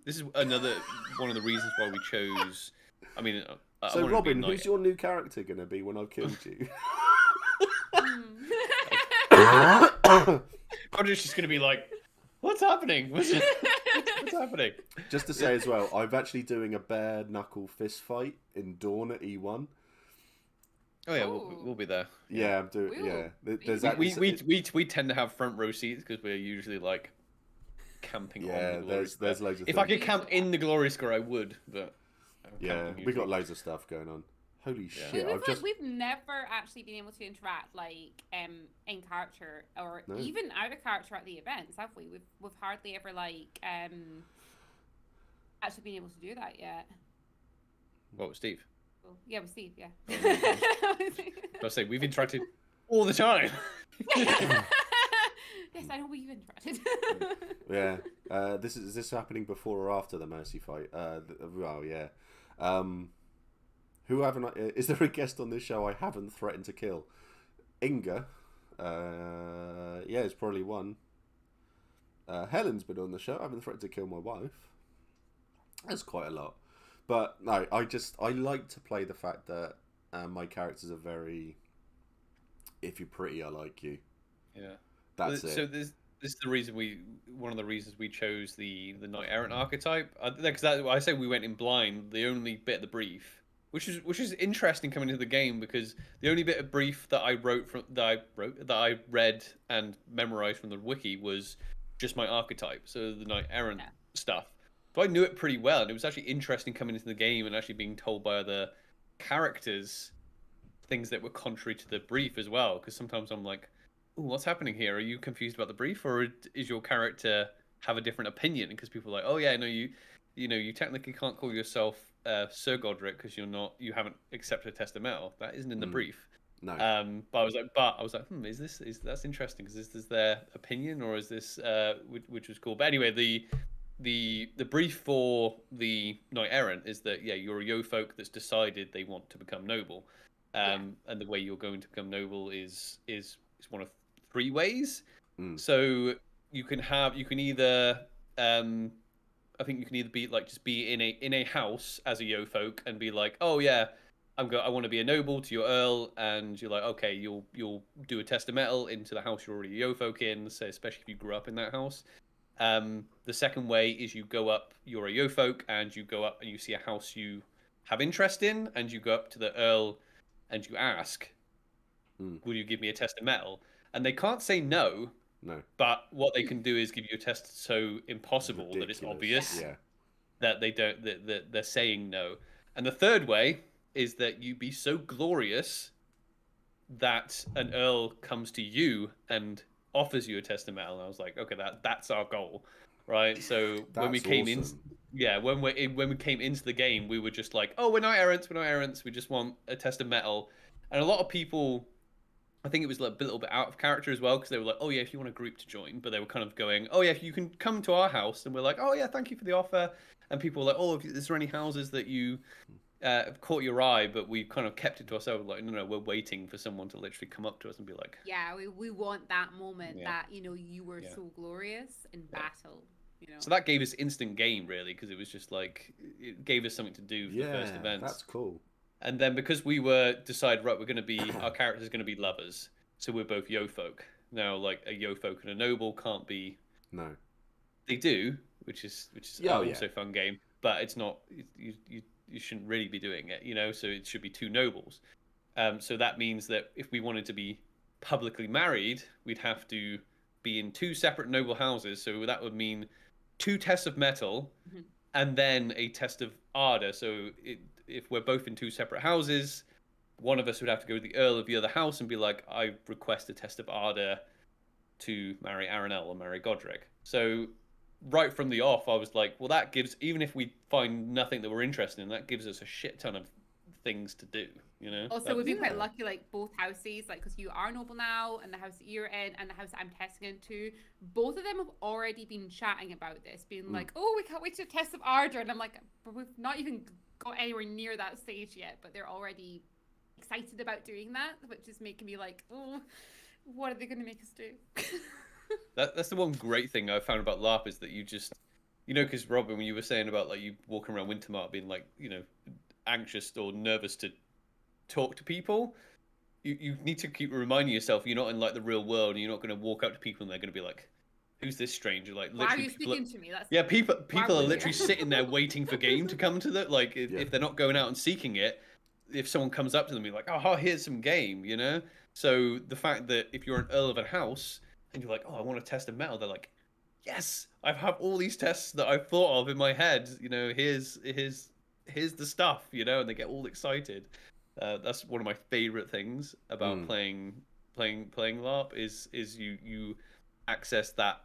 this is another one of the reasons why we chose. I mean,
so Robin, who's your new character going to be when I've killed you?
Roger's just going to be like, what's happening? What's happening?
Just to say as well, I'm actually doing a bare knuckle fist fight in Dawn at E1.
Oh yeah, we'll be there.
Yeah, I'm doing. Yeah, there's
we tend to have front row seats because we're usually like camping.
Yeah,
on the Glory Square.
there's loads of.
If I could camp in the Glory Square, I would. But
yeah, we got loads of stuff going on. Holy shit!
We've never actually been able to interact like in character or even out of character at the events, have we? We've hardly ever like actually been able to do that yet.
What with Steve?
Yeah, with Steve. Yeah.
I say we've interacted all the time.
Yes, I know we've interacted.
Yeah. Is this happening before or after the Mercy fight? Well, yeah. Who haven't I... Is there a guest on this show I haven't threatened to kill? Inga. Yeah, it's probably one. Helen's been on the show. I haven't threatened to kill my wife. That's quite a lot. But no, I like to play the fact that my characters are very... If you're pretty, I like you.
Yeah.
That's it.
So this is the reason one of the reasons we chose the Knight Errant archetype. Because I say we went in blind. The only bit of the brief... Which is interesting coming into the game, because the only bit of brief that I read and memorized from the wiki was just my archetype, so the Knight Errant stuff. So I knew it pretty well, and it was actually interesting coming into the game and actually being told by other characters things that were contrary to the brief as well. Because sometimes I'm like, "Ooh, what's happening here? Are you confused about the brief, or is your character have a different opinion?" Because people are like, "Oh yeah, no, you technically can't call yourself Sir Godric because you haven't accepted a test of metal. That isn't in the brief."
No.
But I was like, that's interesting, because is this their opinion, or is this which was cool. But anyway, the brief for the Knight Errant is that you're a yo folk that's decided they want to become noble, and the way you're going to become noble is one of three ways. So you can either I think you can either be like just be in a house as a yo folk and be like, oh yeah, I want to be a noble to your earl, and you're like, okay, you'll do a test of metal into the house you're already a yo folk in, so especially if you grew up in that house. The second way is you go up, you're a yo folk, and you go up and you see a house you have interest in, and you go up to the earl and you ask, will you give me a test of metal? And they can't say no,
No.
But what they can do is give you a test so impossible that it's
Ridiculous.
obvious
Yeah.
that they don't that they're saying no. And the third way is that you be so glorious that an earl comes to you and offers you a test of metal. And I was like, okay, that's our goal, right? So when we
That's
came
awesome.
when we came into the game, we were just like, oh, we're not errants. We just want a test of metal. And a lot of people, I think it was like a little bit out of character as well, because they were like, oh yeah, if you want a group to join, but they were kind of going, oh yeah, if you can come to our house, and we're like, oh yeah, thank you for the offer. And people were like, oh, is there any houses that you have caught your eye? But we kind of kept it to ourselves, like, no, we're waiting for someone to literally come up to us and be like,
Yeah, we want that moment
Yeah.
that, you know, you were so glorious in battle. You know?
So that gave us instant game, really, because it was just like, it gave us something to do for the first event.
That's cool.
And then because we were decided, right, we're going to be, our characters are going to be lovers. So we're both yo folk. Now, like, a yo folk and a noble can't be.
No.
They do, which is also a fun game, but it's not, you shouldn't really be doing it, you know, so it should be two nobles. So that means that if we wanted to be publicly married, we'd have to be in two separate noble houses. So that would mean 2 tests of metal and then a test of ardor. So if we're both in 2 separate houses, one of us would have to go to the earl of the other house and be like, I request a test of ardor to marry Aranel or marry Godric. So right from the off, I was like, well, that gives, even if we find nothing that we're interested in, that gives us a shit ton of things to do, you know?
Also, we've been quite lucky, like, both houses, like, because you are noble now, and the house that you're in, and the house that I'm testing into, both of them have already been chatting about this, being like, oh, we can't wait to test of ardor, and I'm like, but we've not even got anywhere near that stage yet, but they're already excited about doing that, which is making me like, oh, what are they going to make us do?
That's the one great thing I found about LARP is that you just, you know, because Robin, when you were saying about like you walking around Wintermart being like, you know, anxious or nervous to talk to people, you need to keep reminding yourself you're not in like the real world and you're not going to walk up to people and they're going to be like, who's this stranger? Like,
why are you speaking to me? That's
people are literally sitting there waiting for game to come to them. Like if they're not going out and seeking it, if someone comes up to them and be like, oh, here's some game, you know? So the fact that if you're an earl of a house and you're like, oh, I want to test a metal, they're like, yes, I have all these tests that I've thought of in my head, you know, here's the stuff, you know, and they get all excited. That's one of my favorite things about playing LARP is you access that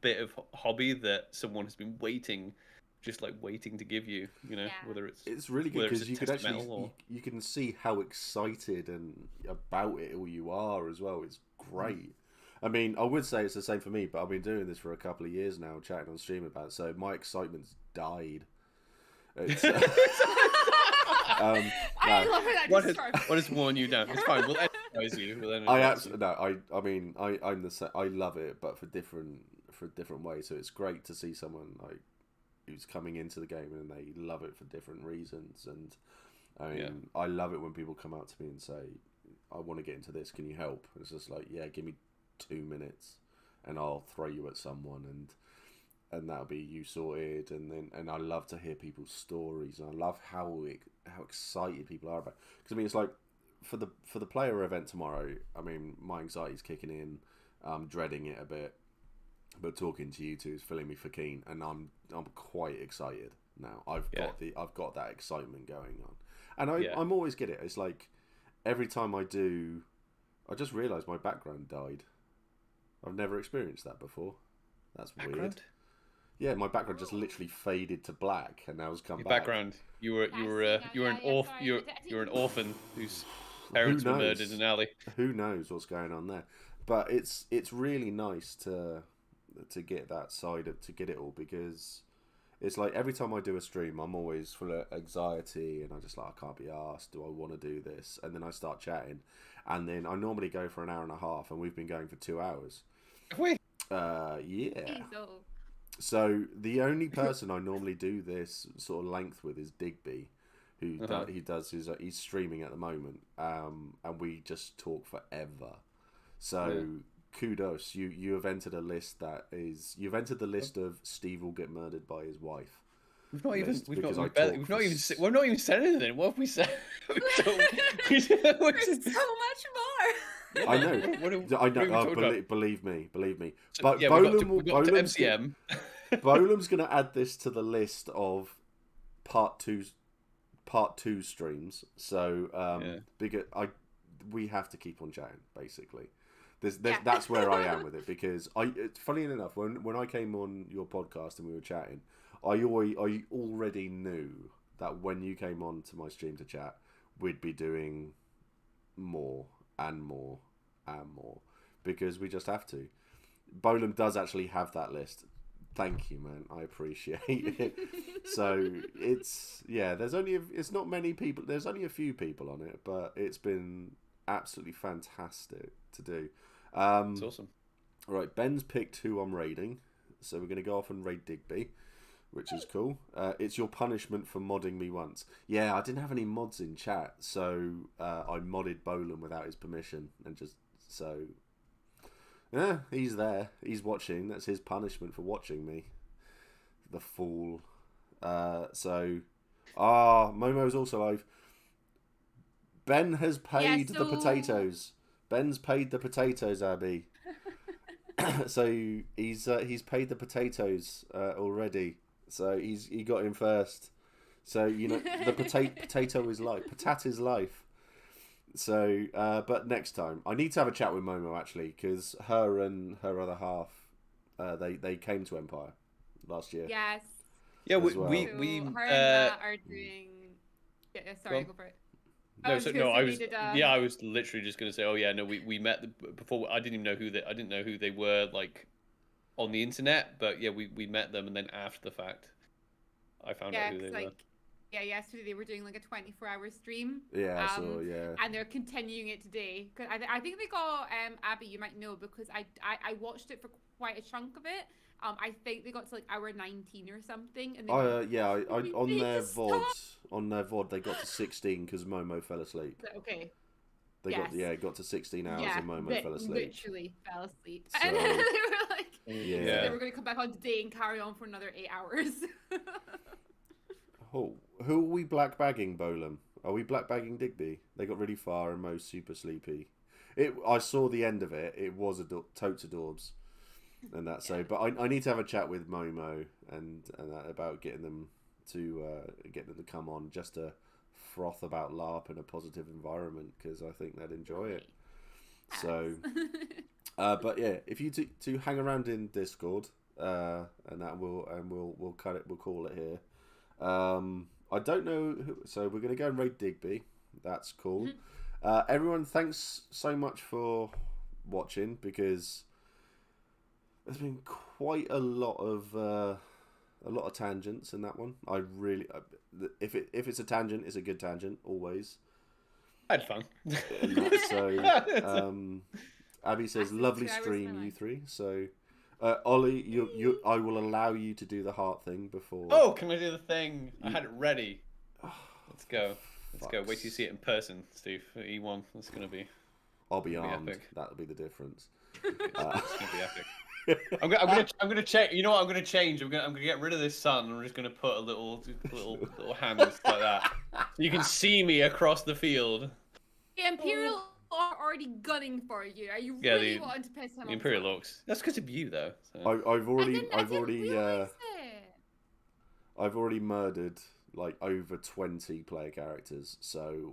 bit of hobby that someone has been waiting to give you, you know, whether
it's really good because you could actually you can see how excited and about it all you are as well. It's great. I mean, I would say it's the same for me, but I've been doing this for a couple of years now, chatting on stream about it, so my excitement's died. It's,
I love how that
what has worn you down? It's fine. We'll energize you.
I'm the same. I love it, but for different ways. So it's great to see someone like who's coming into the game and they love it for different reasons. And I mean, I love it when people come out to me and say, "I want to get into this. Can you help?" And it's just like, yeah, give me 2 minutes, and I'll throw you at someone, and that'll be you sorted. And I love to hear people's stories, and I love how excited people are about. Because I mean, it's like for the player event tomorrow. I mean, my anxiety's kicking in. I'm dreading it a bit, but talking to you two is filling me for keen, and I'm quite excited now. I've got that excitement going on, and I'm always get it. It's like every time I do, I just realise my background died. I've never experienced that before. That's weird. Yeah, my background just literally faded to black, and now has come back.
Background. You were an orphan whose parents were murdered in an alley.
Who knows what's going on there? But it's really nice to get that side to get it all, because it's like every time I do a stream, I'm always full of anxiety, and I just like, I can't be asked. Do I want to do this? And then I start chatting, and then I normally go for an hour and a half, and we've been going for 2 hours.
Wait.
Yeah. So the only person I normally do this sort of length with is Digby, who he's streaming at the moment, and we just talk forever. So kudos, you have entered a list you've entered the list of Steve will get murdered by his wife.
We've not even said anything. What have we said? It's so much more.
I know.
What are
I
we
know.
talking about?
Believe me.
So,
But
yeah,
Bolam
we got to MCM.
Bolam's going to add this to the list of part two streams. So we have to keep on chatting. Basically, that's where I am with it, because funny enough, when I came on your podcast and we were chatting, I already knew that when you came on to my stream to chat, we'd be doing more and more and more, because we just have to. Bolam does actually have that list. Thank you, man. I appreciate it. So it's not many people. There's only a few people on it, but it's been absolutely fantastic to do.
It's awesome.
Right, Ben's picked who I'm raiding, so we're going to go off and raid Digby, which is cool. It's your punishment for modding me once. Yeah, I didn't have any mods in chat, so I modded Bolam without his permission, and just so. Yeah, he's there. He's watching. That's his punishment for watching me. The fool. Momo's also live. Ben has paid the potatoes. Ben's paid the potatoes, Abby. So he's paid the potatoes already. So he got in first. So the potato is life. Patat is life. So, but next time I need to have a chat with Momo, actually, because her and her other half, they came to Empire last year.
Yes.
Yeah,
her and Matt are doing. Yeah, sorry, go for it.
I was literally just going to say, oh yeah, no, we met before. I didn't even know I didn't know who they were, like, on the internet, but yeah, we met them, and then after the fact, I found out who they were.
Yeah, yesterday they were doing like a 24-hour stream.
Yeah,
and they're continuing it today. Cause I think they got Abby. You might know, because I watched it for quite a chunk of it. I think they got to like hour 19 or something. And
on their VOD they got to 16 because Momo fell asleep.
Okay.
They got to 16 hours and Momo fell asleep.
Literally fell asleep.
So,
and they were like,
yeah.
So they were going to come back on today and carry on for another 8 hours.
Oh, who are we black bagging, Bolam? Are we black bagging Digby? They got really far and Mo's super sleepy. I saw the end of it. It was totes adorbs, and that. So, but I need to have a chat with Momo and that about getting them to come on, just to froth about LARP in a positive environment, because I think they'd enjoy it. Yes. So, but yeah, if you to hang around in Discord, and that we'll cut it. We'll call it here. I don't know so we're going to go and raid Digby. That's cool. Everyone, thanks so much for watching, because there's been quite a lot of tangents in that one. I really if it's a tangent, it's a good tangent always.
I had fun.
So Abby says lovely stream, you three. So Ollie, I will allow you to do the heart thing before.
Oh, can I do the thing? I had it ready. Let's go. Let's go. Wait till you see it in person, Steve. E1. That's gonna be.
I'll be armed. Epic. That'll be the difference.
It's gonna be epic. I'm gonna change. You know what? I'm gonna change. I'm gonna get rid of this sun. I'm just gonna put a little hands like that, so you can see me across the field.
The Imperial are already gunning for you. Are you really wanting to piss him off?
The Imperial Orcs. That's because of you, though. So.
I've already murdered like over 20 player characters, so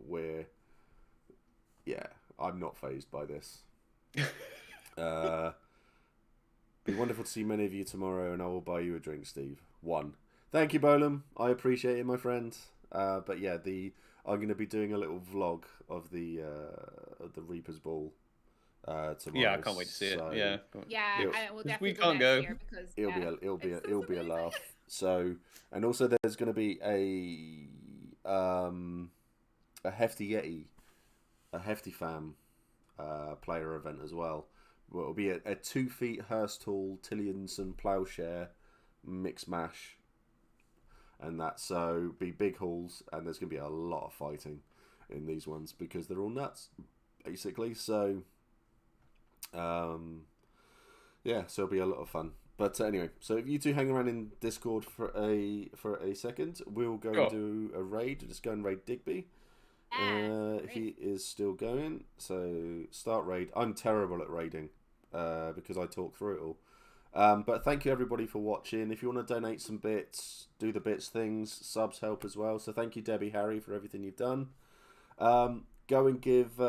I'm not fazed by this. Be wonderful to see many of you tomorrow, and I will buy you a drink, Steve. 1. Thank you, Bolam. I appreciate it, my friend. But yeah, I'm going to be doing a little vlog of the Reaper's Ball tomorrow.
Yeah, I can't wait to see it. Yeah,
we'll definitely
we can't go.
Because,
it'll be a laugh. So, and also there's going to be a Hefty Fam player event as well. Well, it'll be a 2 feet Hearth tall Tillianson Plowshare mix mash, and that's so be big halls, and there's going to be a lot of fighting in these ones because they're all nuts, basically. So, so it'll be a lot of fun. But anyway, so if you two hang around in Discord for a second, we'll go and do a raid. We'll just go and raid Digby, He is still going. So start raid. I'm terrible at raiding because I talk through it all. But thank you everybody for watching. If you want to donate some bits, do the bits things. Subs help as well. So thank you Debbie Harry for everything you've done. Go and give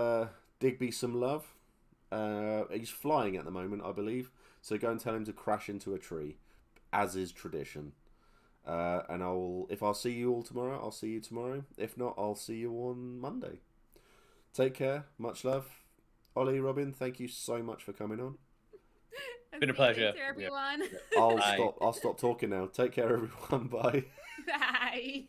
Digby some love. He's flying at the moment, I believe. So go and tell him to crash into a tree, as is tradition. And if I'll see you all tomorrow, I'll see you tomorrow. If not, I'll see you on Monday. Take care. Much love. Ollie, Robin, thank you so much for coming on.
Been a pleasure.
Everyone.
I'll stop talking now. Take care, everyone. Bye.
Bye.